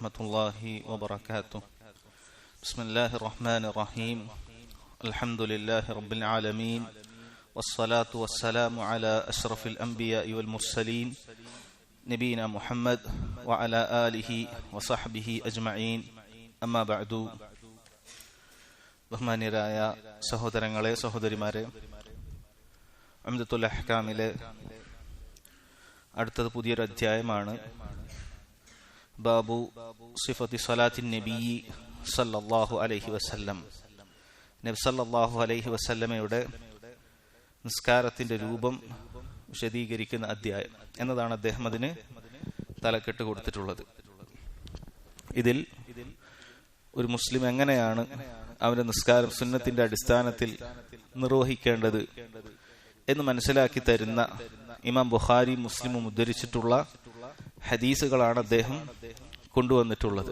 വറഹ്മത്തുള്ളാഹി വബറകാതുഹു. ബിസ്മില്ലാഹിർ റഹ്മാനിർ റഹീം. അൽഹംദുലില്ലാഹി റബ്ബിൽ ആലമീൻ വസ്സലാത്തു വസ്സലാമു അലാ അഷ്റഫിൽ അംബിയാഇ വൽ മുർസലീൻ നബീന മുഹമ്മദ് വഅലാ ആലിഹി വസഹ്ബിഹി അജ്മഈൻ. അമ്മാ ബഅദു. ബഹുമാന്യരായ സഹോദരങ്ങളെ, സഹോദരിമാരെ, ഉംദത്തുൽ അഹ്കാമിലെ അടുത്തത് പുതിയൊരു അധ്യായമാണ്. ബാബു സിഫത്തി സ്വലാത്തിൻ നബി സല്ലല്ലാഹു അലൈഹി വസല്ലം. നബി സല്ലല്ലാഹു അലൈഹി വസല്ലമയുടെ നിസ്കാരത്തിന്റെ രൂപം വിശദീകരിക്കുന്ന അധ്യായം എന്നതാണ് അദ്ദേഹം അതിന് തലക്കെട്ട് കൊടുത്തിട്ടുള്ളത്. ഇതിൽ ഒരു മുസ്ലിം എങ്ങനെയാണ് അവന്റെ നിസ്കാരം സുന്നത്തിന്റെ അടിസ്ഥാനത്തിൽ നിർവഹിക്കേണ്ടത് എന്ന് മനസ്സിലാക്കി തരുന്ന ഇമാം ബുഖാരി മുസ്ലിമും ഉദ്ധരിച്ചിട്ടുള്ള ഹദീസുകളാണ് അദ്ദേഹം കൊണ്ടുവന്നിട്ടുള്ളത്.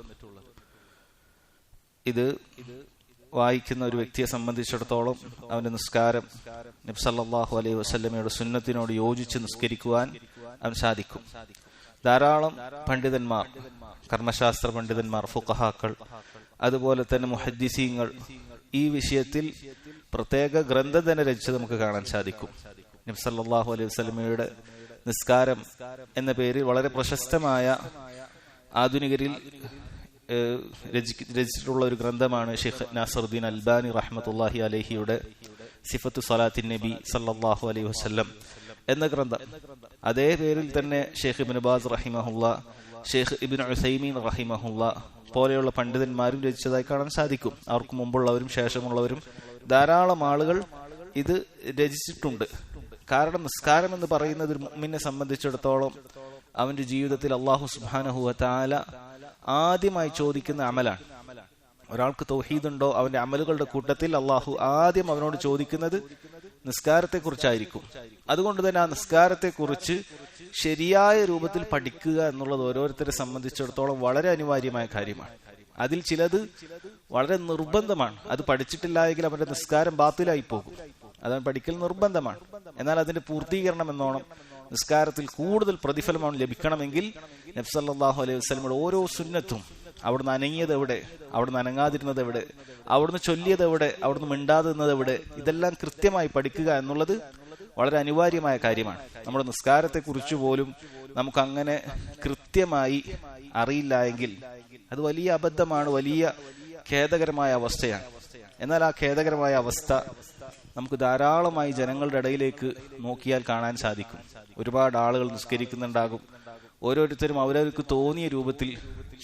ഇത് വായിക്കുന്ന ഒരു വ്യക്തിയെ സംബന്ധിച്ചിടത്തോളം അവന്റെ നിസ്കാരം നബി സല്ലല്ലാഹു അലൈഹി വസല്ലമയുടെ സുന്നത്തിനോട് യോജിച്ച് നിസ്കരിക്കുവാൻ അവൻ സാധിക്കും. ധാരാളം പണ്ഡിതന്മാർ, കർമ്മശാസ്ത്ര പണ്ഡിതന്മാർ, ഫുഖഹാക്കൾ, അതുപോലെ തന്നെ മുഹദ്ദിസീങ്ങൾ ഈ വിഷയത്തിൽ പ്രത്യേക ഗ്രന്ഥം തന്നെ രചിച്ച് നമുക്ക് കാണാൻ സാധിക്കും. നബി സല്ലല്ലാഹു അലൈഹി വസല്ലമയുടെ നിസ്കാരം എന്ന പേരിൽ വളരെ പ്രശസ്തമായ ആധുനികരിൽ രചിച്ചിട്ടുള്ള ഒരു ഗ്രന്ഥമാണ് ഷെയ്ഖ് നാസറുദ്ദീൻ അൽബാനി റഹ്മത്തുള്ളാഹി അലൈഹിയുടെ സിഫത്തു സ്വലാത്തിൻ നബി സല്ലല്ലാഹു അലൈഹി വസല്ലം എന്ന ഗ്രന്ഥം. അതേ പേരിൽ തന്നെ ഷെയ്ഖ് ഇബ്നു ബാസ് റഹിമഹുള്ള, ഷെയ്ഖ് ഇബ്നു ഉസൈമീൻ റഹിമഹുള്ള പോലെയുള്ള പണ്ഡിതന്മാരും രചിച്ചതായി കാണാൻ സാധിക്കും. അവർക്ക് മുമ്പുള്ളവരും ശേഷമുള്ളവരും ധാരാളം ആളുകൾ ഇത് രചിച്ചിട്ടുണ്ട്. കാരണം നിസ്കാരം എന്ന് പറയുന്നത് ഒരു മുഅ്മിനെ സംബന്ധിച്ചിടത്തോളം അവന്റെ ജീവിതത്തിൽ അല്ലാഹു സുബ്ഹാനഹു വ തആല ആദ്യമായി ചോദിക്കുന്ന അമലാണ്. ഒരാൾക്ക് തൗഹീദ് ഉണ്ടോ, അവന്റെ അമലുകളുടെ കൂട്ടത്തിൽ അല്ലാഹു ആദ്യം അവനോട് ചോദിക്കുന്നത് നിസ്കാരത്തെ കുറിച്ചായിരിക്കും. അതുകൊണ്ട് തന്നെ ആ നിസ്കാരത്തെ കുറിച്ച് ശരിയായ രൂപത്തിൽ പഠിക്കുക എന്നുള്ളത് ഓരോരുത്തരെ സംബന്ധിച്ചിടത്തോളം വളരെ അനിവാര്യമായ കാര്യമാണ്. അതിൽ ചിലത് വളരെ നിർബന്ധമാണ്. അത് പഠിച്ചിട്ടില്ല എങ്കിൽ അവന്റെ നിസ്കാരം ബാത്തിലായി പോകും. അതാണ് പഠിക്കൽ നിർബന്ധമാണ്. എന്നാൽ അതിന്റെ പൂർത്തീകരണം എന്നോണം നിസ്കാരത്തിൽ കൂടുതൽ പ്രതിഫലം അവൻ ലഭിക്കണമെങ്കിൽ നബി സല്ലല്ലാഹു അലൈഹി വസല്ലമയുടെ ഓരോ സുന്നത്തും, അവിടുന്ന് അനങ്ങിയത് എവിടെ, അവിടുന്ന് അനങ്ങാതിരുന്നത് എവിടെ, അവിടുന്ന് ചൊല്ലിയത് എവിടെ, അവിടുന്ന് മിണ്ടാതിരുന്നത് എവിടെ, ഇതെല്ലാം കൃത്യമായി പഠിക്കുക എന്നുള്ളത് വളരെ അനിവാര്യമായ കാര്യമാണ്. നമ്മുടെ നിസ്കാരത്തെ കുറിച്ച് പോലും നമുക്ക് അങ്ങനെ കൃത്യമായി അറിയില്ല എങ്കിൽ അത് വലിയ അബദ്ധമാണ്, വലിയ ഖേദകരമായ അവസ്ഥയാണ്. എന്നാൽ ആ ഖേദകരമായ അവസ്ഥ നമുക്ക് ധാരാളമായി ജനങ്ങളുടെ ഇടയിലേക്ക് നോക്കിയാൽ കാണാൻ സാധിക്കും. ഒരുപാട് ആളുകൾ നിസ്കരിക്കുന്നുണ്ടാകും. ഓരോരുത്തരും അവരവർക്ക് തോന്നിയ രൂപത്തിൽ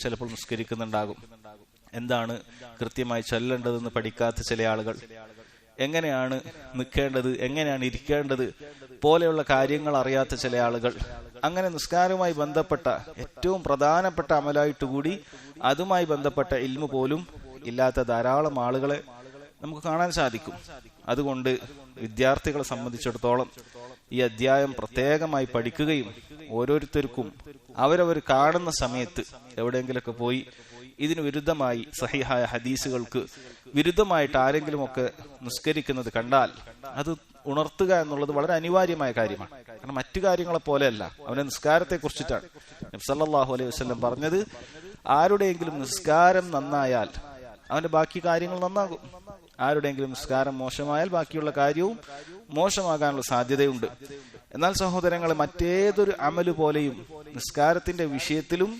ചിലപ്പോൾ നിസ്കരിക്കുന്നുണ്ടാകും. എന്താണ് കൃത്യമായി ചൊല്ലേണ്ടതെന്ന് പഠിക്കാത്ത ചില ആളുകൾ, എങ്ങനെയാണ് നിൽക്കേണ്ടത്, എങ്ങനെയാണ് ഇരിക്കേണ്ടത് പോലെയുള്ള കാര്യങ്ങൾ അറിയാത്ത ചില ആളുകൾ, അങ്ങനെ നിസ്കാരവുമായി ബന്ധപ്പെട്ട ഏറ്റവും പ്രധാനപ്പെട്ട അമലായിട്ടുകൂടി അതുമായി ബന്ധപ്പെട്ട ഇൽമു പോലും ഇല്ലാത്ത ധാരാളം ആളുകളെ നമുക്ക് കാണാൻ സാധിക്കും. അതുകൊണ്ട് വിദ്യാർത്ഥികളെ സംബന്ധിച്ചിടത്തോളം ഈ അധ്യായം പ്രത്യേകമായി പഠിക്കുകയും ഓരോരുത്തർക്കും അവരവർ കാണുന്ന സമയത്ത് എവിടെയെങ്കിലൊക്കെ പോയി ഇതിന് വിരുദ്ധമായി സഹിഹായ ഹദീസുകൾക്ക് വിരുദ്ധമായിട്ട് ആരെങ്കിലും ഒക്കെ നിസ്കരിക്കുന്നത് കണ്ടാൽ അത് ഉണർത്തുക എന്നുള്ളത് വളരെ അനിവാര്യമായ കാര്യമാണ്. കാരണം മറ്റു കാര്യങ്ങളെ പോലെയല്ല, അവന്റെ നിസ്കാരത്തെ കുറിച്ചിട്ടാണ് നബി സല്ലല്ലാഹു അലൈഹി വസല്ലം പറഞ്ഞത്. ആരുടെയെങ്കിലും നിസ്കാരം നന്നായാൽ അവന്റെ ബാക്കി കാര്യങ്ങൾ നന്നാകും. ആരുടെയെങ്കിലും നിസ്കാരം മോശമായാൽ ബാക്കിയുള്ള കാര്യവും മോശമാകാനുള്ള സാധ്യതയുണ്ട്. എന്നാൽ സഹോദരങ്ങളെ, മറ്റേതൊരു അമല് പോലെയും നിസ്കാരത്തിന്റെ വിഷയത്തിലും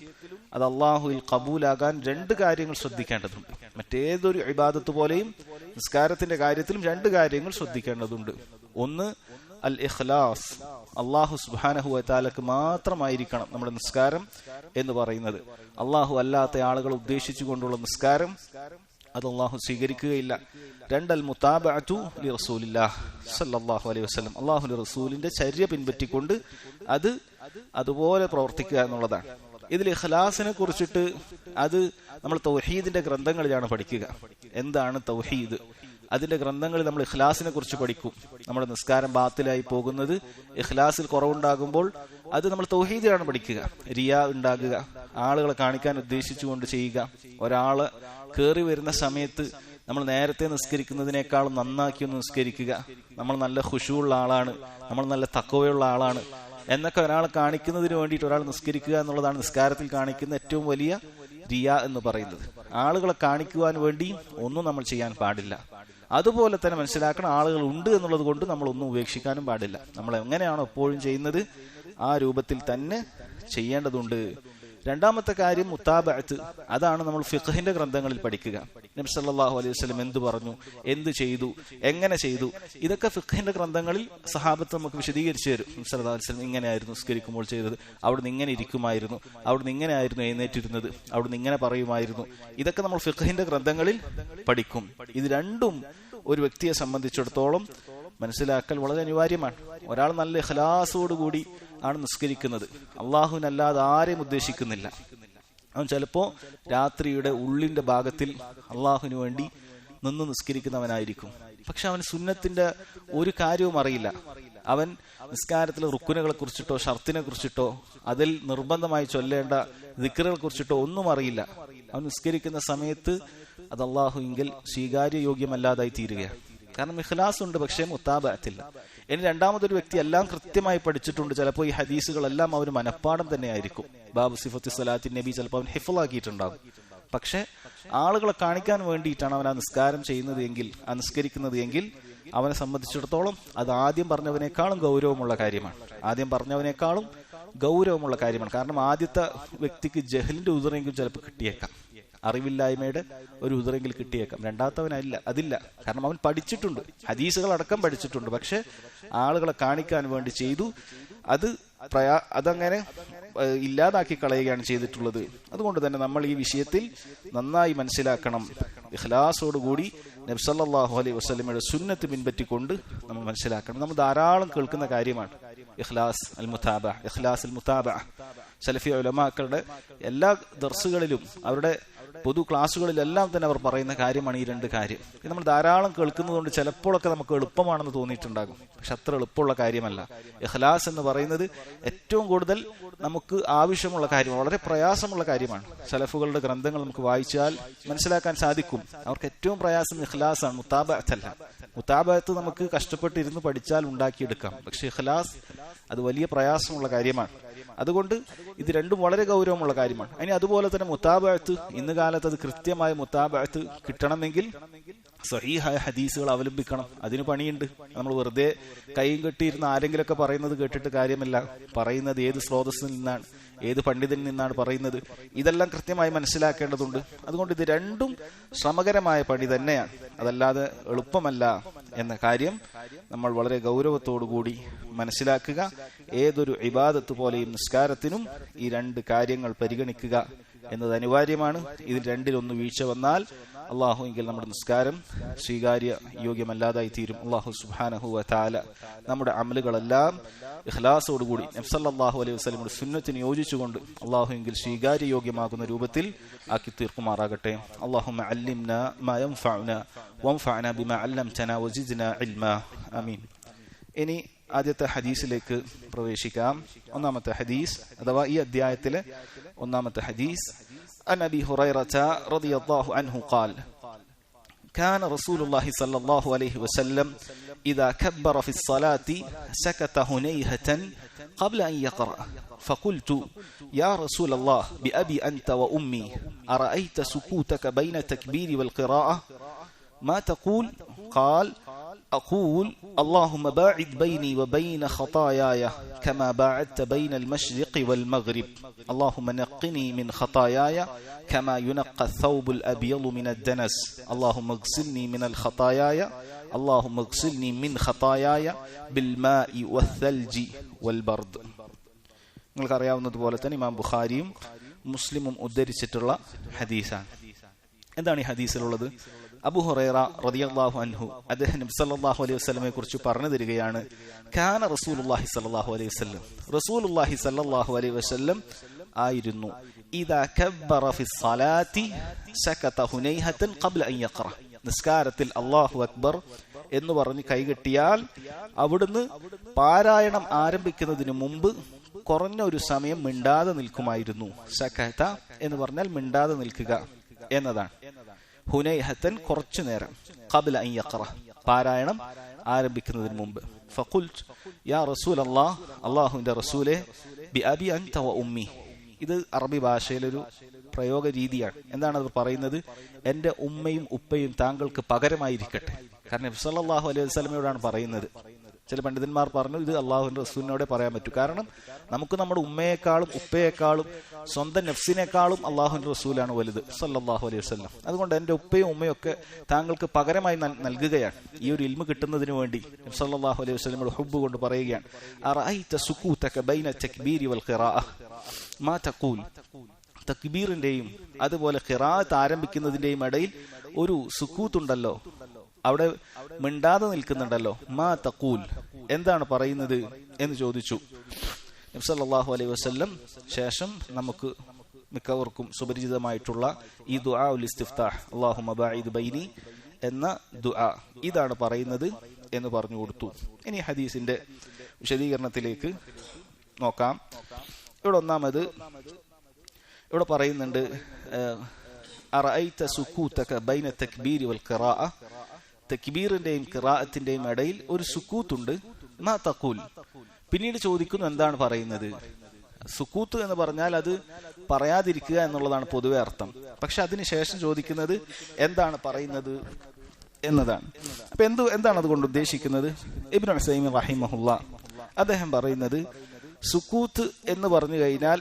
അത് അള്ളാഹുവിൽ കബൂലാകാൻ രണ്ട് കാര്യങ്ങൾ ശ്രദ്ധിക്കേണ്ടതുണ്ട്. മറ്റേതൊരു ഇബാദത്ത് പോലെയും നിസ്കാരത്തിന്റെ കാര്യത്തിലും രണ്ട് കാര്യങ്ങൾ ശ്രദ്ധിക്കേണ്ടതുണ്ട്. ഒന്ന് അൽ ഇഖ്ലാസ്, അള്ളാഹു സുബ്ഹാനഹു വ തആലക്ക് മാത്രമായിരിക്കണം നമ്മുടെ നിസ്കാരം എന്ന് പറയുന്നത്. അള്ളാഹു അല്ലാത്ത ആളുകൾ ഉദ്ദേശിച്ചുകൊണ്ടുള്ള നിസ്കാരം അത് അള്ളാഹു സ്വീകരിക്കുകയില്ല. രണ്ട് അൽ മുതാബഅതു ലി റസൂലില്ലാഹ് സല്ലല്ലാഹു അലൈഹി വസല്ലം, അള്ളാഹുവിന്റെ റസൂലിന്റെ ചര്യ പിൻപറ്റിക്കൊണ്ട് അത് അതുപോലെ പ്രവർത്തിക്കുക എന്നുള്ളതാണ്. ഇതിൽ ഇഖ്ലാസിനെ കുറിച്ചിട്ട് അത് നമ്മൾ തൗഹീദിന്റെ ഗ്രന്ഥങ്ങളിലാണ് പഠിക്കുക. എന്താണ് തൗഹീദ്? അതിന്റെ ഗ്രന്ഥങ്ങളിൽ നമ്മൾ ഇഖ്ലാസിനെ കുറിച്ച് പഠിക്കും. നമ്മുടെ നിസ്കാരം ബാത്തിലായി പോകുന്നത് ഇഖ്ലാസിൽ കുറവുണ്ടാകുമ്പോൾ അത് നമ്മൾ തൗഹീദിലാണ് പഠിക്കുക. റിയാ ഉണ്ടാകുക, ആളുകളെ കാണിക്കാൻ ഉദ്ദേശിച്ചുകൊണ്ട് ചെയ്യുക. ഒരാള് കയറി വരുന്ന സമയത്ത് നമ്മൾ നേരത്തെ നിസ്കരിക്കുന്നതിനേക്കാളും നന്നാക്കി ഒന്ന് നിസ്കരിക്കുക. നമ്മൾ നല്ല ഖുശൂഉള്ള ആളാണ്, നമ്മൾ നല്ല തഖ്വയുള്ള ആളാണ് എന്നൊക്കെ ഒരാളെ കാണിക്കുന്നതിന് വേണ്ടിയിട്ട് ഒരാൾ നിസ്കരിക്കുക എന്നുള്ളതാണ് നിസ്കാരത്തിൽ കാണിക്കുന്ന ഏറ്റവും വലിയ റിയ എന്ന് പറയുന്നത്. ആളുകളെ കാണിക്കുവാൻ വേണ്ടി ഒന്നും നമ്മൾ ചെയ്യാൻ പാടില്ല. അതുപോലെ തന്നെ മനസ്സിലാക്കണം, ആളുകൾ ഉണ്ട് എന്നുള്ളത് കൊണ്ട് നമ്മൾ ഒന്നും ഉപേക്ഷിക്കാനും പാടില്ല. നമ്മൾ എങ്ങനെയാണോ എപ്പോഴും ചെയ്യുന്നത് ആ രൂപത്തിൽ തന്നെ ചെയ്യേണ്ടതുണ്ട്. രണ്ടാമത്തെ കാര്യം മുത്താബഅത്ത്. അതാണ് നമ്മൾ ഫിഖ്ഹിന്റെ ഗ്രന്ഥങ്ങളിൽ പഠിക്കുക. നബി സല്ലല്ലാഹു അലൈഹി വസല്ലം എന്ത് പറഞ്ഞു, എന്ത് ചെയ്തു, എങ്ങനെ ചെയ്തു, ഇതൊക്കെ ഫിഖ്ഹിന്റെ ഗ്രന്ഥങ്ങളിൽ സഹാബത്ത് നമുക്ക് വിശദീകരിച്ചു തരും. നബി സല്ലല്ലാഹു അലൈഹി വസല്ലം ഇങ്ങനെയായിരുന്നു നിസ്കരിക്കുമ്പോൾ ചെയ്തത്, അവിടുന്ന് ഇങ്ങനെ ഇരിക്കുമായിരുന്നു, അവിടുന്ന് ഇങ്ങനെയായിരുന്നു എഴുന്നേറ്റിരുന്നത്, അവിടുന്ന് ഇങ്ങനെ പറയുമായിരുന്നു. ഇതൊക്കെ നമ്മൾ ഫിഖ്ഹിന്റെ ഗ്രന്ഥങ്ങളിൽ പഠിക്കും. ഇത് രണ്ടും ഒരു വ്യക്തിയെ സംബന്ധിച്ചിടത്തോളം മനസ്സിലാക്കൽ വളരെ അനിവാര്യമാണ്. ഒരാൾ നല്ല ഇഖ്ലാസോടുകൂടി ആണ് നിസ്കരിക്കുന്നത്, അള്ളാഹുവിനല്ലാതെ ആരെയും ഉദ്ദേശിക്കുന്നില്ല. അവൻ ചിലപ്പോ രാത്രിയുടെ ഉള്ളിന്റെ ഭാഗത്തിൽ അള്ളാഹുവിന് വേണ്ടി നിന്ന് നിസ്കരിക്കുന്നവനായിരിക്കും. പക്ഷെ അവൻ സുന്നത്തിന്റെ ഒരു കാര്യവും അറിയില്ല. അവൻ നിസ്കാരത്തിലെ റുക്കുനുകളെ കുറിച്ചിട്ടോ ഷർത്തിനെ കുറിച്ചിട്ടോ അതിൽ നിർബന്ധമായി ചൊല്ലേണ്ട ദിക്റുകളെ കുറിച്ചിട്ടോ ഒന്നും അറിയില്ല. അവൻ നിസ്കരിക്കുന്ന സമയത്ത് അത് അള്ളാഹുവിങ്കിൽ സ്വീകാര്യ യോഗ്യമല്ലാതായി തീരുകയാണ്. കാരണം ഇഖ്ലാസ് ഉണ്ട്, പക്ഷേ മുത്താബഅത്തില്ല. ഇനി രണ്ടാമതൊരു വ്യക്തി എല്ലാം കൃത്യമായി പഠിച്ചിട്ടുണ്ട്. ചിലപ്പോൾ ഈ ഹദീസുകളെല്ലാം അവന് മനഃപ്പാഠം തന്നെ ആയിരിക്കും. ബാബു സിഫത്തി സ്വലാത്തിൻ നബി ചിലപ്പോൾ അവൻ ഹിഫ്ളാക്കിയിട്ടുണ്ടാകും. പക്ഷെ ആളുകളെ കാണിക്കാൻ വേണ്ടിയിട്ടാണ് അവൻ ആ നിസ്കാരം ചെയ്യുന്നത് എങ്കിൽ, ആ നിസ്കരിക്കുന്നത് എങ്കിൽ അവനെ സംബന്ധിച്ചിടത്തോളം അത് ആദ്യം പറഞ്ഞവനേക്കാളും ഗൗരവമുള്ള കാര്യമാണ്. കാരണം ആദ്യത്തെ വ്യക്തിക്ക് ജഹലിന്റെ ഉദറെങ്കിലും ചിലപ്പോൾ കിട്ടിയേക്കാം, അറിവില്ലായ്മയുടെ ഒരു ഉദറെങ്കിൽ കിട്ടിയേക്കാം. അതില്ല. കാരണം അവൻ പഠിച്ചിട്ടുണ്ട്, ഹദീസുകൾ അടക്കം പഠിച്ചിട്ടുണ്ട്. പക്ഷെ ആളുകളെ കാണിക്കാൻ വേണ്ടി ചെയ്തു, അതങ്ങനെ ഇല്ലാതാക്കി കളയുകയാണ് ചെയ്തിട്ടുള്ളത്. അതുകൊണ്ട് തന്നെ നമ്മൾ ഈ വിഷയത്തിൽ നന്നായി മനസ്സിലാക്കണം. ഇഖ്ലാസോടുകൂടി നബി സല്ലല്ലാഹു അലൈഹി വസല്ലമയുടെ സുന്നത്ത് പിൻപറ്റിക്കൊണ്ട് നമ്മൾ മനസ്സിലാക്കണം. നമ്മൾ ധാരാളം കേൾക്കുന്ന കാര്യമാണ് ഇഖ്ലാസ് അൽ മുതാബഅ. സലഫി ഉലമാക്കളുടെ എല്ലാ ദർസുകളിലും അവരുടെ പൊതു ക്ലാസ്സുകളിലെല്ലാം തന്നെ അവർ പറയുന്ന കാര്യമാണ് ഈ രണ്ട് കാര്യം. ഇത് നമ്മൾ ധാരാളം കേൾക്കുന്നതുകൊണ്ട് ചിലപ്പോഴൊക്കെ നമുക്ക് എളുപ്പമാണെന്ന് തോന്നിയിട്ടുണ്ടാകും. പക്ഷെ അത്ര എളുപ്പമുള്ള കാര്യമല്ല. ഇഖ്ലാസ് എന്ന് പറയുന്നത് ഏറ്റവും കൂടുതൽ നമുക്ക് ആവശ്യമുള്ള കാര്യമാണ്, വളരെ പ്രയാസമുള്ള കാര്യമാണ്. സലഫുകളുടെ ഗ്രന്ഥങ്ങൾ നമുക്ക് വായിച്ചാൽ മനസ്സിലാക്കാൻ സാധിക്കും. അവർക്ക് ഏറ്റവും പ്രയാസം ഇഖ്ലാസാണ്, മുതാബഅത്തല്ല. മുതാബഅത്ത് നമുക്ക് കഷ്ടപ്പെട്ടിരുന്ന് പഠിച്ചാൽ ഉണ്ടാക്കിയെടുക്കാം. പക്ഷെ ഇഖ്ലാസ് അത് വലിയ പ്രയാസമുള്ള കാര്യമാണ്. അതുകൊണ്ട് ഇത് രണ്ടും വളരെ ഗൗരവമുള്ള കാര്യമാണ്. ഇനി അതുപോലെ തന്നെ മുതാബഅത്ത്, ഇന്ന് കാലത്ത് അത് കൃത്യമായ മുതാബഅത്ത് കിട്ടണമെങ്കിൽ സഹീഹായ ഹദീസുകൾ അവലംബിക്കണം. അതിന് പണിയുണ്ട്. നമ്മൾ വെറുതെ കൈയും കെട്ടിയിരുന്ന ആരെങ്കിലൊക്കെ പറയുന്നത് കേട്ടിട്ട് കാര്യമല്ല. പറയുന്നത് ഏത് സ്രോതസ്സിൽ നിന്നാണ്, ഏത് പണ്ഡിതനിൽ നിന്നാണ് പറയുന്നത്, ഇതെല്ലാം കൃത്യമായി മനസ്സിലാക്കേണ്ടതുണ്ട്. അതുകൊണ്ട് ഇത് രണ്ടും ശ്രമകരമായ പണി തന്നെയാണ്, അതല്ലാതെ എളുപ്പമല്ല എന്ന കാര്യം നമ്മൾ വളരെ ഗൗരവത്തോടുകൂടി മനസ്സിലാക്കുക. ഏതൊരു ഇബാദത്ത് പോലെയും നിസ്കാരത്തിനും ഈ രണ്ട് കാര്യങ്ങൾ പരിഗണിക്കുക എന്നത് അനിവാര്യമാണ്. ഇതിൽ രണ്ടിലൊന്ന് വീഴ്ച വന്നാൽ അള്ളാഹു എങ്കിൽ നമ്മുടെ നിസ്കാരം സ്വീകാര്യ യോഗ്യമല്ലാതായി തീരും. അള്ളാഹു സുബ്ഹാനഹു വ തആല നമ്മുടെ അമലുകളെല്ലാം ഇഖ്ലാസോടുകൂടി നബി സല്ലല്ലാഹു അലൈഹി വസല്ലമയുടെ സുന്നത്തിന് യോജിച്ചുകൊണ്ട് അള്ളാഹു എങ്കിൽ സ്വീകാര്യ യോഗ്യമാകുന്ന രൂപത്തിൽ ആക്കി തീർക്കുമാറാകട്ടെ. അല്ലാഹുമ്മ അല്ലിംനാ മാ യൻഫഉനാ വൻഫഅനാ ബിമാ അല്ലംതനാ വസിദ്നാ ഇൽമാ. ആമീൻ. ഇനി ആദ്യത്തെ ഹദീസിലേക്ക് പ്രവേശിക്കാം. ഒന്നാമത്തെ ഹദീസ് അഥവാ ഈ അധ്യായത്തിലെ ഒന്നാമത്തെ ഹദീസ്. عن أبي هريرة رضي الله عنه قال كان رسول الله صلى الله عليه وسلم إذا كبر في الصلاة سكت هنيهة قبل أن يقرأ فقلت يا رسول الله بأبي أنت وأمي أرأيت سكوتك بين التكبير والقراءة ما تقول؟ قال أقول اللهم باعد بيني وبين خطاياي كما باعدت بين المشرق والمغرب اللهم نقني من خطاياي كما ينقى الثوب الأبيض من الدنس اللهم اغسلني من الخطاياي اللهم اغسلني من خطاياي بالماء والثلج والبرد. നിങ്ങൾക്ക് അറിയാവുന്നതുപോലെ തന്നെ ഇമാം ബുഖാരിയും മുസ്ലിമും ഉദ്ധരിച്ചിട്ടുള്ള ഹദീസാണ്. എന്താണ് ഈ ഹദീസിലുള്ളത്? അബൂ ഹുറൈറ റളിയല്ലാഹു അൻഹു അദ്ദേഹം നബി സല്ലല്ലാഹു അലൈഹി വസല്ലമയെ കുറിച്ച് പറഞ്ഞു തരികയാണ്. കാന റസൂലുള്ളാഹി സല്ലല്ലാഹു അലൈഹി വസല്ലം, റസൂലുള്ളാഹി സല്ലല്ലാഹു അലൈഹി വസല്ലം ആയിരുന്നു ഇദാ കബ്ബറ ഫിസ്സലാത്തി സകത ഹുനൈഹതൻ ഖബ്ല അൻ യഖറ, നിസ്കാരത്തിൽ അല്ലാഹു അക്ബർ എന്ന് പറഞ്ഞ് കൈകെട്ടിയാൽ അവിടുന്ന് പാരായണം ആരംഭിക്കുന്നതിന് മുമ്പ് കുറഞ്ഞ ഒരു സമയം മിണ്ടാതെ നിൽക്കുമായിരുന്നു. സകത എന്ന് പറഞ്ഞാൽ മിണ്ടാതെ നിൽക്കുക എന്നതാണ്. ഹുനൈഹത്തൻ കുറച്ചു നേരം, ഖബ്ല അൻ യഖറ പാരായണം ആരംഭിക്കുന്നതിന് മുമ്പ്. ഫഖുൽതു യാ റസൂലല്ലാഹ്, അല്ലാഹുവിന്റെ റസൂലേ, ബി അബി അൻത വ ഉമ്മി. ഇത് അറബി ഭാഷയിലൊരു പ്രയോഗ രീതിയാണ്. എന്താണ് അത് പറയുന്നത്? എന്റെ ഉമ്മയും ഉപ്പയും താങ്കൾക്ക് പകരമായിരിക്കട്ടെ. കാരണം നബി സല്ലല്ലാഹു അലൈഹി വസല്ലമയോടാണ് പറയുന്നത്. ചില പണ്ഡിതന്മാർ പറഞ്ഞു ഇത് അള്ളാഹുവിന്റെ റസൂലിനോടെ പറയാൻ പറ്റൂ. കാരണം നമുക്ക് നമ്മുടെ ഉമ്മയെക്കാളും ഉപ്പയെക്കാളും സ്വന്തം നഫ്സിനേക്കാളും അള്ളാഹുവിന്റെ റസൂലാണ് വലുത് സല്ലല്ലാഹു അലൈഹി വസല്ലം. അതുകൊണ്ട് എന്റെ ഉപ്പയും ഉമ്മയും ഒക്കെ താങ്കൾക്ക് പകരമായി നൽകുകയാണ് ഈ ഒരു ഇൽമു കിട്ടുന്നതിന് വേണ്ടി. നബി സല്ലല്ലാഹു അലൈഹി വസല്ലമയുടെ ഹുബ്ബ് കൊണ്ട് പറയുകയാണ്, അറഅയ്ത സുകൂതക ബൈന തക്ബീരി വൽ ഖിറാഅ മാ തഖൂൽ. തക്ബീറിന്റെയും അതുപോലെ ഖിറാഅത്ത് ആരംഭിക്കുന്നതിന്റെയും ഇടയിൽ ഒരു സുക്കൂത്തുണ്ടല്ലോ, അവിടെ മിണ്ടാതെ നിൽക്കുന്നുണ്ടല്ലോ. മാ തഖൂൽ, എന്താണ് പറയുന്നത് എന്ന് ചോദിച്ചു നബി സല്ലല്ലാഹു അലൈഹി വസല്ലം. ശേഷം നമുക്ക് മിക്കവർക്കും സുപരിചിതമായിട്ടുള്ള ഈ ദുആ ഉൽ ഇസ്തിഫ്താഹ്, അല്ലാഹുമ്മ ബഈദ് ബൈനി എന്ന ദുആ, ഇതാണ് പറയുന്നത് എന്ന് പറഞ്ഞു കൊടുത്തു. ഇനി ഹദീസിന്റെ വിശദീകരണത്തിലേക്ക് നോക്കാം. ഇവിടെ ഒന്നാമത് ഇവിടെ പറയുന്നുണ്ട്, അറഅയ്ത സുകൂതക ബൈന തക്ബീരി വൽ ഖിറാഅ, തക്ബീറിന്റെയും ഖിറാഅത്തിന്റെയും ഇടയിൽ ഒരു സുക്കൂത്തുണ്ട്. മാ തഖൂൽ, പിന്നീട് ചോദിക്കുന്നു എന്താണ് പറയുന്നത്. സുക്കൂത്ത് എന്ന് പറഞ്ഞാൽ അത് പറയാതിരിക്കുക എന്നുള്ളതാണ് പൊതുവെ അർത്ഥം. പക്ഷെ അതിനുശേഷം ചോദിക്കുന്നത് എന്താണ് പറയുന്നത് എന്നതാണ്. അപ്പൊ എന്താണ് അതുകൊണ്ട് ഉദ്ദേശിക്കുന്നത്? ഇബ്നു ഉസൈമീൻ റഹിമഹുല്ലാ അദ്ദേഹം പറയുന്നത്, സുക്കൂത്ത് എന്ന് പറഞ്ഞു കഴിഞ്ഞാൽ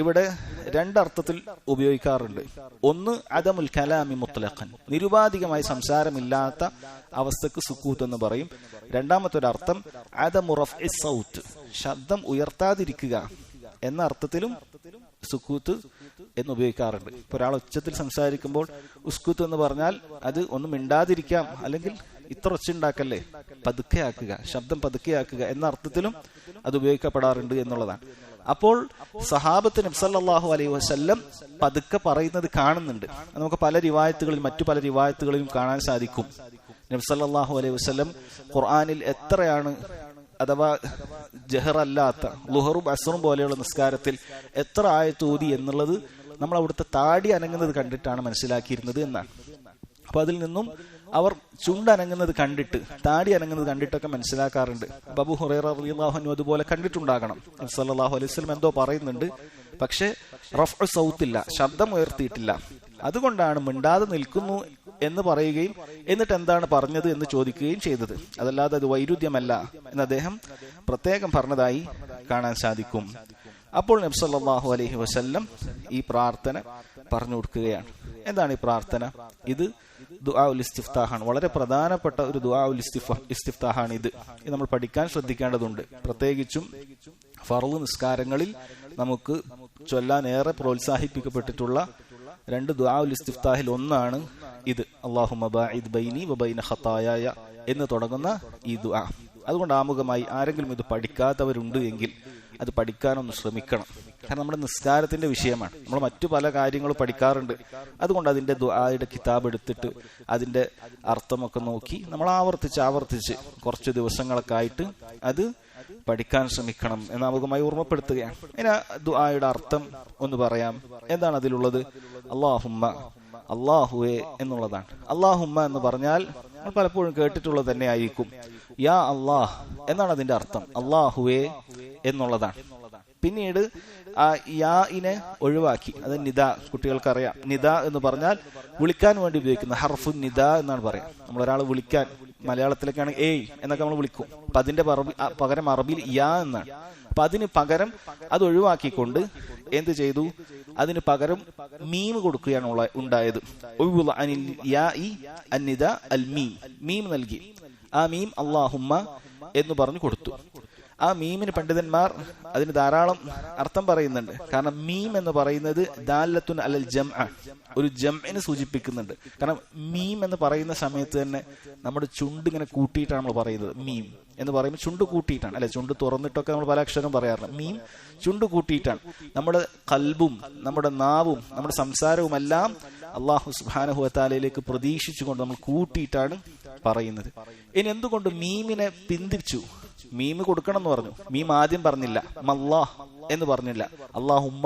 ഇവിടെ രണ്ടർത്ഥത്തിൽ ഉപയോഗിക്കാറുണ്ട്. ഒന്ന് അദമുൽ കലാമി മുത്ലഖൻ, നിരുപാധികമായി സംസാരമില്ലാത്ത അവസ്ഥക്ക് സുക്കൂത്ത് എന്ന് പറയും. രണ്ടാമത്തെ ഒരു അർത്ഥം അദമു റഫ്ഇ സൗത്ത്, ശബ്ദം ഉയർത്താതിരിക്കുക എന്ന അർത്ഥത്തിലും സുക്കൂത്ത് എന്ന് ഉപയോഗിക്കാറുണ്ട്. ഇപ്പൊ ഒരാൾ ഉച്ചത്തിൽ സംസാരിക്കുമ്പോൾ ഉസ്കൂത്ത് എന്ന് പറഞ്ഞാൽ അത് ഒന്നും മിണ്ടാതിരിക്കാം, അല്ലെങ്കിൽ ഇത്ര ഒച്ചുണ്ടാക്കല്ലേ, പതുക്കെയാക്കുക, ശബ്ദം പതുക്കെയാക്കുക എന്ന അർത്ഥത്തിലും അത് ഉപയോഗിക്കപ്പെടാറുണ്ട് എന്നുള്ളതാണ്. അപ്പോൾ സഹാബത്ത് നബി സല്ലല്ലാഹു അലൈഹി വസല്ലം പതുക്കെ പറയുന്നത് കാണുന്നുണ്ട്. നമുക്ക് മറ്റു പല റിവായത്തുകളിലും കാണാൻ സാധിക്കും. നബി സല്ലല്ലാഹു അലൈഹി വസല്ലം ഖുർആനിൽ എത്രയാണ്, അഥവാ ജഹറല്ലാത്ത ളുഹറും അസ്റും പോലെയുള്ള നിസ്കാരത്തിൽ എത്ര ആയത്ത് ഓതി എന്നുള്ളത് നമ്മൾ അവിടുത്തെ താടി അനങ്ങുന്നത് കണ്ടിട്ടാണ് മനസ്സിലാക്കിയിരുന്നത് എന്നാണ്. അപ്പൊ അതിൽ നിന്നും അവർ ചുണ്ടനങ്ങുന്നത് കണ്ടിട്ട്, താടി അനങ്ങുന്നത് കണ്ടിട്ടൊക്കെ മനസ്സിലാക്കാറുണ്ട്. അബൂ ഹുറൈറ റളിയല്ലാഹു അൻഹു അതുപോലെ കണ്ടിട്ടുണ്ടാകണം. നബി സല്ലല്ലാഹു അലൈഹി വസല്ലം എന്തോ പറയുന്നുണ്ട്, പക്ഷെ റഫ്ഉ സൗത്തില്ല, ശബ്ദം ഉയർത്തിയിട്ടില്ല. അതുകൊണ്ടാണ് മിണ്ടാതെ നിൽക്കുന്നു എന്ന് പറയുകയും എന്നിട്ട് എന്താണ് പറഞ്ഞത് എന്ന് ചോദിക്കുകയും ചെയ്തത്. അതല്ലാതെ അത് വൈരുദ്ധ്യമല്ല എന്ന് അദ്ദേഹം പ്രത്യേകം പറഞ്ഞതായി കാണാൻ സാധിക്കും. അപ്പോൾ നബി സല്ലല്ലാഹു അലൈഹി വസല്ലം ഈ പ്രാർത്ഥന പറഞ്ഞു കൊടുക്കുകയാണ്. എന്താണ് ഈ പ്രാർത്ഥന? ഇത് ദുആ ഉൽ ഇസ്തിഫ്താഹാണ്. വളരെ പ്രധാനപ്പെട്ട ഒരു ദുആ ഉൽ ഇസ്തിഫ്താഹാണ് ഇത്. നമ്മൾ പഠിക്കാൻ ശ്രദ്ധിക്കേണ്ടതുണ്ട്. പ്രത്യേകിച്ചും ഫർള് നിസ്കാരങ്ങളിൽ നമുക്ക് ചൊല്ലാൻ ഏറെ പ്രോത്സാഹിപ്പിക്കപ്പെട്ടിട്ടുള്ള രണ്ട് ദുആ ഉൽ ഇസ്തിഫ്താഹിൽ ഒന്നാണ് ഇത്. അല്ലാഹുമ്മ ബഈദ് ബൈനി വബൈന ഖതായായ എന്ന് തുടങ്ങുന്ന ഈ ദുആ. അതുകൊണ്ട് ആമുഖമായി ആരെങ്കിലും ഇത് പഠിക്കാത്തവരുണ്ട് എങ്കിൽ അത് പഠിക്കാനൊന്ന് ശ്രമിക്കണം. കാരണം നമ്മുടെ നിസ്കാരത്തിന്റെ വിഷയമാണ്. നമ്മൾ മറ്റു പല കാര്യങ്ങളും പഠിക്കാറുണ്ട്. അതുകൊണ്ട് അതിന്റെ ദുആയുടെ കിതാബ് എടുത്തിട്ട് അതിന്റെ അർത്ഥമൊക്കെ നോക്കി നമ്മൾ ആവർത്തിച്ച് കുറച്ച് ദിവസങ്ങളൊക്കെ ആയിട്ട് അത് പഠിക്കാൻ ശ്രമിക്കണം എന്ന് ആമുഖമായി ഓർമ്മപ്പെടുത്തുകയാണ്. ഇനി ദുആയുടെ അർത്ഥം ഒന്ന് പറയാം. എന്താണ് അതിലുള്ളത്? അല്ലാഹുമ്മ, അല്ലാഹുവേ എന്നുള്ളതാണ്. അല്ലാഹുമ്മ എന്ന് പറഞ്ഞാൽ നമ്മൾ പലപ്പോഴും കേട്ടിട്ടുള്ളത് തന്നെ ആയിരിക്കും. യാ അല്ലാഹ് എന്നാണ് അതിന്റെ അർത്ഥം. അല്ലാഹുവേ എന്നുള്ളതാണ്. പിന്നീട് ആ യാഇനെ ഒഴിവാക്കി, അത് നിദ, കുട്ടികൾക്കറിയാം. നിദ എന്ന് പറഞ്ഞാൽ വിളിക്കാൻ വേണ്ടി ഉപയോഗിക്കുന്ന ഹർഫു നിദ എന്നാണ് പറയാം. നമ്മളൊരാൾ വിളിക്കാൻ, മലയാളത്തിലൊക്കെയാണ് ഏയ് എന്നൊക്കെ നമ്മൾ വിളിക്കും. അപ്പൊ അതിന്റെ പകരം അറബിയിൽ യാ എന്നാണ്. അപ്പൊ അതിന് പകരം അത് ഒഴിവാക്കിക്കൊണ്ട് എന്ത് ചെയ്തു? അതിന് പകരം മീം കൊടുക്കുകയാണ് ഉണ്ടായത്. മീം നൽകി. ആ മീം അല്ലാഹുമ്മ എന്ന് പറഞ്ഞു കൊടുത്തു. ആ മീമിന് പണ്ഡിതന്മാർ അതിന് ധാരാളം അർത്ഥം പറയുന്നുണ്ട്. കാരണം മീം എന്ന് പറയുന്നത് ദാലത്തുൻ അലൽ ജംഅ, ഒരു ജംഇനെ സൂചിപ്പിക്കുന്നുണ്ട്. കാരണം മീം എന്ന് പറയുന്ന സമയത്ത് തന്നെ നമ്മുടെ ചുണ്ട് ഇങ്ങനെ കൂട്ടിയിട്ടാണ് നമ്മൾ പറയുന്നത്. മീം എന്ന് പറയുമ്പോൾ ചുണ്ട് കൂട്ടിയിട്ടാണ്, അല്ലെ? ചുണ്ട് തുറന്നിട്ടൊക്കെ നമ്മൾ പല അക്ഷരം പറയാറുണ്ട്. മീം ചുണ്ട് കൂട്ടിയിട്ടാണ്. നമ്മുടെ ഖൽബും നമ്മുടെ നാവും നമ്മുടെ സംസാരവും എല്ലാം അല്ലാഹു സുബ്ഹാനഹു വ തആലയിലേക്ക് പ്രതീക്ഷിച്ചുകൊണ്ട് നമ്മൾ കൂട്ടിയിട്ടാണ് പറയുന്നത്. ഇനി എന്തുകൊണ്ട് മീമിനെ പിന്തിച്ചു? മീം കൊടുക്കണം എന്ന് പറഞ്ഞു. മീം ആദ്യം പറഞ്ഞില്ല, മല്ലാഹ് എന്ന് പറഞ്ഞില്ല, അല്ലാഹുമ്മ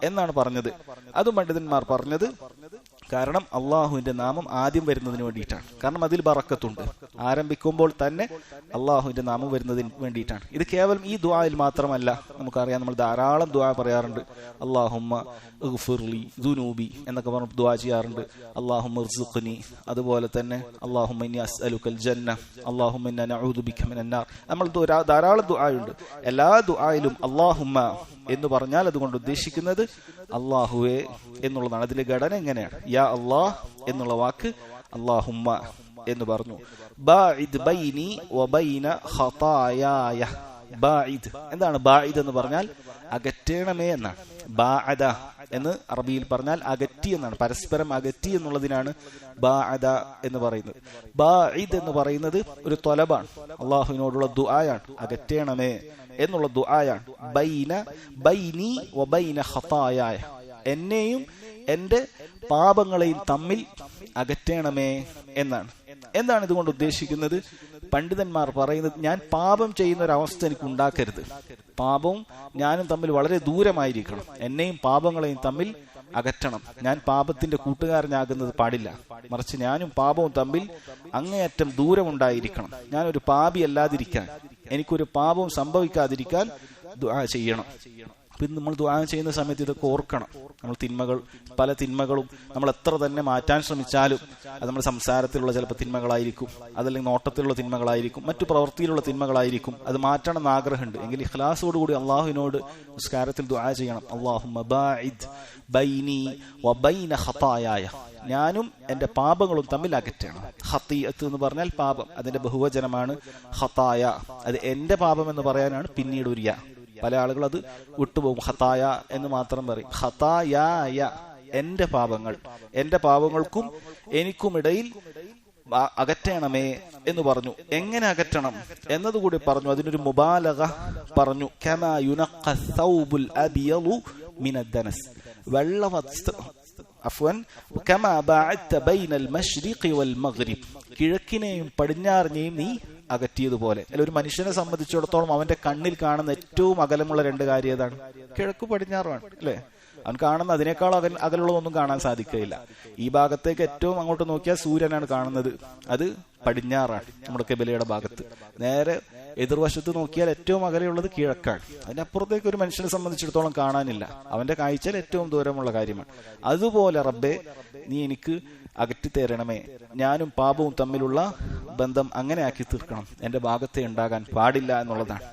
എന്നാണ് പറഞ്ഞത്. അതും പണ്ഡിതന്മാർ പറഞ്ഞത് കാരണം അള്ളാഹുവിന്റെ നാമം ആദ്യം വരുന്നതിന് വേണ്ടിയിട്ടാണ്. കാരണം അതിൽ ബറക്കത്തുണ്ട്. ആരംഭിക്കുമ്പോൾ തന്നെ അള്ളാഹുവിന്റെ നാമം വരുന്നതിന് വേണ്ടിയിട്ടാണ്. ഇത് കേവലം ഈ ദുആയിൽ മാത്രമല്ല. നമുക്കറിയാം, നമ്മൾ ധാരാളം ദുആ പറയാറുണ്ട്. അല്ലാഹുമ്മ ഇഗ്ഫിർലി ദുനൂബി എന്നൊക്കെ പറഞ്ഞ് ദുആ ചെയ്യാറുണ്ട്. അല്ലാഹുമ്മ ഇർസുഖ്നി, അതുപോലെ തന്നെ അല്ലാഹുമ്മ ഇന്നി അസ്അലുക്കൽ ജന്ന, അല്ലാഹുമ്മ ഇന്നാ നഊദു ബിക മിനന്നാർ. നമ്മൾ ധാരാളം ദുആയുണ്ട്. എല്ലാ ദുആയിലും അല്ലാഹുമ്മ എന്ന് പറഞ്ഞാൽ അതുകൊണ്ട് ഉദ്ദേശിക്കുന്നത് അള്ളാഹുവേ എന്നുള്ളതാണ്. അതിലെ ഘടന എങ്ങനെയാണ്? യാ അല്ലാഹ് എന്നുള്ള വാക്ക് അല്ലാഹുമ്മ എന്ന് പറഞ്ഞു. ബാഇദ് ബൈനി വബൈന ഖതായായ. ബാഇദ് എന്താണ്? ബാഇദ് എന്ന് പറഞ്ഞാൽ അകറ്റണമേ എന്നാണ്. ബാഅദ എന്ന് അറബിയിൽ പറഞ്ഞാൽ അകറ്റി എന്നാണ്. പരസ്പരം അകറ്റി എന്നുള്ളതിനാണ് ബാഅദ എന്ന് പറയുന്നത്. ബാഇദ് എന്ന് പറയുന്നത് ഒരു തൊലബാണ്, അള്ളാഹുവിനോടുള്ള ദുആയാണ്. അകറ്റണമേ എന്നുള്ള ദുആയാണ്. ബൈനി വബൈന ഖതായായ, എന്നെയും എന്റെ പാപങ്ങളെയും തമ്മിൽ അകറ്റണമേ എന്നാണ്. എന്താണ് ഇതുകൊണ്ട് ഉദ്ദേശിക്കുന്നത്? പണ്ഡിതന്മാർ പറയുന്നത്, ഞാൻ പാപം ചെയ്യുന്ന ഒരു അവസ്ഥ എനിക്ക് ഉണ്ടാക്കരുത്. പാപവും ഞാനും തമ്മിൽ വളരെ ദൂരമായിരിക്കണം. എന്നെയും പാപങ്ങളെയും തമ്മിൽ അകറ്റണം. ഞാൻ പാപത്തിന്റെ കൂട്ടുകാരനാകുന്നത് പാടില്ല. മറിച്ച് ഞാനും പാപവും തമ്മിൽ അങ്ങേയറ്റം ദൂരമുണ്ടായിരിക്കണം. ഞാനൊരു പാപി അല്ലാതിരിക്കാൻ, എനിക്കൊരു പാപവും സംഭവിക്കാതിരിക്കാൻ ദുആ ചെയ്യണം. പിന്നെ നമ്മൾ ദുആ ചെയ്യുന്ന സമയത്ത് ഇതൊക്കെ ഓർക്കണം. നമ്മൾ പല തിന്മകളും നമ്മൾ എത്ര തന്നെ മാറ്റാൻ ശ്രമിച്ചാലും അത് നമ്മുടെ സംസാരത്തിലുള്ള ചിലപ്പോൾ തിന്മകളായിരിക്കും, അതല്ലെങ്കിൽ നോട്ടത്തിലുള്ള തിന്മകളായിരിക്കും, മറ്റു പ്രവൃത്തിയിലുള്ള തിന്മകളായിരിക്കും. അത് മാറ്റണം എന്ന് ആഗ്രഹമുണ്ട് എങ്കിൽ ഇഖ്ലാസോടുകൂടി അള്ളാഹുവിനോട് നിസ്കാരത്തിൽ ദുആ ചെയ്യണം. അല്ലാഹുമ്മ ബാഇദ് ബൈനി വബൈന ഖതായായ, ഞാനും എന്റെ പാപങ്ങളും തമ്മിൽ അകറ്റണം. ഖതീഅത്ത് എന്ന് പറഞ്ഞാൽ പാപം, അതിന്റെ ബഹുവചനമാണ് ഖതായ. അത് എന്റെ പാപം എന്ന് പറയാനാണ് പിന്നീട് ഒരു യാ. പല ആളുകൾ അത് വിട്ടുപോകും, ഖതായ എന്ന് മാത്രം പറയും. ഖതായായ, എന്റെ പാപങ്ങൾ, എന്റെ പാപങ്ങൾക്കും എനിക്കുമിടയിൽ അകറ്റണമേ എന്ന് പറഞ്ഞു. എങ്ങനെ അകറ്റണം എന്നതുകൂടി പറഞ്ഞു. അതിനൊരു മുബാലഗ പറഞ്ഞു. കമാ യുനഖ സൗബുൽ അബിയദു മിനദ്ദനസ്, വെള്ള വസ്ത്രം, അഫ്വൻ കമാ ബഅദത ബൈനൽ മശ്രിഖി വൽ മഗ്രിബ്, കിഴക്കിനെയും പടിഞ്ഞാറിനെയും നീ അകറ്റിയതുപോലെ. അല്ല, ഒരു മനുഷ്യനെ സംബന്ധിച്ചിടത്തോളം അവന്റെ കണ്ണിൽ കാണുന്ന ഏറ്റവും അകലമുള്ള രണ്ട് കാര്യം ഏതാണ്? കിഴക്ക് പടിഞ്ഞാറുമാണ്, അല്ലെ? അവൻ കാണുന്ന അതിനേക്കാൾ അകലുള്ളതൊന്നും കാണാൻ സാധിക്കുകയില്ല. ഈ ഭാഗത്തേക്ക് ഏറ്റവും അങ്ങോട്ട് നോക്കിയാൽ സൂര്യനാണ് കാണുന്നത്, അത് പടിഞ്ഞാറാണ്, നമ്മുടെ കെബിലയുടെ ഭാഗത്ത്. നേരെ എതിർവശത്ത് നോക്കിയാൽ ഏറ്റവും അകലെയുള്ളത് കിഴക്കാണ്. അതിനപ്പുറത്തേക്ക് ഒരു മനുഷ്യനെ സംബന്ധിച്ചിടത്തോളം കാണാനില്ല. അവന്റെ കാഴ്ചയിൽ ഏറ്റവും ദൂരമുള്ള കാര്യമാണ്. അതുപോലെ റബ്ബേ, നീ എനിക്ക് അകറ്റിത്തരണമേ. ഞാനും പാപവും തമ്മിലുള്ള ബന്ധം അങ്ങനെ ആക്കി തീർക്കണം. എന്റെ ഭാഗത്തെ ഉണ്ടാകാൻ പാടില്ല എന്നുള്ളതാണ്.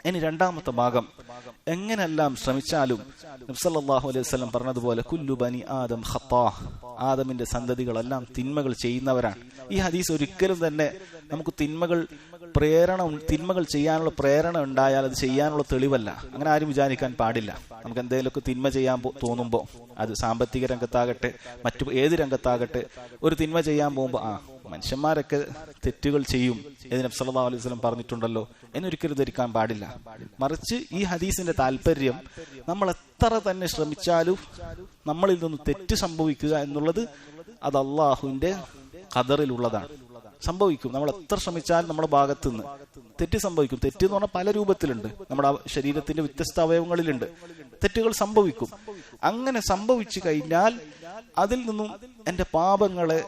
ഇനി രണ്ടാമത്തെ ഭാഗം, എങ്ങനെല്ലാം ശ്രമിച്ചാലും നബി സല്ലല്ലാഹു അലൈഹി വസല്ലം പറഞ്ഞതുപോലെ കുല്ലു ബനി ആദം ഖത്താ, ആദമിന്റെ സന്തതികളെല്ലാം തിന്മകൾ ചെയ്യുന്നവരാണ്. ഈ ഹദീസ് ഒരിക്കലും തന്നെ നമുക്ക് തിന്മകൾ ചെയ്യാനുള്ള പ്രേരണ ഉണ്ടായാൽ അത് ചെയ്യാനുള്ള തെളിവല്ല. അങ്ങനെ ആരും വിചാരിക്കാൻ പാടില്ല. നമുക്ക് എന്തെങ്കിലുമൊക്കെ തിന്മ ചെയ്യാൻ തോന്നുമ്പോൾ, അത് സാമ്പത്തിക രംഗത്താകട്ടെ മറ്റു ഏത് രംഗത്താകട്ടെ, ഒരു തിന്മ ചെയ്യാൻ പോകുമ്പോൾ മനുഷ്യന്മാരൊക്കെ തെറ്റുകൾ ചെയ്യും എന്ന് നബി സല്ലല്ലാഹു അലൈഹി വസല്ലം പറഞ്ഞിട്ടുണ്ടല്ലോ എന്നൊരിക്കലും ധരിക്കാൻ പാടില്ല. മറിച്ച് ഈ ഹദീസിന്റെ താല്പര്യം, നമ്മൾ എത്ര തന്നെ ശ്രമിച്ചാലും നമ്മളിൽ നിന്ന് തെറ്റ് സംഭവിക്കുക എന്നുള്ളത് അത് അള്ളാഹുവിന്റെ ഖദറിലുള്ളതാണ്. സംഭവിക്കും. നമ്മൾ എത്ര ശ്രമിച്ചാലും നമ്മുടെ ഭാഗത്തു നിന്ന് തെറ്റ് സംഭവിക്കും. തെറ്റ് എന്ന് പറഞ്ഞാൽ പല രൂപത്തിലുണ്ട്. നമ്മുടെ ശരീരത്തിന്റെ വ്യത്യസ്ത അവയവങ്ങളിലുണ്ട് തെറ്റുകൾ സംഭവിക്കും. അങ്ങനെ സംഭവിച്ചു കഴിഞ്ഞാൽ അതിൽ നിന്നും എന്റെ പാപങ്ങളെ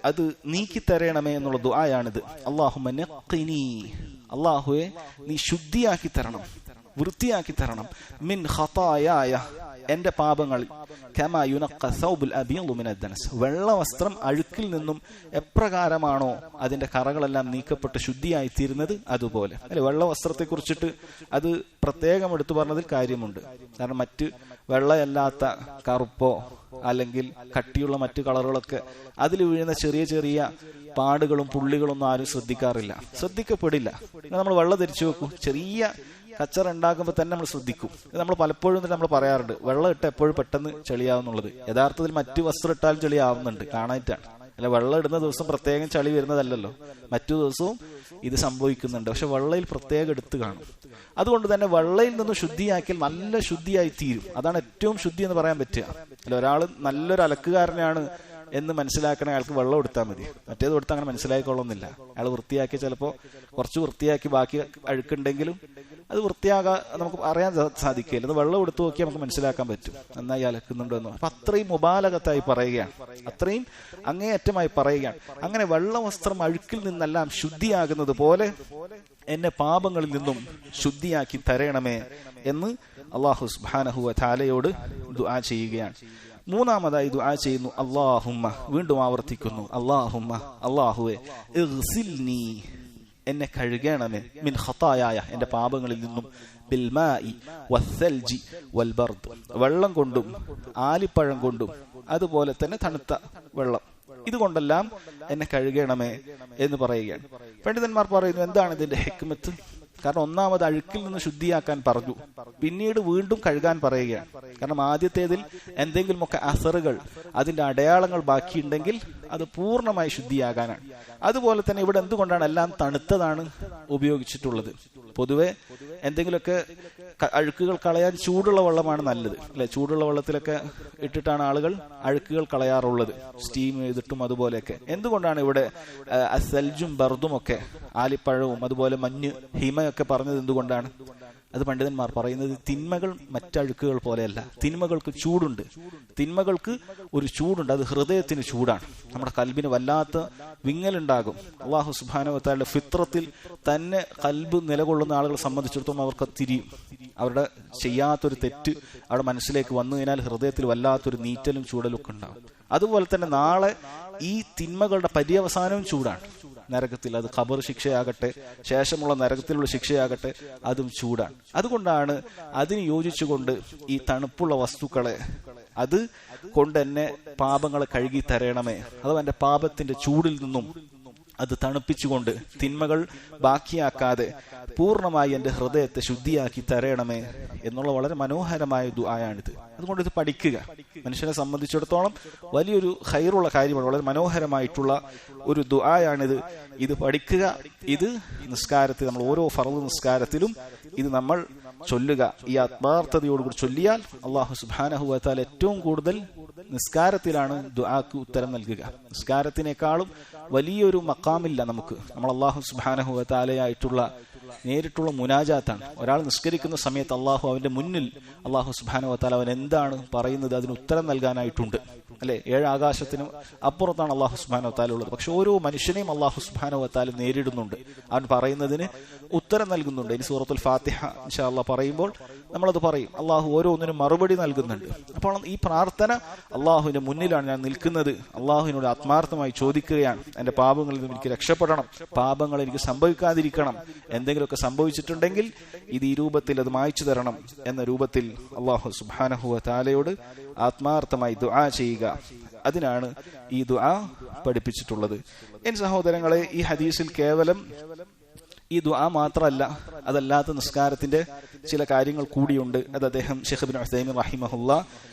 അത് നീക്കിത്തരണമേ എന്നുള്ള ദുആയാണിത്. അല്ലാഹുമ്മ നഖ്നി, അല്ലാഹുവേ നീ ശുദ്ധിയാക്കി തരണം, വൃത്തിയാക്കി തരണം. മിൻ ഖതായായ, എന്റെ പാപങ്ങളിൽ. കമാ യുനഖ സൗബുൽ അബീദു മിനദ്ദനസ്, വെള്ള വസ്ത്രം അഴുക്കിൽ നിന്നും എപ്രകാരമാണോ അതിന്റെ കറകളെല്ലാം നീക്കപ്പെട്ട് ശുദ്ധിയായി തീരുന്നത് അതുപോലെ. അല്ലെ, വെള്ള വസ്ത്രത്തെ കുറിച്ചിട്ട് അത് പ്രത്യേകം എടുത്തു പറഞ്ഞതിൽ കാര്യമുണ്ട്. കാരണം മറ്റ് വെള്ളയല്ലാത്ത കറുപ്പോ അല്ലെങ്കിൽ കട്ടിയുള്ള മറ്റു കളറുകളൊക്കെ അതിൽ വീഴുന്ന ചെറിയ ചെറിയ പാടുകളും പുള്ളികളൊന്നും ആരും ശ്രദ്ധിക്കപ്പെടില്ല. നമ്മൾ വെള്ളം ധരിച്ചു വെക്കും, ചെറിയ കച്ചറ ഉണ്ടാക്കുമ്പോൾ തന്നെ നമ്മൾ ശ്രദ്ധിക്കും. നമ്മൾ പലപ്പോഴും നമ്മൾ പറയാറുണ്ട്, വെള്ളം ഇട്ട് എപ്പോഴും പെട്ടെന്ന് ചെളിയാവുന്നുള്ളത്. യഥാർത്ഥത്തിൽ മറ്റു വസ്ത്രം ഇട്ടാലും ചെളിയാവുന്നുണ്ട്, കാണാനായിട്ടാണ്. അല്ല, വെള്ളം ഇടുന്ന ദിവസം പ്രത്യേകം ചളി വരുന്നതല്ലല്ലോ, മറ്റു ദിവസവും ഇത് സംഭവിക്കുന്നുണ്ട്. പക്ഷെ വെള്ളയിൽ പ്രത്യേകം എടുത്ത് കാണും. അതുകൊണ്ട് തന്നെ വെള്ളയിൽ നിന്ന് ശുദ്ധിയാക്കിയാൽ നല്ല ശുദ്ധിയായി തീരും. അതാണ് ഏറ്റവും ശുദ്ധി എന്ന് പറയാൻ പറ്റുക. അല്ല, ഒരാൾ നല്ലൊരു അലക്കുകാരനാണ് എന്ന് മനസ്സിലാക്കണേ അയാൾക്ക് വെള്ളം എടുത്താൽ മതി. മറ്റേത് കൊടുത്താൽ അങ്ങനെ മനസ്സിലാക്കിക്കൊള്ളുന്നില്ല. അയാൾ വൃത്തിയാക്കി ചിലപ്പോൾ കുറച്ച് വൃത്തിയാക്കി ബാക്കി അഴുക്കുണ്ടെങ്കിലും അത് നമുക്ക് അറിയാൻ സാധിക്കില്ല. അത് വെള്ളം എടുത്തു നോക്കിയാൽ നമുക്ക് മനസ്സിലാക്കാൻ പറ്റും നന്നായി അലക്കുന്നുണ്ടോ എന്ന്. അപ്പൊ അത്രയും മുബാലകത്തായി പറയുകയാണ്, അത്രയും അങ്ങേയറ്റമായി പറയുകയാണ്. അങ്ങനെ വെള്ള വസ്ത്രം അഴുക്കിൽ നിന്നെല്ലാം ശുദ്ധിയാകുന്നത് പോലെ എന്നെ പാപങ്ങളിൽ നിന്നും ശുദ്ധിയാക്കി തരണമേ എന്ന് അല്ലാഹു സുബ്ഹാനഹു വ തആലയോട് ദുആ ചെയ്യുകയാണ്. മൂന്നാമതായി ദുആ ചെയ്യുന്നു, അല്ലാഹുമ്മ, വീണ്ടും ആവർത്തിക്കുന്നു, അല്ലാഹുമ്മ, അല്ലാഹുവേ, ഇഗ്സിൽനി, എന്നെ കഴുകണമേ, മിൻ ഖതായായ, എന്റെ പാപങ്ങളിൽ നിന്നും, ബിൽ മാഇ വസ്സൽജി വൽ ബർദ്, വെള്ളം കൊണ്ടും ആലിപ്പഴം കൊണ്ടും അതുപോലെ തന്നെ തണുത്ത വെള്ളം, ഇതുകൊണ്ടെല്ലാം എന്നെ കഴുകണമേ എന്ന് പറയുകയാണ്. പണ്ഡിതന്മാർ പറയുന്നു, എന്താണ് ഇതിന്റെ ഹിക്മത്ത്? കാരണം ഒന്നാമത് അഴുക്കിൽ നിന്ന് ശുദ്ധിയാക്കാൻ പറഞ്ഞു, പിന്നീട് വീണ്ടും കഴുകാൻ പറയുകയാണ്. കാരണം ആദ്യത്തേതിൽ എന്തെങ്കിലുമൊക്കെ അസറുകൾ, അതിന്റെ അടയാളങ്ങൾ ബാക്കിയുണ്ടെങ്കിൽ അത് പൂർണ്ണമായി ശുദ്ധിയാകാനാണ്. അതുപോലെ തന്നെ ഇവിടെ എന്തുകൊണ്ടാണ് എല്ലാം തണുത്തതാണ് ഉപയോഗിച്ചിട്ടുള്ളത്? പൊതുവെ എന്തെങ്കിലുമൊക്കെ അഴുക്കുകൾ കളയാൻ ചൂടുള്ള വെള്ളമാണ് നല്ലത്, അല്ലെ? ചൂടുള്ള വെള്ളത്തിലൊക്കെ ഇട്ടിട്ടാണ് ആളുകൾ അഴുക്കുകൾ കളയാറുള്ളത്, സ്റ്റീം ചെയ്തിട്ടും അതുപോലെയൊക്കെ. എന്തുകൊണ്ടാണ് ഇവിടെ സൽജും ബർദും ഒക്കെ, ആലിപ്പഴവും അതുപോലെ മഞ്ഞ്, ഹിമയൊക്കെ പറഞ്ഞത് എന്തുകൊണ്ടാണ്? അത് പണ്ഡിതന്മാർ പറയുന്നത്, തിന്മകൾ മറ്റഴുക്കുകൾ പോലെയല്ല, തിന്മകൾക്ക് ചൂടുണ്ട്, തിന്മകൾക്ക് ഒരു ചൂടുണ്ട്, അത് ഹൃദയത്തിന് ചൂടാണ്. നമ്മുടെ കൽബിന് വല്ലാത്ത വിങ്ങലുണ്ടാകും. അല്ലാഹു സുബ്ഹാനഹു വ തആലയുടെ ഫിത്രത്തിൽ തന്നെ കൽബ് നിലകൊള്ളുന്ന ആളുകളെ സംബന്ധിച്ചിടത്തോളം അവർക്ക് തിരിയും. അവരുടെ ചെയ്യാത്തൊരു തെറ്റ് അവിടെ മനസ്സിലേക്ക് വന്നു കഴിഞ്ഞാൽ ഹൃദയത്തിൽ വല്ലാത്തൊരു നീറ്റലും ചൂടലും ഒക്കെ ഉണ്ടാകും. അതുപോലെ തന്നെ നാളെ ഈ തിന്മകളുടെ പര്യവസാനവും ചൂടാണ്. നരകത്തിൽ, അത് ഖബർ ശിക്ഷയാകട്ടെ, ശേഷമുള്ള നരകത്തിലുള്ള ശിക്ഷയാകട്ടെ, അതും ചൂടാണ്. അതുകൊണ്ടാണ് അതിന് യോജിച്ചുകൊണ്ട് ഈ തണുപ്പുള്ള വസ്തുക്കളെ, അത് കൊണ്ട് എന്നെ പാപങ്ങളെ കഴുകി തരണമേ, അഥവാ എന്റെ പാപത്തിന്റെ ചൂടിൽ നിന്നും അത് തണുപ്പിച്ചുകൊണ്ട് തിന്മകൾ ബാക്കിയാക്കാതെ പൂർണ്ണമായി എന്റെ ഹൃദയത്തെ ശുദ്ധിയാക്കി തരണമേ എന്നുള്ള വളരെ മനോഹരമായ ദുആയാണിത്. അതുകൊണ്ട് ഇത് പഠിക്കുക മനുഷ്യനെ സംബന്ധിച്ചിടത്തോളം വലിയൊരു ഖൈറുള്ള കാര്യമാണ്, വളരെ മനോഹരമായിട്ടുള്ള ഒരു ദുആയാണിത്. ഇത് പഠിക്കുക, ഇത് നിസ്കാരത്തിൽ, നമ്മൾ ഓരോ ഫർള് നിസ്കാരത്തിലും ഇത് നമ്മൾ ചൊല്ലുക. ഈ ആത്മാർത്ഥതയോടുകൂടി ചൊല്ലിയാൽ അല്ലാഹു സുബ്ഹാനഹു വ തആല ഏറ്റവും കൂടുതൽ നിസ്കാരത്തിലാണ് ദുആക്ക് ഉത്തരം നൽകുക. നിസ്കാരത്തിനേക്കാളും വലിയൊരു മഖാമില്ല നമുക്ക്. നമ്മൾ അല്ലാഹു സുബ്ഹാനഹു വ തആലയായിട്ടുള്ള നേരിട്ടുള്ള മുനാജാത്താണ്. ഒരാൾ നിസ്കരിക്കുന്ന സമയത്ത് അവന്റെ മുന്നിൽ അല്ലാഹു സുബ്ഹാനഹു വ തആല അവൻ എന്താണ് പറയുന്നത് അതിന് ഉത്തരം നൽകാനായിട്ടുണ്ട്, അല്ലെ? 7 ആകാശത്തിനും അപ്പുറത്താണ് അല്ലാഹു സുബ്ഹാനഹു വ തആല ഉള്ളത്. പക്ഷെ ഓരോ മനുഷ്യനെയും അല്ലാഹു സുബ്ഹാനഹു വ തആല നേരിടുന്നുണ്ട്, അവൻ പറയുന്നതിന് ഉത്തരം നൽകുന്നുണ്ട്. ഇനി സൂറത്തുൽ ഫാത്തിഹ ഇൻഷാ അല്ലാഹ് പറയുമ്പോൾ നമ്മളത് പറയും. അല്ലാഹു ഓരോന്നിനും മറുപടി നൽകുന്നുണ്ട്. അപ്പോൾ ഈ പ്രാർത്ഥന, അല്ലാഹുവിന്റെ മുന്നിലാണ് ഞാൻ നിൽക്കുന്നത്, അല്ലാഹുവിനോട് ആത്മാർത്ഥമായി ചോദിക്കുകയാണ്, എന്റെ പാപങ്ങളിൽ നിന്ന് എനിക്ക് രക്ഷപ്പെടണം, പാപങ്ങൾ എനിക്ക് സംഭവിക്കാതിരിക്കണം, എന്തെങ്കിലുമൊക്കെ സംഭവിച്ചിട്ടുണ്ടെങ്കിൽ ഇത് ഈ രൂപത്തിൽ അത് മായ്ച്ചു തരണം എന്ന രൂപത്തിൽ അല്ലാഹു സുബ്ഹാനഹു വ തആലയോട് ആത്മാർത്ഥമായി ദുആ ചെയ്യുക. അതിനാണ് ഈ ദുആ പഠിപ്പിച്ചിട്ടുള്ളത്. എൻ സഹോദരങ്ങളെ, ഈ ഹദീസിൽ കേവലം ഈ ദുആ മാത്രമല്ല, അതല്ലാത്ത നിസ്കാരത്തിന്റെ ചില കാര്യങ്ങൾ കൂടിയുണ്ട്. അത് അദ്ദേഹം ശൈഖ് ഇബ്നു ഉസൈമീൻ റഹിമഹുല്ലാഹ്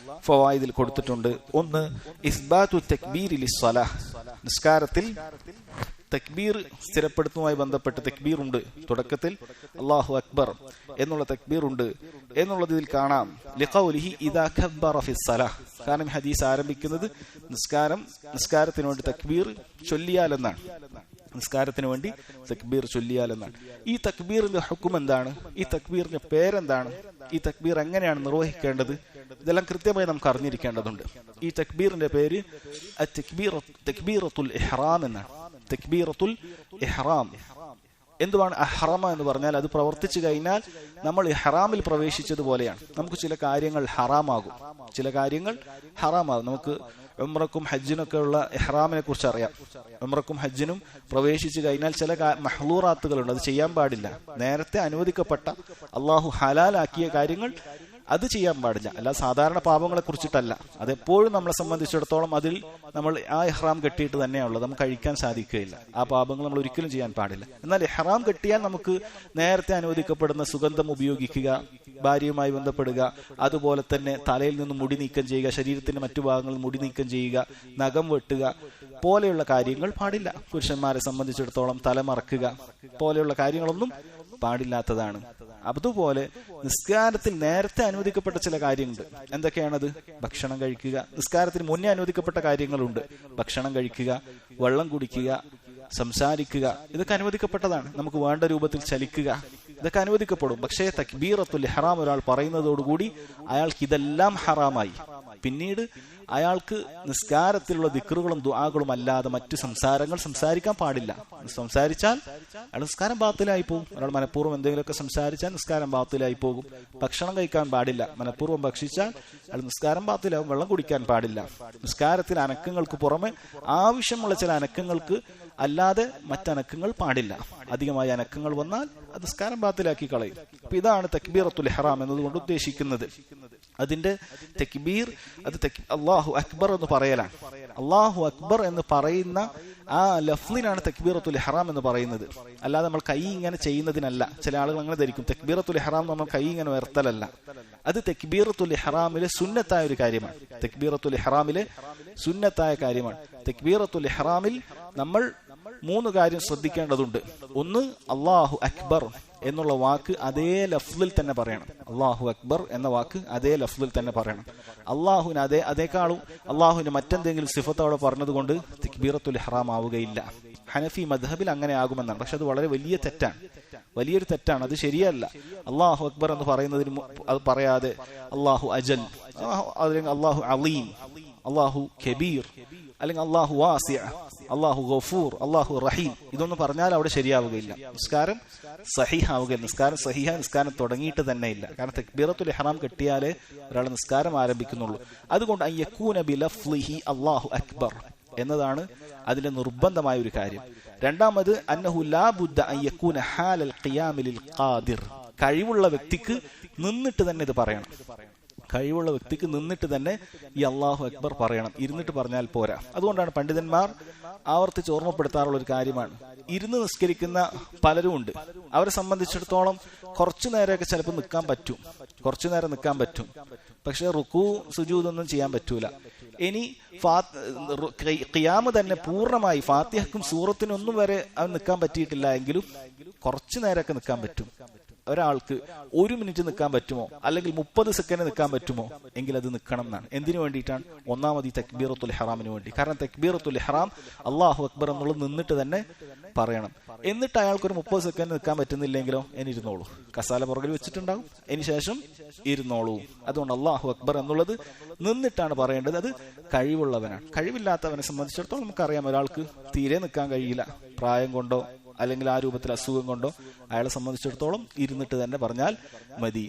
ഫവായിദിൽ കൊടുത്തിട്ടുണ്ട്. ഒന്ന്, ഇസ്ബാതു തക്ബീരി ലിസ്സലാഹ്, നിസ്കാരത്തിൽ തക്ബീർ സ്ഥിരപ്പെടുത്തുന്നതുമായി ബന്ധപ്പെട്ട് തക്ബീർ ഉണ്ട്. തുടക്കത്തിൽ അല്ലാഹു അക്ബർ എന്നുള്ള തക്ബീർ ഉണ്ട് എന്നുള്ളതിൽ കാണാം. ലിഖൗലിഹി ഇദാ കബ്ബറ ഫിസ്സലാഹ്, കാരണം ഹദീസ് ആരംഭിക്കുന്നത് നിസ്കാരത്തിന് വേണ്ടി തക്ബീർ ചൊല്ലിയാലെന്നാണ്. നിസ്കാരത്തിന് വേണ്ടി തക്ബീർ ചൊല്ലിയാലെന്നാണ്. ഈ തക്ബീറിന്റെ ഹുക്ം എന്താണ്? ഈ തക്ബീറിന്റെ പേരെന്താണ്? ഈ തക്ബീർ എങ്ങനെയാണ് നിർവഹിക്കേണ്ടത്? ഇതെല്ലാം കൃത്യമായി നമുക്ക് അറിഞ്ഞിരിക്കേണ്ടതുണ്ട്. ഈ തക്ബീറിന്റെ പേര് തക്ബീറത്തുൽ ഇഹ്റാം എന്നാണ്. തക്ബീറത്തുൽ ഇഹ്റാം. എന്തുവാണ് അഹ്റമ എന്ന് പറഞ്ഞാൽ? അത് പ്രവർത്തിച്ചു കഴിഞ്ഞാൽ നമ്മൾ ഇഹ്റാമിൽ പ്രവേശിച്ചതുപോലെയാണ്. നമുക്ക് ചില കാര്യങ്ങൾ ഹറാമാകും, ചില കാര്യങ്ങൾ ഹറാമാകും. നമുക്ക് ഉംറക്കും ഹജ്ജിനൊക്കെ ഉള്ള ഇഹ്റാമിനെ കുറിച്ച് അറിയാം. ഉംറക്കും ഹജ്ജിനും പ്രവേശിച്ചു കഴിഞ്ഞാൽ ചില മഹ്ലൂറാത്തുകളുണ്ട്, അത് ചെയ്യാൻ പാടില്ല. നേരത്തെ അനുവദിക്കപ്പെട്ട അള്ളാഹു ഹലാലാക്കിയ കാര്യങ്ങൾ അത് ചെയ്യാൻ പാടില്ല. അല്ല സാധാരണ പാപങ്ങളെ കുറിച്ചിട്ടല്ല. അതെപ്പോഴും നമ്മളെ സംബന്ധിച്ചിടത്തോളം അതിൽ നമ്മൾ ആ ഇഹ്റാം കെട്ടിയിട്ട് തന്നെയാണുള്ളത്, നമുക്ക് കഴിക്കാൻ സാധിക്കുകയില്ല. ആ പാപങ്ങൾ നമ്മൾ ഒരിക്കലും ചെയ്യാൻ പാടില്ല. എന്നാൽ ഇഹ്റാം കെട്ടിയാൽ നമുക്ക് നേരത്തെ അനുവദിക്കപ്പെടുന്ന സുഗന്ധം ഉപയോഗിക്കുക, ഭാര്യയുമായി ബന്ധപ്പെടുക, അതുപോലെ തന്നെ തലയിൽ നിന്ന് മുടി നീക്കം ചെയ്യുക, ശരീരത്തിന്റെ മറ്റു ഭാഗങ്ങളിൽ മുടി നീക്കം ചെയ്യുക, നഖം വെട്ടുക പോലെയുള്ള കാര്യങ്ങൾ പാടില്ല. പുരുഷന്മാരെ സംബന്ധിച്ചിടത്തോളം തല മറക്കുക പോലെയുള്ള കാര്യങ്ങളൊന്നും പാടില്ലാത്തതാണ്. അതുപോലെ നിസ്കാരത്തിൽ നേരത്തെ അനുവദിക്കപ്പെട്ട ചില കാര്യങ്ങളുണ്ട്. എന്തൊക്കെയാണത്? ഭക്ഷണം കഴിക്കുക. നിസ്കാരത്തിന് മുന്നേ അനുവദിക്കപ്പെട്ട കാര്യങ്ങളുണ്ട്. ഭക്ഷണം കഴിക്കുക, വെള്ളം കുടിക്കുക, സംസാരിക്കുക, ഇതൊക്കെ അനുവദിക്കപ്പെട്ടതാണ്. നമുക്ക് വേണ്ട രൂപത്തിൽ ചലിക്കുക, ഇതൊക്കെ അനുവദിക്കപ്പെടും. പക്ഷേ തക്ബീറത്തുൽ ഇഹ്റാം ഒരാൾ പറയുന്നതോടുകൂടി അയാൾക്ക് ഇതെല്ലാം ഹറാമായി. പിന്നീട് അയാൾക്ക് നിസ്കാരത്തിലുള്ള ദിക്റുകളും ദുആകളും അല്ലാതെ മറ്റു സംസാരങ്ങൾ സംസാരിക്കാൻ പാടില്ല. സംസാരിച്ചാൽ അയാൾ നിസ്കാരം ബാത്തിലായി പോകും. ഒരാൾ മനഃപൂർവ്വം എന്തെങ്കിലുമൊക്കെ സംസാരിച്ചാൽ നിസ്കാരം ബാത്തിലായി പോകും. ഭക്ഷണം കഴിക്കാൻ പാടില്ല, മനഃപൂർവ്വം ഭക്ഷിച്ചാൽ അയാൾ നിസ്കാരം ബാത്തിലാവും. വെള്ളം കുടിക്കാൻ പാടില്ല. നിസ്കാരത്തിൽ അനക്കങ്ങൾക്ക് പുറമെ ആവശ്യമുള്ള ചില അനക്കങ്ങൾക്ക് അല്ലാതെ മറ്റനക്കങ്ങൾ പാടില്ല. അധികമായ അനക്കങ്ങൾ വന്നാൽ അത് നിസ്കാരം ബാത്തിലാക്കി കളയും. അപ്പൊ ഇതാണ് തക്ബീറത്തുൽ ഇഹ്റാം എന്നതുകൊണ്ട് ഉദ്ദേശിക്കുന്നത്. അതിന്റെ തക്ബീർ അത് അല്ലാഹു അക്ബർ എന്ന് പറയലാണ്. അല്ലാഹു അക്ബർ എന്ന് പറയുന്ന ആ ലഫ്ലിനാണ് തക്ബീറത്തുൽ ഇഹ്റാം എന്ന് പറയുന്നത്. അല്ലാതെ നമ്മൾ കൈ ഇങ്ങനെ ചെയ്യുന്നതിനല്ല. ചില ആളുകൾ അങ്ങനെ ധരിക്കും തക്ബീറത്തുൽ ഇഹ്റാം നമ്മൾ കൈ ഇങ്ങനെ ഉയർത്തലല്ല. അത് തക്ബീറത്തുൽ ഇഹ്റാമിലെ സുന്നത്തായ ഒരു കാര്യമാണ്. തക്ബീറത്തുൽ ഇഹ്റാമിലെ സുന്നത്തായ കാര്യമാണ്. തക്ബീറത്തുൽ ഇഹ്റാമിൽ നമ്മൾ 3 കാര്യം ശ്രദ്ധിക്കേണ്ടതുണ്ട്. ഒന്ന്, അല്ലാഹു അക്ബർ എന്നുള്ള വാക്ക് അതേ ലഫ്ലിൽ തന്നെ പറയണം. അല്ലാഹു അക്ബർ എന്ന വാക്ക് അതേ ലഫ്ലിൽ തന്നെ പറയണം. അള്ളാഹുവിന് അതേക്കാളും അള്ളാഹുവിന് മറ്റെന്തെങ്കിലും സിഫത്ത് അവിടെ പറഞ്ഞതുകൊണ്ട് തക്ബീറത്തുൽ ഇഹ്റാം ആവുകയില്ല. ഹനഫി മദ്ഹബിൽ അങ്ങനെ ആകുമെന്നാണ്. പക്ഷെ അത് വളരെ വലിയ തെറ്റാണ്, വലിയൊരു തെറ്റാണ്. അത് ശരിയല്ല. അല്ലാഹു അക്ബർ എന്ന് പറയുന്നതിന് അത് പറയാതെ അല്ലാഹു അജൽ, അല്ലെങ്കിൽ അല്ലാഹു അലീം, അല്ലാഹു കബീർ, അല്ലെങ്കിൽ അല്ലാഹു വാസിഅ, അല്ലാഹു ഗഫൂർ, അല്ലാഹു റഹീം, ഇതൊന്നും പറഞ്ഞാൽ അവിടെ ശരിയാവുകയില്ല. നിസ്കാരം സഹീഹാവുകയില്ല. നിസ്കാരം സഹീഹ നിസ്കാരം തുടങ്ങിയിട്ട് തന്നെ ഇല്ല. കാരണം തക്ബീറത്തുൽ ഇഹ്റാം കെട്ടിയാലേ ഒരാൾ നിസ്കാരം ആരംഭിക്കുന്നുള്ളൂ. അതുകൊണ്ട് അയ്യകൂന ബിലഫ്ളിഹി അല്ലാഹു അക്ബർ എന്നതാണ് അതിന്റെ നിർബന്ധമായ ഒരു കാര്യം. രണ്ടാമത് അന്നഹു ലാ ബുദ്ദ അൻ യകൂന ഹാലൽ ഖിയാമി ലിൽ ഖാദിർ, കഴിവുള്ള വ്യക്തിക്ക് നിന്നിട്ട് തന്നെ ഇത് പറയണം. കഴിവുള്ള വ്യക്തിക്ക് നിന്നിട്ട് തന്നെ ഈ അല്ലാഹു അക്ബർ പറയണം. ഇരുന്നിട്ട് പറഞ്ഞാൽ പോരാ. അതുകൊണ്ടാണ് പണ്ഡിതന്മാർ ആവർത്തിച്ച് ഓർമ്മപ്പെടുത്താറുള്ള ഒരു കാര്യമാണ്. ഇരുന്ന് നിസ്കരിക്കുന്ന പലരും ഉണ്ട്. അവരെ സംബന്ധിച്ചിടത്തോളം കുറച്ചു നേരമൊക്കെ ചിലപ്പോൾ നിൽക്കാൻ പറ്റും, കുറച്ചു നേരം നിൽക്കാൻ പറ്റും. പക്ഷെ റുക്കൂ സുജൂദൊന്നും ചെയ്യാൻ പറ്റൂല. ഇനി ഖിയാമ് തന്നെ പൂർണ്ണമായി ഫാത്തിഹക്കും സൂറത്തിനും ഒന്നും വരെ അവൻ നിൽക്കാൻ പറ്റിയിട്ടില്ല എങ്കിലും കുറച്ചു നേരമൊക്കെ നിൽക്കാൻ പറ്റും. ഒരാൾക്ക് 1 മിനിറ്റ് നിൽക്കാൻ പറ്റുമോ, അല്ലെങ്കിൽ 30 സെക്കൻഡ് നിൽക്കാൻ പറ്റുമോ എങ്കിൽ അത് നിൽക്കണം എന്നാണ്. എന്തിനു വേണ്ടിയിട്ടാണ്? ഒന്നാമത് ഈ തക്ബീറത്തുൽ ഇഹ്റാമിന് വേണ്ടി. കാരണം തക്ബീറത്തുൽ ഇഹ്റാം അല്ലാഹു അക്ബർ എന്നുള്ളത് നിന്നിട്ട് തന്നെ പറയണം. എന്നിട്ട് അയാൾക്കൊരു 30 സെക്കൻഡ് നിൽക്കാൻ പറ്റുന്നില്ലെങ്കിലോ ഇനി ഇരുന്നോളൂ. കസാല പുറകിൽ വെച്ചിട്ടുണ്ടാവും, അതിന് ശേഷം ഇരുന്നോളൂ. അതുകൊണ്ട് അല്ലാഹു അക്ബർ എന്നുള്ളത് നിന്നിട്ടാണ് പറയേണ്ടത്. അത് കഴിവുള്ളവനാണ്. കഴിവില്ലാത്തവനെ സംബന്ധിച്ചിടത്തോളം നമുക്കറിയാം, ഒരാൾക്ക് തീരെ നിൽക്കാൻ കഴിയില്ല, പ്രായം കൊണ്ടോ അല്ലെങ്കിൽ ആ രൂപത്തിൽ അസുഖം കൊണ്ടോ അയാളെ സംബന്ധിച്ചിടത്തോളം ഇരുന്നിട്ട് തന്നെ പറഞ്ഞാൽ മതി.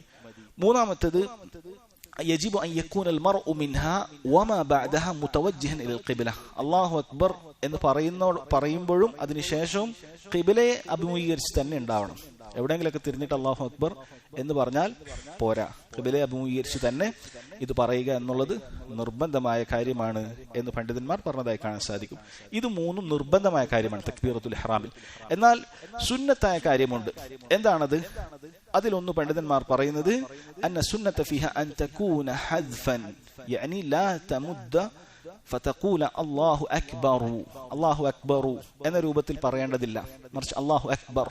മൂന്നാമത്തേത് യജിബു അൻ യകൂന അൽ മർഉ മിൻഹാ വമാ ബഅദഹാ മുതവജ്ജിഹൻ ഇലൽ ഖിബ്ല. അല്ലാഹു അക്ബർ എന്ന് പറയുമ്പോഴും അതിനുശേഷവും ഖിബ്ലയെ അഭിമുഖീകരിച്ച് തന്നെ ഉണ്ടാവണം. എവിടെയെങ്കിലൊക്കെ തിരിഞ്ഞിട്ട് അല്ലാഹു അക്ബർ എന്ന് പറഞ്ഞാൽ പോരാ. ഖിബ്ലയെ അഭിമുഖീകരിച്ച് തന്നെ ഇത് പറയുക എന്നുള്ളത് നിർബന്ധമായ കാര്യമാണ് എന്ന് പണ്ഡിതന്മാർ പറഞ്ഞതായി കാണാൻ സാധിക്കും. ഇത് 3 നിർബന്ധമായ കാര്യമാണ് തക്ബീറത്തുൽ ഇഹ്റാമിൽ. എന്നാൽ സുന്നത്തായ കാര്യമുണ്ട്. എന്താണത്? അതിലൊന്ന് പണ്ഡിതന്മാർ പറയുന്നത് അന്ന സുന്നത ഫിഹ അൻ തകൂന ഹദ്ഫൻ, യഅനി ലാ തമുദ്ദ ഫതഖൂല അല്ലാഹു അക്ബറു, അല്ലാഹു അക്ബറു എന്ന രൂപത്തിൽ പറയേണ്ടതില്ല. മറിച്ച് അല്ലാഹു അക്ബർ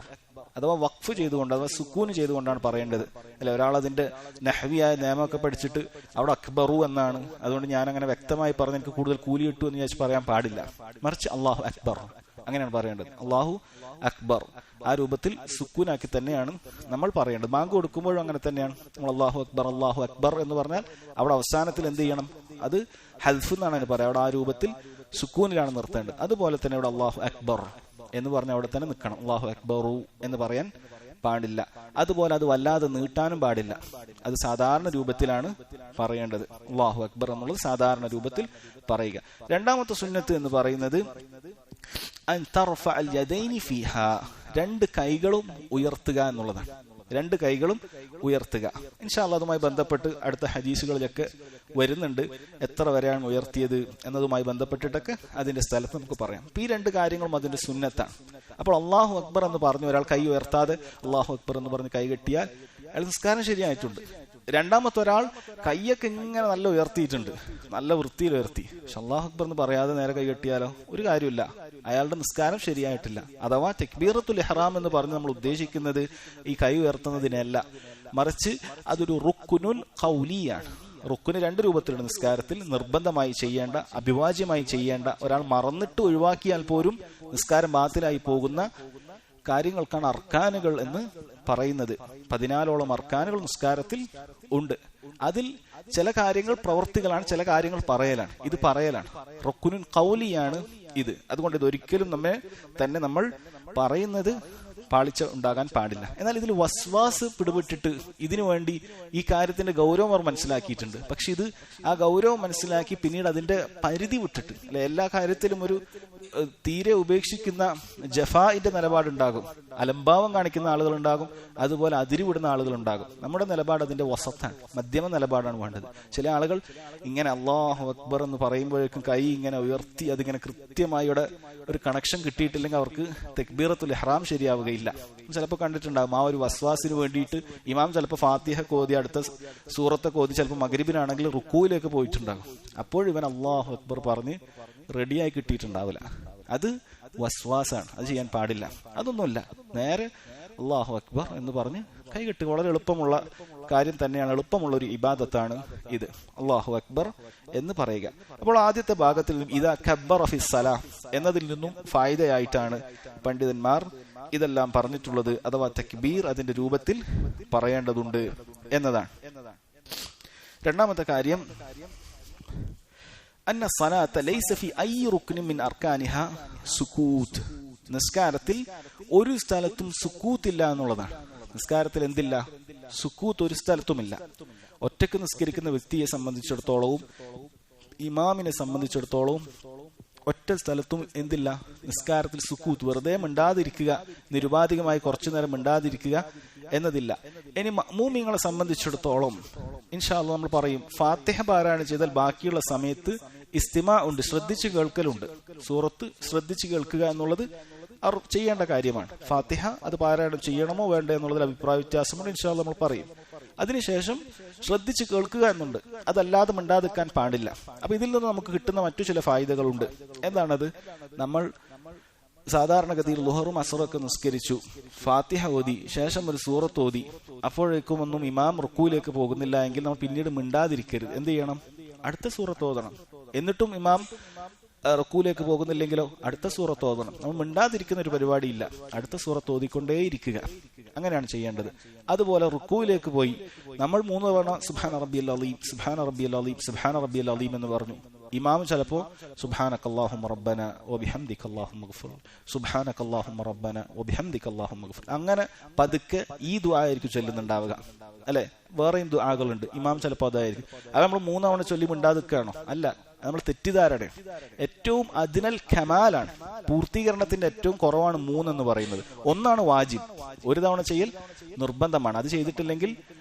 അഥവാ വഖഫ് ചെയ്തുകൊണ്ട്, അഥവാ സുക്കൂന് ചെയ്തുകൊണ്ടാണ് പറയേണ്ടത്. അല്ല, ഒരാൾ അതിന്റെ നഹ്വിയായ നിയമമൊക്കെ പഠിച്ചിട്ട് അവിടെ അക്ബറു എന്നാണ്, അതുകൊണ്ട് ഞാൻ അങ്ങനെ വ്യക്തമായി പറഞ്ഞ് എനിക്ക് കൂടുതൽ കൂലി കിട്ടു എന്ന് വിചാരിച്ച് പറയാൻ പാടില്ല. മറിച്ച് അല്ലാഹു അക്ബർ അങ്ങനെയാണ് പറയേണ്ടത്. അല്ലാഹു അക്ബർ ആ രൂപത്തിൽ സുക്കൂനാക്കി തന്നെയാണ് നമ്മൾ പറയേണ്ടത്. ബാങ്ക് കൊടുക്കുമ്പോഴും അങ്ങനെ തന്നെയാണ്. നമ്മൾ അല്ലാഹു അക്ബർ എന്ന് പറഞ്ഞാൽ അവിടെ അവസാനത്തിൽ എന്ത് ചെയ്യണം? അത് ഹദ്ഫ് എന്നാണ് അതിന് പറയാം. അവിടെ ആ രൂപത്തിൽ സുക്കൂനിലാണ് നിർത്തേണ്ടത്. അതുപോലെ തന്നെ ഇവിടെ അല്ലാഹു അക്ബർ എന്ന് പറഞ്ഞ അവിടെ തന്നെ നിൽക്കണം. അല്ലാഹു അക്ബറു എന്ന് പറയാൻ പാടില്ല. അതുപോലെ അത് വല്ലാതെ നീട്ടാനും പാടില്ല. അത് സാധാരണ രൂപത്തിലാണ് പറയേണ്ടത്. അല്ലാഹു അക്ബർ എന്നുള്ളത് സാധാരണ രൂപത്തിൽ പറയുക. രണ്ടാമത്തെ സുന്നത്ത് എന്ന് പറയുന്നത് അൻ തർഫഅ അൽ യദൈനി ഫീഹാ, 2 കൈകളും ഉയർത്തുക എന്നുള്ളതാണ്. 2 കൈകളും ഉയർത്തുക. ഇൻഷാ അല്ലാഹ് അതുമായി ബന്ധപ്പെട്ട് അടുത്ത ഹദീസുകളിലൊക്കെ വരുന്നുണ്ട്. എത്ര വരെയാണ് ഉയർത്തിയത് എന്നതുമായി ബന്ധപ്പെട്ടിട്ടൊക്കെ അതിന്റെ സ്ഥലത്ത് നമുക്ക് പറയാം. ഈ 2 കാര്യങ്ങളും അതിന്റെ സുന്നത്താണ്. അപ്പോൾ അല്ലാഹു അക്ബർ എന്ന് പറഞ്ഞു ഒരാൾ കൈ ഉയർത്താതെ അല്ലാഹു അക്ബർ എന്ന് പറഞ്ഞ് കൈ കെട്ടിയാൽ അയാൾ നിസ്കാരം ശരിയായിട്ടുണ്ട്. രണ്ടാമത്തെ ഒരാൾ കൈയൊക്കെ ഇങ്ങനെ നല്ല ഉയർത്തിയിട്ടുണ്ട്, നല്ല വൃത്തിയിൽ ഉയർത്തി, പക്ഷെ അല്ലാഹു അക്ബർ എന്ന് പറയാതെ നേരെ കൈ കെട്ടിയാലോ ഒരു കാര്യമില്ല, അയാളുടെ നിസ്കാരം ശരിയായിട്ടില്ല. അഥവാ തക്ബീറത്തുൽ ഇഹ്റാം എന്ന് പറഞ്ഞ് നമ്മൾ ഉദ്ദേശിക്കുന്നത് ഈ കൈ ഉയർത്തുന്നതിനല്ല, മറിച്ച് അതൊരു റുക്നുൻ ഖൗലിയാണ്. റുക്കുന് 2 രൂപത്തിലുള്ള നിസ്കാരത്തിൽ നിർബന്ധമായി ചെയ്യേണ്ട, അഭിവാജ്യമായി ചെയ്യേണ്ട, ഒരാൾ മറന്നിട്ട് ഒഴിവാക്കിയാൽ പോലും നിസ്കാരം ബാത്തിലായി പോകുന്ന കാര്യങ്ങൾക്കാണ് അർക്കാനുകൾ എന്ന് പറയുന്നത്. 14ഓളം അർക്കാനുകൾ നിസ്കാരത്തിൽ ഉണ്ട്. അതിൽ ചില കാര്യങ്ങൾ പ്രവൃത്തികളാണ്, ചില കാര്യങ്ങൾ പറയലാണ്. ഇത് പറയലാണ്, റുക്നുൻ ഖൗലിയാണ് ഇത്. അതുകൊണ്ട് ഇത് ഒരിക്കലും നമ്മൾ പറയുന്നത് പാളിച്ച ഉണ്ടാകാൻ പാടില്ല. എന്നാൽ ഇതിൽ വസ്വാസ് പിടിപെട്ടിട്ട് ഇതിനു വേണ്ടി ഈ കാര്യത്തിന്റെ ഗൗരവം അവർ മനസ്സിലാക്കിയിട്ടുണ്ട്. പക്ഷെ ഇത് ആ ഗൗരവം മനസ്സിലാക്കി പിന്നീട് അതിന്റെ പരിധി വിട്ടിട്ട് അല്ലെ എല്ലാ കാര്യത്തിലും ഒരു തീരെ ഉപേക്ഷിക്കുന്ന ജഫാഇന്റെ നിലപാടുണ്ടാകും, അലംഭാവം കാണിക്കുന്ന ആളുകളുണ്ടാകും, അതുപോലെ അതിരിവിടുന്ന ആളുകളുണ്ടാകും. നമ്മുടെ നിലപാട് അതിന്റെ വസത്താണ്, മധ്യമ നിലപാടാണ് വേണ്ടത്. ചില ആളുകൾ ഇങ്ങനെ അല്ലാഹു അക്ബർ എന്ന് പറയുമ്പോഴേക്കും കൈ ഇങ്ങനെ ഉയർത്തി അതിങ്ങനെ കൃത്യമായി ഒരു കണക്ഷൻ കിട്ടിയിട്ടില്ലെങ്കിൽ അവർക്ക് തക്ബീറത്തുൽ ഇഹ്റാം ശരിയാവുകയില്ല. ചിലപ്പോൾ കണ്ടിട്ടുണ്ടാകും, ആ ഒരു വസ്വാസിന് വേണ്ടിയിട്ട് ഇമാം ചിലപ്പോൾ ഫാത്തിഹ കോതി അടുത്ത സൂറത്തെ കോതി ചിലപ്പോൾ മഗ്രിബിനാണെങ്കിൽ റുക്കൂയിലേക്ക് പോയിട്ടുണ്ടാകും. അപ്പോൾ ഇവൻ അല്ലാഹു അക്ബർ പറഞ്ഞ് റെഡിയായി കിട്ടിയിട്ടുണ്ടാവില്ല. അത് വസ്വാസാണ്, അത് ചെയ്യാൻ പാടില്ല. അതൊന്നുമല്ല, നേരെ അല്ലാഹു അക്ബർ എന്ന് പറഞ്ഞ് കൈകെട്ടി വളരെ എളുപ്പമുള്ള കാര്യം തന്നെയാണ്, എളുപ്പമുള്ള ഒരു ഇബാദത്താണ് ഇത്, അല്ലാഹു അക്ബർ എന്ന് പറയുക. അപ്പോൾ ആദ്യത്തെ ഭാഗത്തിൽ ഇദാ കബ്ബറ ഫിസ്സലാ എന്നതിൽ നിന്നും ഫായിദയായിട്ടാണ് പണ്ഡിതന്മാർ ഇതെല്ലാം പറഞ്ഞിട്ടുള്ളത്. അഥവാ തക്ബീർ അതിന്റെ രൂപത്തിൽ പറയേണ്ടതുണ്ട് എന്നതാണ്. രണ്ടാമത്തെ കാര്യം അന്ന സലാത്ത ലൈസ ഫി അയ് റുക്നിൻ മിൻ അർക്കാനിഹ സുകൂത്ത്. നിസ്കാരത്തിൽ ഒരു സ്ഥലത്തും സുക്കൂത്ത് ഇല്ല എന്നുള്ളതാണ്. നിസ്കാരത്തിൽ എന്തില്ല? സുക്കൂത്ത് ഒരു സ്ഥലത്തുമില്ല. ഒറ്റക്ക് നിസ്കരിക്കുന്ന വ്യക്തിയെ സംബന്ധിച്ചിടത്തോളവും ഇമാമിനെ സംബന്ധിച്ചിടത്തോളവും ഒറ്റ സ്ഥലത്തും എന്തില്ല? നിസ്കാരത്തിൽ സുക്കൂത്ത്, വെറുതെ മിണ്ടാതിരിക്കുക, നിരുപാധികമായി കുറച്ചു നേരം മിണ്ടാതിരിക്കുക എന്നതില്ല. ഇനി മഅ്മൂമിങ്ങളെ സംബന്ധിച്ചിടത്തോളം ഇൻഷാ അല്ലാഹ് നമ്മൾ പറയും, ഫാത്തിഹ പാരായണം ചെയ്താൽ ബാക്കിയുള്ള സമയത്ത് ഇസ്തിമാ ഉണ്ട്, ശ്രദ്ധിച്ചു കേൾക്കലുണ്ട്. സൂറത്ത് ശ്രദ്ധിച്ചു കേൾക്കുക എന്നുള്ളത് അവർ ചെയ്യേണ്ട കാര്യമാണ്. ഫാത്തിഹ അത് പാരായണം ചെയ്യണമോ വേണ്ടേ എന്നുള്ളതിൽ അഭിപ്രായ വ്യത്യാസമുണ്ട്. ഇൻഷാ അല്ലാഹ് നമ്മൾ പറയും. അതിനുശേഷം ശ്രദ്ധിച്ച് കേൾക്കുക എന്നുണ്ട്, അതല്ലാതെ മിണ്ടാതിരിക്കാൻ പാടില്ല. അപ്പൊ ഇതിൽ നിന്ന് നമുക്ക് കിട്ടുന്ന മറ്റു ചില ഫായിദകളുണ്ട്. എന്താണത്? നമ്മൾ സാധാരണഗതിയിൽ ളുഹറും അസറൊക്കെ നിസ്കരിച്ചു, ഫാത്തിഹ ഓതി, ശേഷം ഒരു സൂറത്ത് ഓതി, അപ്പോഴേക്കും ഒന്നും ഇമാം റുക്കൂയിലേക്ക് പോകുന്നില്ല എങ്കിൽ നമ്മൾ പിന്നീട് മിണ്ടാതിരിക്കരുത്. എന്ത് ചെയ്യണം? അടുത്ത സൂറത്ത് ഓതണം. എന്നിട്ടും ഇമാം റുക്കൂയിലേക്ക് പോകുന്നില്ലെങ്കിലോ അടുത്ത സൂറത്ത് ഓതണം. നമ്മൾ മിണ്ടാതിരിക്കുന്ന ഒരു പരിപാടിയില്ല, അടുത്ത സൂറത്ത് ഓതിക്കൊണ്ടേയിരിക്കുക. അങ്ങനെയാണ് ചെയ്യേണ്ടത്. അതുപോലെ റുക്കൂയിലേക്ക് പോയി നമ്മൾ 3 തവണ സുബ്ഹാന റബ്ബിയൽ അലീം, സുബ്ഹാന റബ്ബിയൽ അലീം, സുബ്ഹാന റബ്ബിയൽ അലീം എന്ന് പറഞ്ഞു. ഇമാം ചിലപ്പോ സുബ്ഹാനകല്ലാഹുമ്മ റബ്ബന വബിഹംദിക അല്ലാഹുമ്മ ഗഫിർ, സുബ്ഹാനകല്ലാഹുമ്മ റബ്ബന വബിഹംദിക അല്ലാഹുമ്മ ഗഫിർ, അങ്ങനെ പതുക്കെ ഈ ദുആ ആയിരിക്കും ചൊല്ലുന്നുണ്ടാവുക അല്ലെ. വേറെയും ദുആകളുണ്ട്, ഇമാം ചിലപ്പോൾ അതായിരിക്കും. അത് നമ്മൾ 3 തവണ ചൊല്ലി മിണ്ടാതിരിക്കുകയാണോ? അല്ല, നമ്മൾ തെറ്റിദ്ധാരണ. ഏറ്റവും അദ്നൽ കമാലാണ്, പൂർത്തീകരണത്തിന്റെ ഏറ്റവും കുറവാണ് 3 എന്ന് പറയുന്നത്. ഒന്നാണ് വാജിബ്, ഒരു തവണ ചെയ്യൽ നിർബന്ധമാണ്, അത് ചെയ്തിട്ടില്ലെങ്കിൽ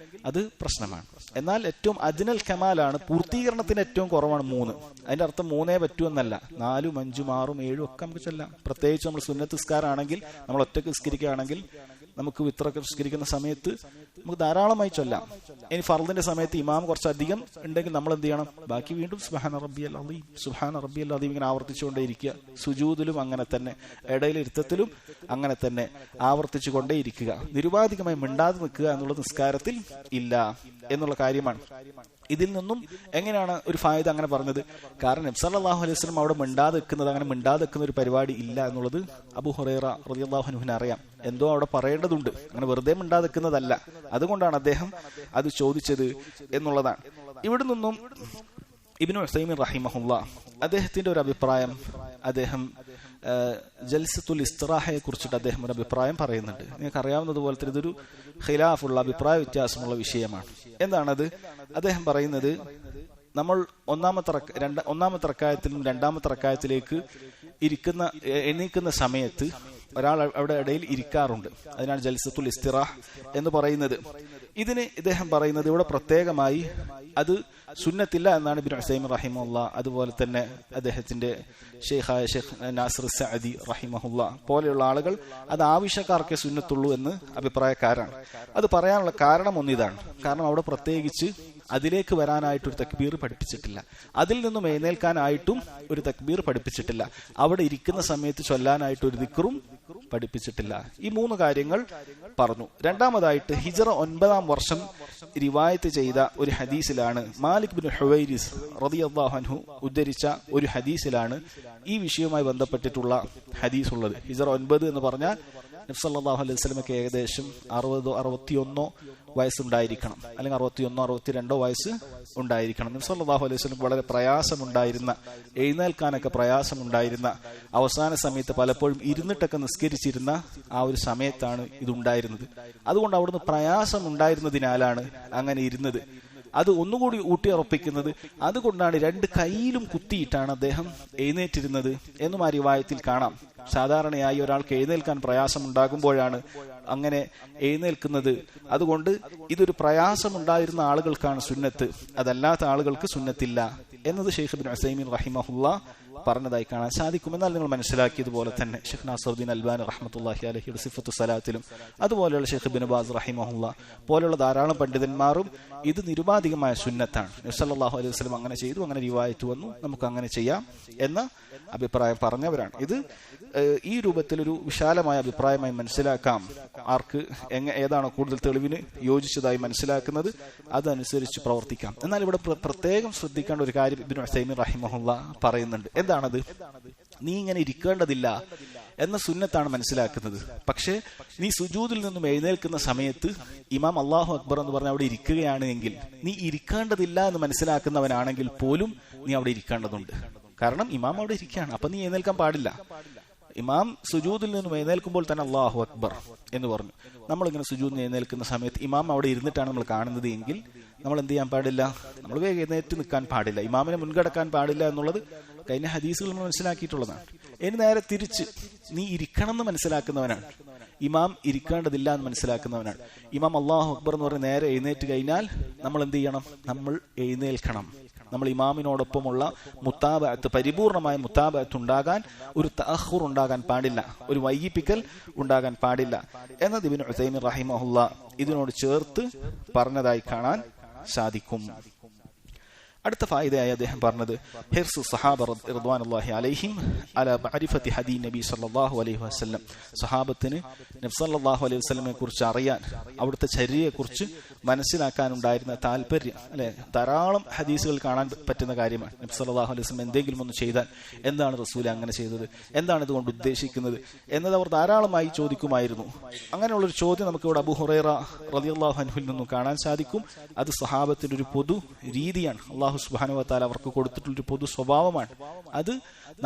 അത് പ്രശ്നമാണ്. എന്നാൽ ഏറ്റവും അദ്നൽ കമാലാണ്, പൂർത്തീകരണത്തിന് ഏറ്റവും കുറവാണ് 3. അതിന്റെ അർത്ഥം 3 പറ്റൂ എന്നല്ല, 4, 5, 6, 7 ഒക്കെ നമുക്ക് ചൊല്ലാം. പ്രത്യേകിച്ച് നമ്മൾ സുന്നത്ത് നിസ്കാരമാണെങ്കിൽ, നമ്മൾ ഒറ്റക്ക് നിസ്കരിക്കുകയാണെങ്കിൽ, നമുക്ക് വിത്രൊക്കെ നിസ്കരിക്കുന്ന സമയത്ത് നമുക്ക് ധാരാളമായി ചൊല്ലാം. ഇനി ഫർദിന്റെ സമയത്ത് ഇമാം കുറച്ചധികം ഉണ്ടെങ്കിൽ നമ്മൾ എന്ത് ചെയ്യണം? ബാക്കി വീണ്ടും സുബ്ഹാന റബ്ബിയൽ അലീം, സുബ്ഹാന റബ്ബിയൽ അലീം ഇങ്ങനെ ആവർത്തിച്ചുകൊണ്ടേയിരിക്കുക. സുജൂദിലും അങ്ങനെ തന്നെ, ഇടയിൽ ഇരുത്തത്തിലും അങ്ങനെ തന്നെ ആവർത്തിച്ചു കൊണ്ടേയിരിക്കുക. നിരുപാധികമായി മിണ്ടാതെ നിൽക്കുക എന്നുള്ളത് നിസ്കാരത്തിൽ ഇല്ല എന്നുള്ള കാര്യമാണ്. ഇതിൽ നിന്നും എങ്ങനെയാണ് ഒരു ഫായിദ അങ്ങനെ പറഞ്ഞത്? കാരണം നബി സല്ലല്ലാഹു അലൈഹി വസല്ലം അവിടെ മിണ്ടാതെ നിൽക്കുന്നത്, അങ്ങനെ മിണ്ടാതെ നിൽക്കുന്ന ഒരു പരിപാടി ഇല്ല എന്നുള്ളത് അബൂ ഹുറൈറ റളിയല്ലാഹു അൻഹുവിന് അറിയാം. എന്തോ അവിടെ പറയേണ്ടതുണ്ട്, അങ്ങനെ വെറുതെ മിണ്ടാതെ നിൽക്കുന്നതല്ല. അതുകൊണ്ടാണ് അദ്ദേഹം അത് ചോദിച്ചത് എന്നുള്ളതാണ്. ഇവിടെ നിന്നും ഇബ്നു ഉസൈമീൻ റഹിമഹുല്ലാഹ് അദ്ദേഹത്തിന്റെ ഒരു അഭിപ്രായം, അദ്ദേഹം ജൽസത്തുൽ ഇസ്തിറാഹയെ കുറിച്ചിട്ട് അദ്ദേഹം ഒരു അഭിപ്രായം പറയുന്നുണ്ട്. നിങ്ങൾക്ക് അറിയാവുന്നതുപോലെ തന്നെ ഇതൊരു ഖിലാഫുള്ള, അഭിപ്രായ വ്യത്യാസമുള്ള വിഷയമാണ്. എന്താണത്? അദ്ദേഹം പറയുന്നത്, നമ്മൾ ഒന്നാമത്തെ റക്അത്തിലും രണ്ടാമത്തെ റക്അത്തിലേക്ക് എണീക്കുന്ന സമയത്ത് ഒരാൾ അവിടെ ഇടയിൽ ഇരിക്കാറുണ്ട്. അതിനാണ് ജൽസത്തുൽ ഇസ്തിറാഹ് എന്ന് പറയുന്നത്. ഇതിന് ഇദ്ദേഹം പറയുന്നത് ഇവിടെ പ്രത്യേകമായി അത് സുന്നത്തില്ല എന്നാണ് ഇബ്നു ഉസൈമീൻ റഹിമഹുല്ലാഹ്, അതുപോലെ തന്നെ അദ്ദേഹത്തിന്റെ ഷെയ്ഖ് നാസിർ സഅദി റഹിമഹുല്ലാഹ് പോലെയുള്ള ആളുകൾ അത് ആവശ്യക്കാർക്കേ സുന്നത്തുള്ളൂ എന്ന് അഭിപ്രായക്കാരാണ്. അത് പറയാനുള്ള കാരണം ഒന്നിതാണ്. കാരണം അവിടെ പ്രത്യേകിച്ച് അതിലേക്ക് വരാനായിട്ടൊരു തക്ബീർ പഠിപ്പിച്ചിട്ടില്ല, അതിൽ നിന്നും എഴുന്നേൽക്കാനായിട്ടും ഒരു തക്ബീർ പഠിപ്പിച്ചിട്ടില്ല, അവിടെ ഇരിക്കുന്ന സമയത്ത് ചൊല്ലാനായിട്ട് ഒരു ദിക്റും പഠിപ്പിച്ചിട്ടില്ല. ഈ 3 കാര്യങ്ങൾ പറഞ്ഞു. രണ്ടാമതായിട്ട് ഹിജ്റ 9-ാം വർഷം റിവായത്ത് ചെയ്ത ഒരു ഹദീസിലാണ്, മാലിക് ബിൻ ഹുവൈരിസ് റളിയല്ലാഹു അൻഹു ഉദ്ധരിച്ച ഒരു ഹദീസിലാണ് ഈ വിഷയവുമായി ബന്ധപ്പെട്ടിട്ടുള്ള ഹദീസ് ഉള്ളത്. ഹിജ്റ 9 എന്ന് പറഞ്ഞാൽ നബി സല്ലല്ലാഹു അലൈഹി വസല്ലമക്ക് ഏകദേശം 60-61 വയസ്സുണ്ടായിരിക്കണം, അല്ലെങ്കിൽ 61-62 വയസ്സ് ഉണ്ടായിരിക്കണം. നബി സല്ലല്ലാഹു അലൈഹി വസല്ലം വളരെ പ്രയാസമുണ്ടായിരുന്ന, എഴുന്നേൽക്കാനൊക്കെ പ്രയാസമുണ്ടായിരുന്ന, അവസാന സമയത്ത് പലപ്പോഴും ഇരുന്നിട്ടൊക്കെ നിസ്കരിച്ചിരുന്ന ആ ഒരു സമയത്താണ് ഇതുണ്ടായിരുന്നത്. അതുകൊണ്ട് അവിടുന്ന് പ്രയാസം ഉണ്ടായിരുന്നതിനാലാണ് അങ്ങനെ ഇരുന്നത്. അത് ഒന്നുകൂടി ഊട്ടിയുറപ്പിക്കുന്നത് അതുകൊണ്ടാണ് 2 കൈയിലും കുത്തിയിട്ടാണ് അദ്ദേഹം എഴുന്നേറ്റിരുന്നത് എന്നും ആ റിവായത്തിൽ കാണാം. സാധാരണയായി ഒരാൾക്ക് എഴുന്നേൽക്കാൻ പ്രയാസമുണ്ടാകുമ്പോഴാണ് അങ്ങനെ എഴുന്നേൽക്കുന്നത്. അതുകൊണ്ട് ഇതൊരു പ്രയാസമുണ്ടായിരുന്ന ആളുകൾക്കാണ് സുന്നത്ത്, അതല്ലാത്ത ആളുകൾക്ക് സുന്നത്തില്ല എന്നത് ഷെയ്ഖ് ഇബ്നു ഉസൈമീൻ റഹിമഹുല്ലാ പറഞ്ഞതായി കാണാൻ സാധിക്കും. എന്നാൽ നിങ്ങൾ മനസ്സിലാക്കിയതുപോലെ തന്നെ ഷെയ്ഖ് നാസറുദ്ദീൻ അൽബാനി റഹ്മത്തുള്ളാഹി അലൈഹിയുടെ സിഫത്തു സലാത്തിലും അതുപോലെയുള്ള ഷെയ്ഖ് ഇബ്നു ബാസ് റഹിമഹുല്ലാ പോലെയുള്ള ധാരാളം പണ്ഡിതന്മാരും ഇത് നിരുപാധികമായ സുന്നത്താണ്. നബി സല്ലല്ലാഹു അലൈഹി വസല്ലം അങ്ങനെ ചെയ്തു, അങ്ങനെ റിവായത്ത് വന്നു, നമുക്ക് അങ്ങനെ ചെയ്യാം എന്ന അഭിപ്രായം പറഞ്ഞവരാണ്. ഇത് ഈ രൂപത്തിലൊരു വിശാലമായ അഭിപ്രായമായി മനസ്സിലാക്കാം. ആർക്ക് ഏതാണോ കൂടുതൽ തെളിവിന് യോജിച്ചതായി മനസ്സിലാക്കുന്നത് അതനുസരിച്ച് പ്രവർത്തിക്കാം. എന്നാൽ ഇവിടെ പ്രത്യേകം ശ്രദ്ധിക്കേണ്ട ഒരു കാര്യം ഇബ്നു ഉസൈമീൻ റഹിമഹുല്ലാ പറയുന്നുണ്ട്. എന്താണത്? നീ ഇങ്ങനെ ഇരിക്കേണ്ടതില്ല എന്ന സുന്നത്താണ് മനസ്സിലാക്കുന്നത്. പക്ഷേ നീ സുജൂദിൽ നിന്നും എഴുന്നേൽക്കുന്ന സമയത്ത് ഇമാം അല്ലാഹു അക്ബർ എന്ന് പറഞ്ഞ് അവിടെ ഇരിക്കുകയാണ് എങ്കിൽ നീ ഇരിക്കേണ്ടതില്ല എന്ന് മനസ്സിലാക്കുന്നവനാണെങ്കിൽ പോലും നീ അവിടെ ഇരിക്കേണ്ടതുണ്ട്. കാരണം ഇമാം അവിടെ ഇരിക്കുകയാണ്, അപ്പൊ നീ എഴുന്നേൽക്കാൻ പാടില്ല. ഇമാം സുജൂദിൽ നിന്നും എഴുന്നേൽക്കുമ്പോൾ തന്നെ അല്ലാഹു അക്ബർ എന്ന് പറഞ്ഞു. നമ്മളിങ്ങനെ സുജൂദിൽ എഴുന്നേൽക്കുന്ന സമയത്ത് ഇമാം അവിടെ ഇരുന്നിട്ടാണ് നമ്മൾ കാണുന്നത് എങ്കിൽ നമ്മൾ എന്ത് ചെയ്യാൻ പാടില്ല? നമ്മൾ വേഗം എഴുന്നേറ്റ് നിൽക്കാൻ പാടില്ല, ഇമാമിനെ മുൻകടക്കാൻ പാടില്ല എന്നുള്ളത് കഴിഞ്ഞ ഹദീസുകൾ നമ്മൾ മനസ്സിലാക്കിയിട്ടുള്ളതാണ്. ഇനി നേരെ തിരിച്ച് നീ ഇരിക്കണം എന്ന് മനസ്സിലാക്കുന്നവനാണ്, ഇമാം ഇരിക്കേണ്ടതില്ല എന്ന് മനസ്സിലാക്കുന്നവനാണ്. ഇമാം അല്ലാഹു അക്ബർ എന്ന് പറഞ്ഞ് നേരെ എഴുന്നേറ്റ് കഴിഞ്ഞാൽ നമ്മൾ എന്ത് ചെയ്യണം? നമ്മൾ എഴുന്നേൽക്കണം. നമ്മൾ ഇമാമിനോടൊപ്പമുള്ള മുത്താബഅത്ത്, പരിപൂർണമായ മുത്താബഅത്ത് ഉണ്ടാകാൻ ഒരു തഅഖുർ ഉണ്ടാകാൻ പാടില്ല, ഒരു വൈകിപ്പിക്കൽ ഉണ്ടാകാൻ പാടില്ല എന്നത് ഇബ്നു ഉസൈമീൻ റഹിമഹുല്ലാ ഇതിനോട് ചേർത്ത് പറഞ്ഞതായി കാണാൻ സാധിക്കും. അടുത്ത ഫായിദയായി അദ്ദേഹം പറഞ്ഞത് ഹിർസു സഹാബ റദ്വാനുള്ളാഹി അലൈഹിം അലാ മഅരിഫത്തി ഹദീ നബി സല്ലല്ലാഹു അലൈഹി വസല്ലം. സഹാബത്തിന് നബി സല്ലല്ലാഹു അലൈഹി വസല്ലമയെ കുറിച്ച് അറിയാൻ, അവിടുത്തെ ചര്യയെക്കുറിച്ച് മനസ്സിലാക്കാനുണ്ടായിരുന്ന താല്പര്യം, അല്ലെ, ധാരാളം ഹദീസുകൾ കാണാൻ പറ്റുന്ന കാര്യമാണ്. നബി സല്ലല്ലാഹു അലൈഹി വസല്ലം എന്തെങ്കിലും ഒന്ന് ചെയ്താൽ എന്താണ് റസൂൽ അങ്ങനെ ചെയ്തത്, എന്താണ് ഇതുകൊണ്ട് ഉദ്ദേശിക്കുന്നത് എന്നത് അവർ ധാരാളമായി ചോദിക്കുമായിരുന്നു. അങ്ങനെയുള്ളൊരു ചോദ്യം നമുക്ക് ഇവിടെ അബൂ ഹുറൈറ റളിയല്ലാഹു അൻഹുവിൽ നിന്നും കാണാൻ സാധിക്കും. അത് സഹാബത്തിന്റെ ഒരു പൊതു രീതിയാണ്, അല്ലാഹു സുബ്ഹാനഹു വ തആല അവർക്ക് കൊടുത്തിട്ടുള്ളൊരു പൊതു സ്വഭാവമാണ്. അത്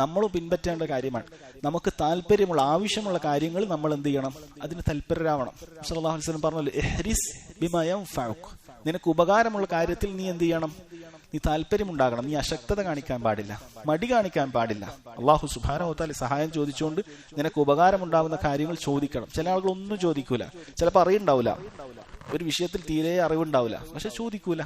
നമ്മൾ പിൻപറ്റേണ്ട കാര്യമാണ്. നമുക്ക് താല്പര്യമുള്ള, ആവശ്യമുള്ള കാര്യങ്ങൾ നമ്മൾ എന്ത് ചെയ്യണം? അതിന് തൽപരരാവണം. സല്ലല്ലാഹു അലൈഹി വസല്ലം പറഞ്ഞല്ലോ, ഇഹ്രിസ് ബിമാ യൻഫഉക്, നിനക്ക് ഉപകാരമുള്ള കാര്യത്തിൽ നീ എന്ത് ചെയ്യണം? നീ താല്പര്യമുണ്ടാകണം. നീ അശക്തത കാണിക്കാൻ പാടില്ല, മടി കാണിക്കാൻ പാടില്ല. അല്ലാഹു സുബ്ഹാനഹു വ തആല സഹായം ചോദിച്ചുകൊണ്ട് നിനക്ക് ഉപകാരമുണ്ടാകുന്ന കാര്യങ്ങൾ ചോദിക്കണം. ചില ആളുകൾ ഒന്നും ചോദിക്കൂല, ചിലപ്പോൾ അറിയുണ്ടാവില്ല, ഒരു വിഷയത്തിൽ തീരെ അറിവുണ്ടാവില്ല, പക്ഷെ ചോദിക്കൂല.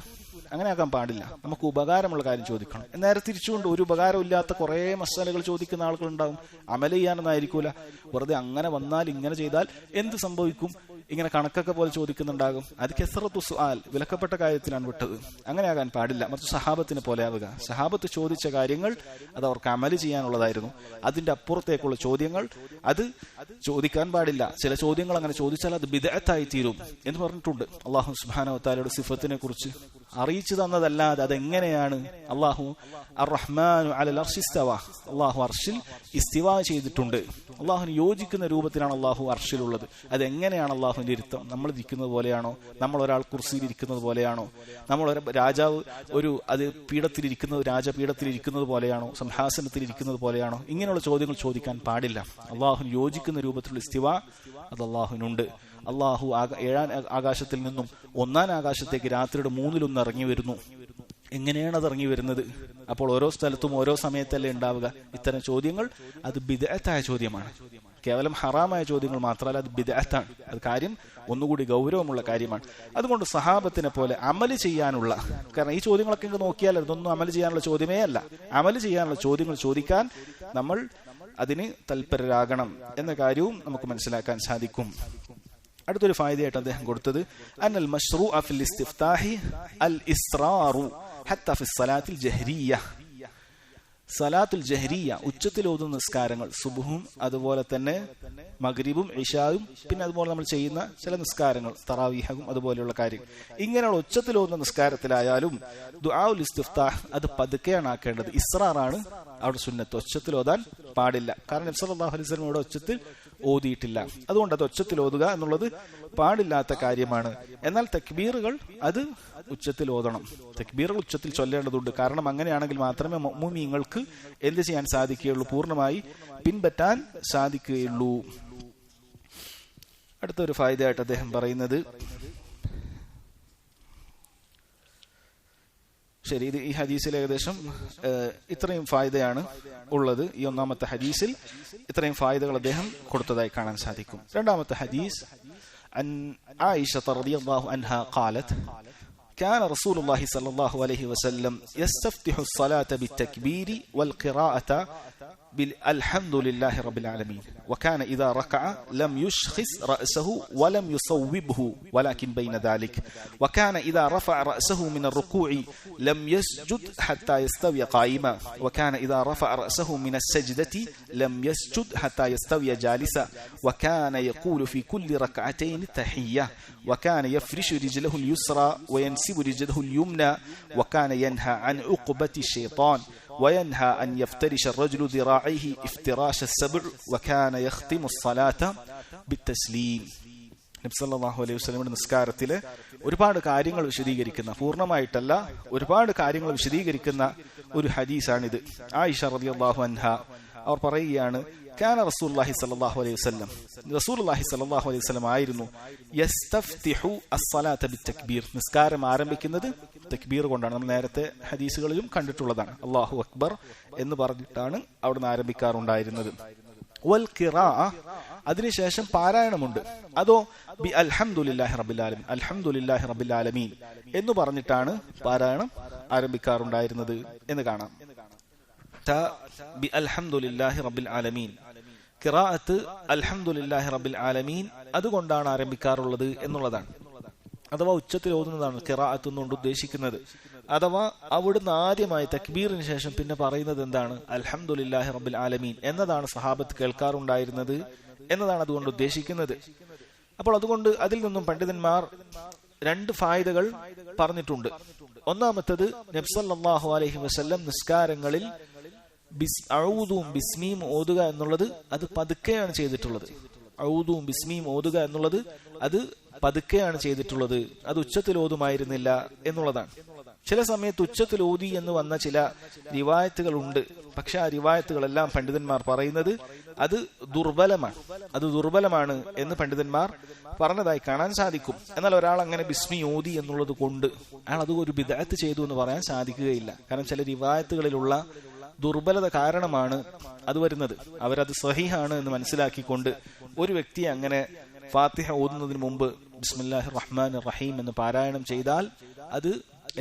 അങ്ങനെ ആക്കാൻ പാടില്ല. നമുക്ക് ഉപകാരമുള്ള കാര്യം ചോദിക്കണം. നേരെ തിരിച്ചുകൊണ്ട് ഒരു ഉപകാരമില്ലാത്ത കുറെ മസാലകൾ ചോദിക്കുന്ന ആളുകളുണ്ടാവും. അമൽ ചെയ്യാനൊന്നായിരിക്കൂല, വെറുതെ അങ്ങനെ വന്നാൽ ഇങ്ങനെ ചെയ്താൽ എന്ത് സംഭവിക്കും, ഇങ്ങനെ കണക്കൊക്കെ പോലെ ചോദിക്കുന്നുണ്ടാകും. അത് കസറത്തു സുആൽ, വിലക്കപ്പെട്ട കാര്യത്തിലാണ് വിട്ടത്. അങ്ങനെ ആകാൻ പാടില്ല. മറ്റു സഹാബത്തിനെ പോലെ ആവുക. സഹാബത്ത് ചോദിച്ച കാര്യങ്ങൾ അത് അവർക്ക് അമൽ ചെയ്യാനുള്ളതായിരുന്നു. അതിന്റെ അപ്പുറത്തേക്കുള്ള ചോദ്യങ്ങൾ അത് ചോദിക്കാൻ പാടില്ല. ചില ചോദ്യങ്ങൾ അങ്ങനെ ചോദിച്ചാൽ അത് ബിദ്അത്തായി തീരും എന്ന് പറഞ്ഞിട്ടുണ്ട്. അല്ലാഹു സുബ്ഹാനഹു വ തആലയുടെ സിഫത്തിനെ കുറിച്ച് അറിയിച്ചു തന്നതല്ലാതെ അതെങ്ങനെയാണ് അല്ലാഹു അർ-റഹ്മാനു അലൽ അർശി ഇസ്തവ, അല്ലാഹു അർശിൽ ഇസ്തിവാ ചെയ്തിട്ടുണ്ട്, അല്ലാഹുവിന് യോജിക്കുന്ന രൂപത്തിലാണ് അല്ലാഹു അർശിലുള്ളത്. അതെങ്ങനെയാണ് അല്ലാഹുവിന്റെ ഇരുത്തം? നമ്മൾ ഇരിക്കുന്നത് പോലെയാണോ? നമ്മൾ ഒരാൾ കുർസിയിൽ ഇരിക്കുന്നത് പോലെയാണോ? നമ്മൾ രാജാവ് അത് പീഠത്തിലിരിക്കുന്നത്, രാജപീഠത്തിലിരിക്കുന്നത് പോലെയാണോ? സിംഹാസനത്തിൽ ഇരിക്കുന്നത് പോലെയാണോ? ഇങ്ങനെയുള്ള ചോദ്യങ്ങൾ ചോദിക്കാൻ പാടില്ല. അല്ലാഹുവിന് യോജിക്കുന്ന രൂപത്തിലുള്ള ഇസ്തിവാ അത് അല്ലാഹുവിനുണ്ട്. അല്ലാഹു 7-ാം ആകാശത്തിൽ നിന്നും 1-ാം ആകാശത്തേക്ക് രാത്രിയുടെ 3-1 ഇറങ്ങി വരുന്നു. എങ്ങനെയാണ് അത് ഇറങ്ങി വരുന്നത്? അപ്പോൾ ഓരോ സ്ഥലത്തും ഓരോ സമയത്തല്ലേ ഉണ്ടാവുക? ഇത്തരം ചോദ്യങ്ങൾ അത് ബിദ്അത്തായ ചോദ്യമാണ്. കേവലം ഹറാമായ ചോദ്യങ്ങൾ മാത്രമല്ല, അത് ബിദ്അത്താണ്. അത് കാര്യം ഒന്നുകൂടി ഗൗരവമുള്ള കാര്യമാണ്. അതുകൊണ്ട് സഹാബത്തിനെ പോലെ അമല് ചെയ്യാനുള്ള, കാരണം ഈ ചോദ്യങ്ങളൊക്കെ ഇങ്ങ് നോക്കിയാൽ ഇതൊന്നും അമല് ചെയ്യാനുള്ള ചോദ്യമേ അല്ല. അമല് ചെയ്യാനുള്ള ചോദ്യങ്ങൾ ചോദിക്കാൻ നമ്മൾ അതിന് തൽപരരാകണം എന്ന കാര്യവും നമുക്ക് മനസ്സിലാക്കാൻ സാധിക്കും. അടുത്തൊരു ഫായിദയായിട്ട് അദ്ദേഹം കൊടുത്തത് അന്നൽ മശ്റൂഅ ഫിൽ ഇസ്തിഫ്താഹി അൽ ഇസ്റാറു ഹത്താ ഫി സ്വലാത്തിൽ ജഹ്രിയ്യ. സലാത്തുൽ ജഹ്രിയ്യ, ഉച്ചത്തിൽ ഓതുന്ന നിസ്കാരങ്ങൾ, സുബ്ഹും അതുപോലെ തന്നെ മഗ്രിബും ഇശായും, പിന്നെ അതുപോലെ നമ്മൾ ചെയ്യുന്ന ചില നിസ്കാരങ്ങൾ, തറാവീഹും അതുപോലെയുള്ള കാര്യങ്ങൾ, ഇങ്ങനെയുള്ള ഉച്ചത്തിൽ ഓതുന്ന നിസ്കാരത്തിലായാലും ദുആഉൽ ഇസ്തിഫ്താഹ് അത് പതുക്കെയാണ് ആക്കേണ്ടത്. ഇസ്റാറാണ് അവിടെ സുന്നത്ത്. ഒച്ചത്തിൽ ഓതാൻ പാടില്ല. കാരണം നബി സല്ലല്ലാഹു അലൈഹി വസല്ലം ഇവിടെ ഒച്ചത്തിൽ ഓതിയിട്ടില്ല. അതുകൊണ്ട് അത് ഒച്ചത്തിൽ ഓതുക എന്നുള്ളത് പാടില്ലാത്ത കാര്യമാണ്. എന്നാൽ തക്ബീറുകൾ അത് ഉച്ചത്തിൽ ഓതണം. തക്ബീറുകൾ ഉച്ചത്തിൽ ചൊല്ലേണ്ടതുണ്ട്. കാരണം അങ്ങനെയാണെങ്കിൽ മാത്രമേ മുഅ്മിനീങ്ങൾക്ക് എന്ത് ചെയ്യാൻ സാധിക്കുകയുള്ളൂ, പൂർണ്ണമായി പിൻപറ്റാൻ സാധിക്കുകയുള്ളൂ. അടുത്തൊരു ഫായിദയായിട്ട് അദ്ദേഹം പറയുന്നത്, ശരി, ഇത് ഈ ഹദീസിൽ ഏകദേശം ഇത്രയും ഫായിദയാണ് ഉള്ളത്. ഈ ഒന്നാമത്തെ ഹദീസിൽ ഇത്രയും ഫായിദകൾ അദ്ദേഹം കൊടുത്തതായി കാണാൻ സാധിക്കും. രണ്ടാമത്തെ ഹദീസ്, അൻ ആയിഷ റളിയല്ലാഹു അൻഹാ ഖാലത് كان رسول الله صلى الله عليه وسلم يستفتح الصلاة بالتكبير والقراءة بالحمد لله رب العالمين وكان إذا ركع لم يشخص رأسه ولم يصوبه ولكن بين ذلك وكان إذا رفع رأسه من الركوع لم يسجد حتى يستوي قائما وكان إذا رفع رأسه من السجدة لم يسجد حتى يستوي جالسا وكان يقول في كل ركعتين تحية وكان يفرش رجله اليسرى وينسب رجله اليمنى وكان ينهى عن عقبة الشيطان وينهى أن يفترش الرجل ذراعيه افتراش السبع وكان يختم الصلاة بالتسليم. നബി സല്ലല്ലാഹു അലൈഹി വസല്ലമയുടെ നിസ്കാരത്തിലെ ഒരുപാട് കാര്യങ്ങൾ വിശദീകരിക്കുന്ന, പൂർണ്ണമായിട്ടല്ല ഒരുപാട് കാര്യങ്ങൾ വിശദീകരിക്കുന്ന ഒരു ഹദീസാണിത്. ആയിഷ റളിയല്ലാഹു അൻഹ അവർ പറയുകയാണ്, കാന റസൂലുള്ളാഹി സ്വല്ലല്ലാഹു അലൈഹി വസല്ലം, റസൂലുള്ളാഹി സ്വല്ലല്ലാഹു അലൈഹി വസല്ലം ആയിരുന്നു യസ്തഫ്തിഹു അസ്സലാത ബിത്തക്ബീർ, നിസ്കാരം ആരംഭിക്കുന്നത് തക്ബീർ കൊണ്ടാണ്. നമ്മൾ നേരത്തെ ഹദീസുകളിലും കണ്ടിട്ടുള്ളതാണ്. അല്ലാഹു അക്ബർ എന്ന് പറഞ്ഞിട്ടാണ് അവിടുന്ന് ആരംഭിക്കാറുണ്ടായിരുന്നത്. വൽ ഖിറാഅ, അതിനുശേഷം പാരായണമുണ്ട്. അതോ ബി അൽഹംദുലില്ലാഹി റബ്ബിൽ ആലമീൻ, അൽഹംദുലില്ലാഹി റബ്ബിൽ ആലമീൻ എന്ന് പറഞ്ഞിട്ടാണ് പാരായണം ആരംഭിക്കാറുണ്ടായിരുന്നത് എന്ന് കാണാം. ബി അൽഹംദുലില്ലാഹി റബ്ബിൽ ആലമീൻ, ഖിറാഅത്ത് അൽഹംദുലില്ലാഹി റബ്ബിൽ ആലമീൻ അതുകൊണ്ടാണ് ആരംഭിക്കാറുള്ളത് എന്നുള്ളതാണ്. അഥവാ ഉച്ചത്തിൽ ഓതുന്നതാണ് ഖിറാഅത്ത് എന്നുകൊണ്ട് ഉദ്ദേശിക്കുന്നത്. അഥവാ അവിടുന്ന് ആദ്യമായി തക്ബീറിന് ശേഷം പിന്നെ പറയുന്നത് എന്താണ്? അൽഹംദുലില്ലാഹി റബ്ബിൽ ആലമീൻ എന്നതാണ് സഹാബത്ത് കേൾക്കാറുണ്ടായിരുന്നത് എന്നതാണ് അതുകൊണ്ട് ഉദ്ദേശിക്കുന്നത്. അപ്പോൾ അതുകൊണ്ട് അതിൽ നിന്നും പണ്ഡിതന്മാർ രണ്ട് ഫായിദകൾ പറഞ്ഞിട്ടുണ്ട്. ഒന്നാമത്തത്, നബി സല്ലല്ലാഹു അലൈഹി വസല്ലം നിസ്കാരങ്ങളിൽ ഔദും ബിസ്മിയും ഓതുക എന്നുള്ളത് അത് പതുക്കെയാണ് ചെയ്തിട്ടുള്ളത്. ഔദും ബിസ്മിയും ഓതുക എന്നുള്ളത് അത് പതുക്കെയാണ് ചെയ്തിട്ടുള്ളത്. അത് ഉച്ചത്തിൽ ഓതുമായിരുന്നില്ല എന്നുള്ളതാണ്. ചില സമയത്ത് ഉച്ചത്തിൽ ഓതി എന്ന് വന്ന ചില റിവായത്തുകൾ ഉണ്ട്. പക്ഷെ ആ റിവായത്തുകളെല്ലാം പണ്ഡിതന്മാർ പറയുന്നത് അത് ദുർബലമാണ് എന്ന് പണ്ഡിതന്മാർ പറഞ്ഞതായി കാണാൻ സാധിക്കും. എന്നാൽ ഒരാൾ അങ്ങനെ ബിസ്മി ഓതി എന്നുള്ളത് കൊണ്ട് അയാൾ അത് ഒരു ബിദ്അത്ത് ചെയ്തു എന്ന് പറയാൻ സാധിക്കുകയില്ല. കാരണം ചില റിവായത്തുകളിലുള്ള ദുർബലത കാരണമാണ് അത് വരുന്നത്. അവരത് സഹീഹാണ് എന്ന് മനസ്സിലാക്കിക്കൊണ്ട് ഒരു വ്യക്തിയെ അങ്ങനെ ഫാത്തിഹ ഓതുന്നതിന് മുമ്പ് ബിസ്മില്ലാഹിർ റഹ്മാനിർ റഹീം എന്ന് പാരായണം ചെയ്താൽ അത്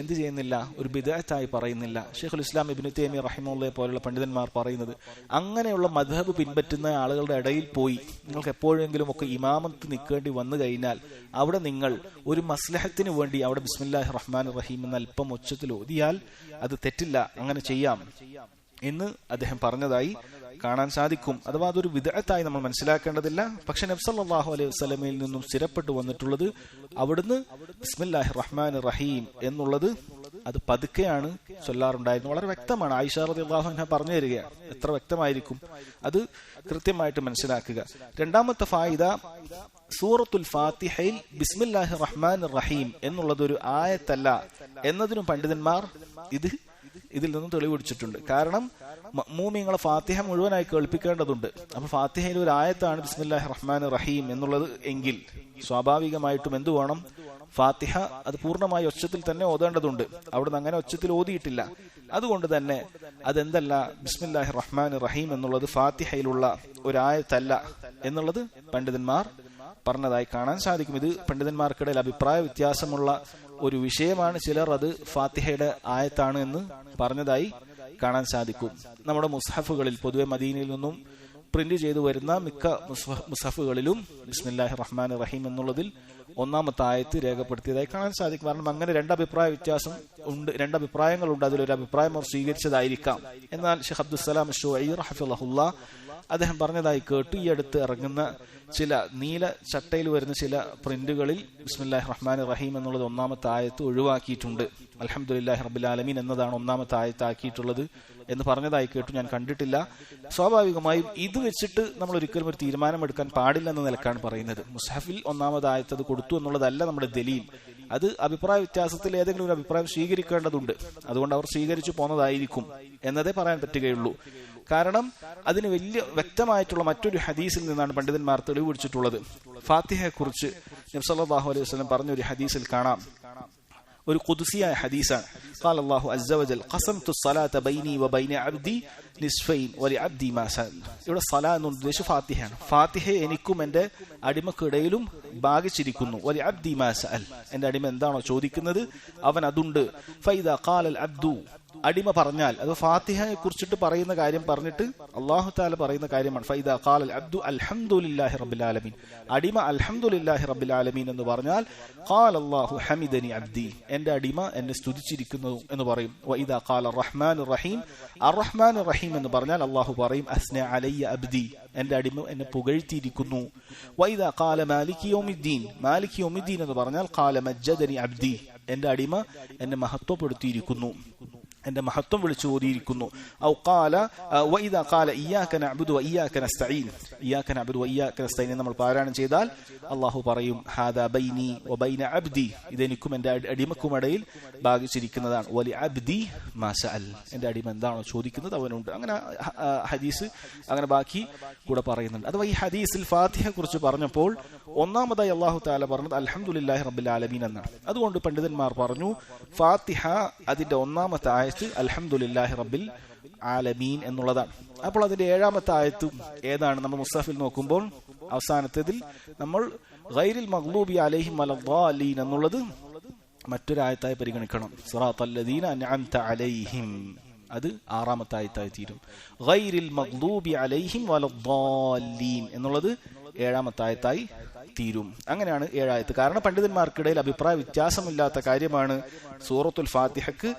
എന്ത് ചെയ്യുന്നില്ല, ഒരു ബിദ്അത്തായി പറയുന്നില്ല. ശൈഖുൽ ഇസ്ലാം ഇബ്നു തൈമിയ്യ റഹിമഹുല്ലാഹി പോലുള്ള പണ്ഡിതന്മാർ പറയുന്നത്, അങ്ങനെയുള്ള മദ്ഹബ് പിൻപറ്റുന്ന ആളുകളുടെ ഇടയിൽ പോയി നിങ്ങൾക്ക് എപ്പോഴെങ്കിലും ഒക്കെ ഇമാമത്ത് നിൽക്കേണ്ടി വന്നു കഴിഞ്ഞാൽ അവിടെ നിങ്ങൾ ഒരു മസ്ലഹത്തിന് വേണ്ടി അവിടെ ബിസ്മില്ലാഹിർ റഹ്മാനിർ റഹീം എന്ന് അല്പം ഉച്ചത്തിൽ ഓതിയാൽ അത് തെറ്റില്ല, അങ്ങനെ ചെയ്യാം എന്ന് അദ്ദേഹം പറഞ്ഞതായി കാണാൻ സാധിക്കും. അഥവാ അതൊരു ബിദ്അത്തായി നമ്മൾ മനസ്സിലാക്കേണ്ടതില്ല. പക്ഷെ നബി സല്ലല്ലാഹു അലൈഹി വസല്ലമയിൽ നിന്നും സ്ഥിരപ്പെട്ടു വന്നിട്ടുള്ളത് അവിടുന്ന് ബിസ്മില്ലാഹിർ റഹ്മാനിർ റഹീം എന്നുള്ളത് അത് പതുക്കെയാണ് ചൊല്ലാറുണ്ടായിരുന്നു. വളരെ വ്യക്തമാണ്. ആയിഷ റളിയല്ലാഹു അൻഹ പറഞ്ഞു തരികയാണ്. എത്ര വ്യക്തമായിരിക്കും, അത് കൃത്യമായിട്ട് മനസ്സിലാക്കുക. രണ്ടാമത്തെ ഫായിദ, സൂറത്തുൽ ഫാത്തിഹയിൽ ബിസ്മില്ലാഹിർ റഹ്മാനിർ റഹീം എന്നുള്ളതൊരു ആയത്തല്ല എന്നതിനും പണ്ഡിതന്മാർ ഇതിൽ നിന്നും തെളിവെടുത്തിട്ടുണ്ട്. കാരണം മഅ്മൂമിങ്ങളെ ഫാത്തിഹ മുഴുവനായി കേൾപ്പിക്കേണ്ടതുണ്ട്. അപ്പൊ ഫാത്തിഹയിൽ ഒരു ആയത്താണ് ബിസ്മില്ലാഹിർ റഹ്മാനിർ റഹീം എന്നുള്ളത് എങ്കിൽ സ്വാഭാവികമായിട്ടും എന്തു വേണം? ഫാത്തിഹ അത് പൂർണ്ണമായി ഒച്ചത്തിൽ തന്നെ ഓതേണ്ടതുണ്ട്. അവിടുന്ന് അങ്ങനെ ഒച്ചത്തിൽ ഓതിയിട്ടില്ല. അതുകൊണ്ട് തന്നെ അതെന്തല്ല, ബിസ്മില്ലാഹിർ റഹ്മാനിർ റഹീം എന്നുള്ളത് ഫാത്തിഹയിലുള്ള ഒരു ആയത്തല്ല എന്നുള്ളത് പണ്ഡിതന്മാർ പറഞ്ഞതായി കാണാൻ സാധിക്കും. ഇത് പണ്ഡിതന്മാർക്കിടയിൽ അഭിപ്രായ വ്യത്യാസമുള്ള ഒരു വിഷയമാണ്. ചിലർ അത് ഫാത്തിഹയുടെ ആയത്താണ് എന്ന് പറഞ്ഞതായി കാണാൻ സാധിക്കും. നമ്മുടെ മുസ്ഹഫുകളിൽ, പൊതുവെ മദീനയിൽ നിന്നും പ്രിന്റ് ചെയ്തു വരുന്ന മിക്ക മുസ്ഹഫുകളിലും ബിസ്മില്ലാഹിർ റഹ്മാനിർ റഹീം എന്നുള്ളതിൽ ഒന്നാമത്തെ ആയത്ത് രേഖപ്പെടുത്തിയതായി കാണാൻ സാധിക്കും. കാരണം അങ്ങനെ രണ്ടഭിപ്രായ വ്യത്യാസം ഉണ്ട്, രണ്ടഭിപ്രായങ്ങളുണ്ട്. അതിലൊരു അഭിപ്രായം അവർ സ്വീകരിച്ചതായിരിക്കാം. എന്നാൽ ഷെയ്ഖ് അബ്ദുസ്സലാം അശ്ശുഈ റഹിമഹുല്ലാഹ് അദ്ദേഹം പറഞ്ഞതായി കേട്ടു, ഈ അടുത്ത് ഇറങ്ങുന്ന ചില നീല ചട്ടയിൽ വരുന്ന ചില പ്രിന്റുകളിൽ ബിസ്മില്ലാഹിർ റഹ്മാനിർ റഹീം എന്നുള്ളത് ഒന്നാമത്തെ ആയത്ത് ഒഴിവാക്കിയിട്ടുണ്ട്. അൽഹംദുലില്ലാഹി റബ്ബിൽ ആലമീൻ എന്നതാണ് ഒന്നാമത്തെ ആയത്ത് ആക്കിയിട്ടുള്ളത് എന്ന് പറഞ്ഞതായി കേട്ടു, ഞാൻ കണ്ടിട്ടില്ല. സ്വാഭാവികമായും ഇത് വെച്ചിട്ട് നമ്മൾ ഒരിക്കലും ഒരു തീരുമാനമെടുക്കാൻ പാടില്ല എന്ന നിലക്കാണ് പറയുന്നത്. മുസ്ഹഫിൽ ഒന്നാമതായത് അത് കൊടുത്തു എന്നുള്ളതല്ല നമ്മുടെ ദലീൽ. അത് അഭിപ്രായ വ്യത്യാസത്തിൽ ഏതെങ്കിലും ഒരു അഭിപ്രായം സ്വീകരിക്കേണ്ടതുണ്ട്, അതുകൊണ്ട് അവർ സ്വീകരിച്ചു പോന്നതായിരിക്കും എന്നതേ പറയാൻ പറ്റുകയുള്ളൂ. കാരണം അതിന് വലിയ വ്യക്തമായിട്ടുള്ള മറ്റൊരു ഹദീസിൽ നിന്നാണ് പണ്ഡിതന്മാർ തെളിവ് പിടിച്ചിട്ടുള്ളത്. ഫാത്തിഹയെ കുറിച്ച് നബി സല്ലല്ലാഹു അലൈഹി വസല്ലം പറഞ്ഞൊരു ഹദീസിൽ കാണാം, ഒരു ഖുദ്സിയായ ഹദീസാണ്. ഖാല അല്ലാഹു അസ്സ വജൽ ഖസംതു സ്വലാത ബൈനി വബൈന അബ്ദി നിസ്ഫൈൻ വലിഅബ്ദി മാ സഅൽ. ഇവിടെ സലാ എന്ന് ഉദ്ദേശിച്ച് ഫാത്തിഹയാണ്. ഫാത്തിഹയെ എനിക്കും എന്റെ അടിമക്കിടയിലും ഭാഗിച്ചിരിക്കുന്നു. വലിഅബ്ദി മാ സഅൽ, എന്റെ അടിമ എന്താണോ ചോദിക്കുന്നത് അവൻ അതുണ്ട്. ഫൈദാ ഖാലൽ അബ്ദു, അടിമ പറഞ്ഞാൽ, അത് ഫാത്തിഹയെ കുറിച്ചിട്ട് പറയുന്ന കാര്യം പറഞ്ഞിട്ട് അല്ലാഹു തആല പറയുന്ന കാര്യമാണ്. ഫൈദാ ഖാലൽ അബ്ദു അൽഹംദുലില്ലാഹി റബ്ബിൽ ആലമീൻ, അടിമ അൽഹംദുലില്ലാഹി റബ്ബിൽ ആലമീൻ എന്ന് പറഞ്ഞാൽ ഖാല അല്ലാഹു ഹമിദനി അബ്ദി, എന്റെ അടിമ എന്നെ സ്തുതിച്ചിരിക്കുന്നു എന്ന് പറയും. വഇദാ ഖാല റഹ്മാനുർ റഹീം, അർറഹ്മാനുർ റഹീം എന്ന് പറഞ്ഞാൽ അല്ലാഹു പറയും അസ്ന അലയ്യ അബ്ദി, എന്റെ അടിമ എന്നെ പുകഴ്ത്തിയിരിക്കുന്നു. വഇദാ ഖാല മാലികി യൗമിദ്ദീൻ, മാലികി യൗമിദ്ദീൻ എന്ന് പറഞ്ഞാൽ ഖാല മജ്ജദനി അബ്ദി, എന്റെ അടിമ എന്നെ മഹത്വപ്പെടുത്തിയിരിക്കുന്നു, എന്റെ മഹത്വം വിളിച്ചു ഓതിയിരിക്കുന്നു. ഔ ഖാല വഇദാ ഖാല ഇയ്യാക നഅ്ബുദു വഇയ്യാക നസ്തഈൻ, ഇയ്യാക നഅ്ബുദു വഇയ്യാക നസ്തഈൻ നമ്മൾ പാരായണം ചെയ്താൽ അല്ലാഹു പറയും ഹാദാ ബൈനി വബൈന അബ്ദി, ഇതെനിക്കും എന്റെ അടിമക്കും ഇടയിൽ ഭാഗിച്ചിരിക്കുന്നതാണ്. വലി അബ്ദി മാ സഅൽ, എന്റെ അടിമ എന്താണോ ചോദിക്കുന്നത് അവനുണ്ട്. അങ്ങനെ ഹദീസ് അങ്ങനെ ബാക്കി കൂടെ പറയുന്നുണ്ട്. അഥവാ ഈ ഹദീസിൽ ഫാത്തിഹയെ കുറിച്ച് പറഞ്ഞപ്പോൾ ഒന്നാമതായി അല്ലാഹു തആല പറഞ്ഞത് അൽഹംദുലില്ലാഹി റബ്ബിൽ ആലമീൻ എന്നാണ്. അതുകൊണ്ട് പണ്ഡിതന്മാർ പറഞ്ഞു ഫാത്തിഹ അതിന്റെ ഒന്നാമത്തെ ആയത്ത് അൽഹംദുലില്ലാഹി റബ്ബിൽ ആലമീൻ എന്നുള്ളതാണ്. അപ്പോൾ അതിന്റെ ഏഴാമത്തെ ആയത്ത് ഏതാണ്? നമ്മൾ മുസ്ഹഫിൽ നോക്കുമ്പോൾ അവസാനത്തേതിൽ നമ്മൾ ഗൈറിൽ മഗ്ലൂബി അലൈഹിം വലദ്ദാലീൻ എന്നുള്ളത് മറ്റൊരായത്തായി പരിഗണിക്കണം. സിറാത്തല്ലദീന അൻഅംത അലൈഹിം, അത് ആറാമത്തെ ആയത്തായി തീരും. ഗൈറിൽ മഗ്ലൂബി അലൈഹിം വലദ്ദാലീൻ എന്നുള്ളത് ഏഴാമത്തെ ആയത്തായി തീരും. അങ്ങനെയാണ് ഏഴായത്ത്. കാരണം പണ്ഡിതന്മാർക്കിടയിൽ അഭിപ്രായ വ്യത്യാസമില്ലാത്ത കാര്യമാണ് സൂറത്തുൽ ഫാത്തിഹക്ക്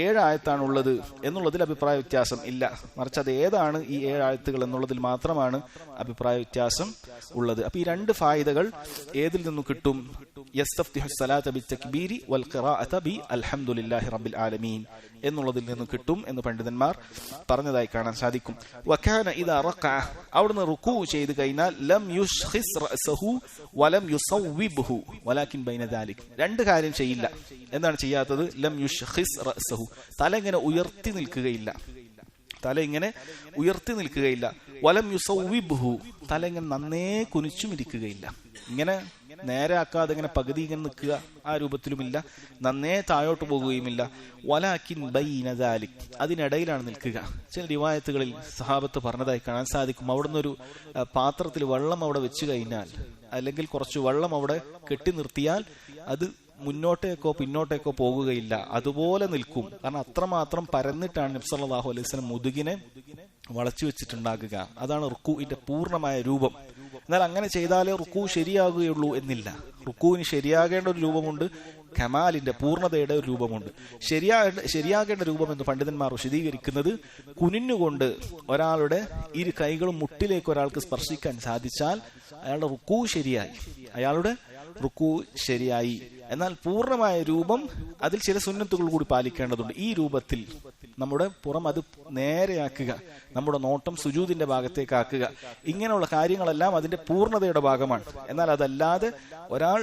ഏഴായത്താണുള്ളത് എന്നുള്ളതിൽ അഭിപ്രായ വ്യത്യാസം ഇല്ല. മറിച്ച് അത് ഏതാണ് ഈ ഏഴായത്തുകൾ എന്നുള്ളതിൽ മാത്രമാണ് അഭിപ്രായ വ്യത്യാസം ഉള്ളത്. അപ്പൊ ഈ രണ്ട് ഫായിദകൾ ഏതിൽ നിന്നും കിട്ടും? യസ്തഫ്തിഹു സ്വലാത ബിത്തക്ബീരി വൽ ഖിറാഅത ബി അൽഹംദുലില്ലാഹി റബ്ബിൽ ആലമീൻ എന്നുള്ളതിൽ നിന്ന് കിട്ടും എന്ന് പണ്ഡിതന്മാർ പറഞ്ഞതായി കാണാൻ സാധിക്കും. വകാന ഇദാ റകഅ, അവിടുന്ന് റുകൂ ചെയ്തു കഴിഞ്ഞാൽ ലം യുശ്ഖിസ് റഅസഹു വലം യുസവ്വിബ്ഹു വലാകിൻ ബൈന ദാലിക്, രണ്ട് കാര്യം ചെയ്യില്ല. എന്താണ് ചെയ്യാത്തത്? ലം യുശ്ഖിസ് റഅസഹു, തല ഇങ്ങനെ ഉയർത്തി നിൽക്കുകയില്ല, തല ഇങ്ങനെ ഉയർത്തി നിൽക്കുകയില്ല. വലം യുസവ്വിബ്ഹു, തല ഇങ്ങനെ നന്നേ കുനിച്ചും ഇരിക്കുകയില്ല. ഇങ്ങനെ നേരെ ആക്കാതെ ഇങ്ങനെ പകുതി ഇങ്ങനെ നിൽക്കുക, ആ രൂപത്തിലുമില്ല. നന്നേ താഴോട്ട് പോകുകയുമില്ല. വലാകിൻ ബൈന ദാലിക്, അതിനിടയിലാണ് നിൽക്കുക. ചില റിവായത്തുകളിൽ സഹാബത്ത് പറഞ്ഞതായി കാണാൻ സാധിക്കും, അവിടുന്ന് ഒരു പാത്രത്തിൽ വെള്ളം അവിടെ വെച്ച് കഴിഞ്ഞാൽ, അല്ലെങ്കിൽ കുറച്ച് വെള്ളം അവിടെ കെട്ടി നിർത്തിയാൽ അത് മുന്നോട്ടേക്കോ പിന്നോട്ടേക്കോ പോകുകയില്ല, അതുപോലെ നിൽക്കും. കാരണം അത്രമാത്രം പരന്നിട്ടാണ് നബി സല്ലല്ലാഹു അലൈഹി വസല്ലം മുതുകിനെ വളച്ചു വെച്ചിട്ടുണ്ടാകുക. അതാണ് റുക്കൂഇന്റെ പൂർണ്ണമായ രൂപം. എന്നാൽ അങ്ങനെ ചെയ്താലേ റുക്കൂ ശരിയാകുകയുള്ളൂ എന്നില്ല. റുക്കൂവിന് ശരിയാകേണ്ട ഒരു രൂപമുണ്ട്, കമാലിന്റെ പൂർണ്ണതയുടെ ഒരു രൂപമുണ്ട്. ശരിയാകേണ്ട രൂപം എന്ന് പണ്ഡിതന്മാർ വിശദീകരിക്കുന്നത് കുനിഞ്ഞുകൊണ്ട് ഒരാളുടെ ഇരു കൈകളും മുട്ടിലേക്ക് ഒരാൾക്ക് സ്പർശിക്കാൻ സാധിച്ചാൽ അയാളുടെ റുക്കൂ ശരിയായി, അയാളുടെ റുക്കൂ ശരിയായി. എന്നാൽ പൂർണ്ണമായ രൂപം അതിൽ ചില സുന്നത്തുകൾ കൂടി പാലിക്കേണ്ടതുണ്ട്. ഈ രൂപത്തിൽ നമ്മുടെ പുറം അത് നേരെയാക്കുക, നമ്മുടെ നോട്ടം സുജൂദിന്റെ ഭാഗത്തേക്കാക്കുക, ഇങ്ങനെയുള്ള കാര്യങ്ങളെല്ലാം അതിന്റെ പൂർണ്ണതയുടെ ഭാഗമാണ്. എന്നാൽ അതല്ലാതെ ഒരാൾ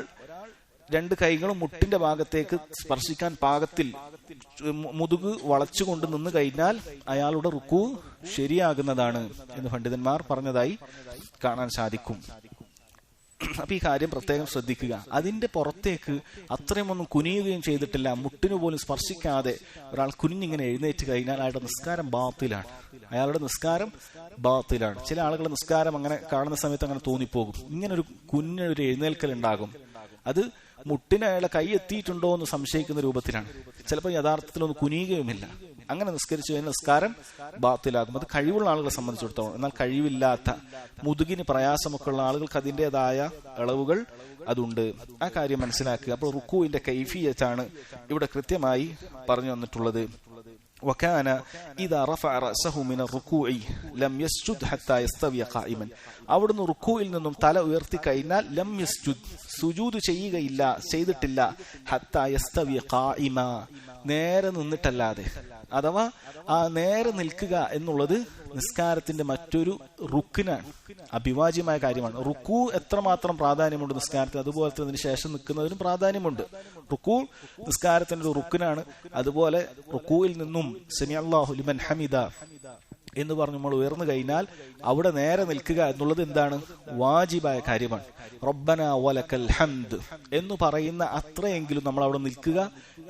രണ്ട് കൈകളും മുട്ടിന്റെ ഭാഗത്തേക്ക് സ്പർശിക്കാൻ പാകത്തിൽ മുതുക് വളച്ചുകൊണ്ട് നിന്ന് കഴിഞ്ഞാൽ അയാളുടെ റുക്കൂ ശരിയാകുന്നതാണ് എന്ന് പണ്ഡിതന്മാർ പറഞ്ഞതായി കാണാൻ സാധിക്കും. അപ്പൊ ഈ കാര്യം പ്രത്യേകം ശ്രദ്ധിക്കുക. അതിന്റെ പുറത്തേക്ക് അത്രയുമൊന്നും കുനിയുകയും ചെയ്തിട്ടില്ല, മുട്ടിനു പോലും സ്പർശിക്കാതെ ഒരാൾ കുനിഞ്ഞിങ്ങനെ എഴുന്നേറ്റ് കഴിഞ്ഞാൽ അയാളുടെ നിസ്കാരം ബാത്തിലാണ്, അയാളുടെ നിസ്കാരം ബാത്തിലാണ്. ചില ആളുകളുടെ നിസ്കാരം അങ്ങനെ കാണുന്ന സമയത്ത് അങ്ങനെ തോന്നിപ്പോകും. ഇങ്ങനൊരു കുഞ്ഞൊരു എഴുന്നേൽക്കൽ ഉണ്ടാകും, അത് മുട്ടിന് അയാളെ കൈ എത്തിയിട്ടുണ്ടോ എന്ന് സംശയിക്കുന്ന രൂപത്തിലാണ്. ചിലപ്പോൾ യഥാർത്ഥത്തിലൊന്നും കുനിയുകയുമില്ല. അങ്ങനെ നിസ്കരിച്ചു കഴിഞ്ഞാൽ നിസ്കാരം ബാത്തിലാകും. അത് കഴിവുള്ള ആളുകളെ സംബന്ധിച്ചിടത്തോളം. എന്നാൽ കഴിവില്ലാത്ത, മുതുകിന് പ്രയാസമൊക്കെ ഉള്ള ആളുകൾക്ക് അതിൻ്റെതായ ഇളവുകൾ അതുണ്ട്. ആ കാര്യം മനസ്സിലാക്കുക. അപ്പോൾ റുക്കൂവിന്റെ കൈഫിയത്താണ് ഇവിടെ കൃത്യമായി പറഞ്ഞു വന്നിട്ടുള്ളത്. وكان إذا رفع رأسه من الركوع لم يسجد حتى يستوي قائما. അവിടുന്ന് റുക്കൂയിൽ നിന്നും തല ഉയർത്തി കഴിഞ്ഞാൽ ലം യസ്ജുദ്, സുജൂദ് ചെയ്യുകയില്ല, ചെയ്തിട്ടില്ല, ഹത്താ യസ്തവിയ ഖായിമ, നേരെ നിന്നിട്ടല്ലാതെ. അഥവാ ആ നേരെ നിൽക്കുക എന്നുള്ളത് നിസ്കാരത്തിന്റെ മറ്റൊരു റുക്കിനാണ്, അഭിവാജ്യമായ കാര്യമാണ്. റുക്കൂ എത്രമാത്രം പ്രാധാന്യമുണ്ട് നിസ്കാരത്തിന്, അതുപോലെ തന്നെ അതിന് ശേഷം നിൽക്കുന്നതിനും പ്രാധാന്യമുണ്ട്. റുക്കൂ നിസ്കാരത്തിന്റെ ഒരു റുക്കിനാണ്. അതുപോലെ റുക്കൂയിൽ നിന്നും സമി അല്ലാഹു ലിമൻ ഹമിദ എന്ന് പറഞ്ഞ് നമ്മൾ ഉയർന്നു കഴിഞ്ഞാൽ അവിടെ നേരെ നിൽക്കുക എന്നുള്ളത് എന്താണ്? വാജിബായ കാര്യമാണ്. റബ്ബന വലക്കൽ ഹംദ് എന്ന് പറയുന്ന അത്രയെങ്കിലും നമ്മൾ അവിടെ നിൽക്കുക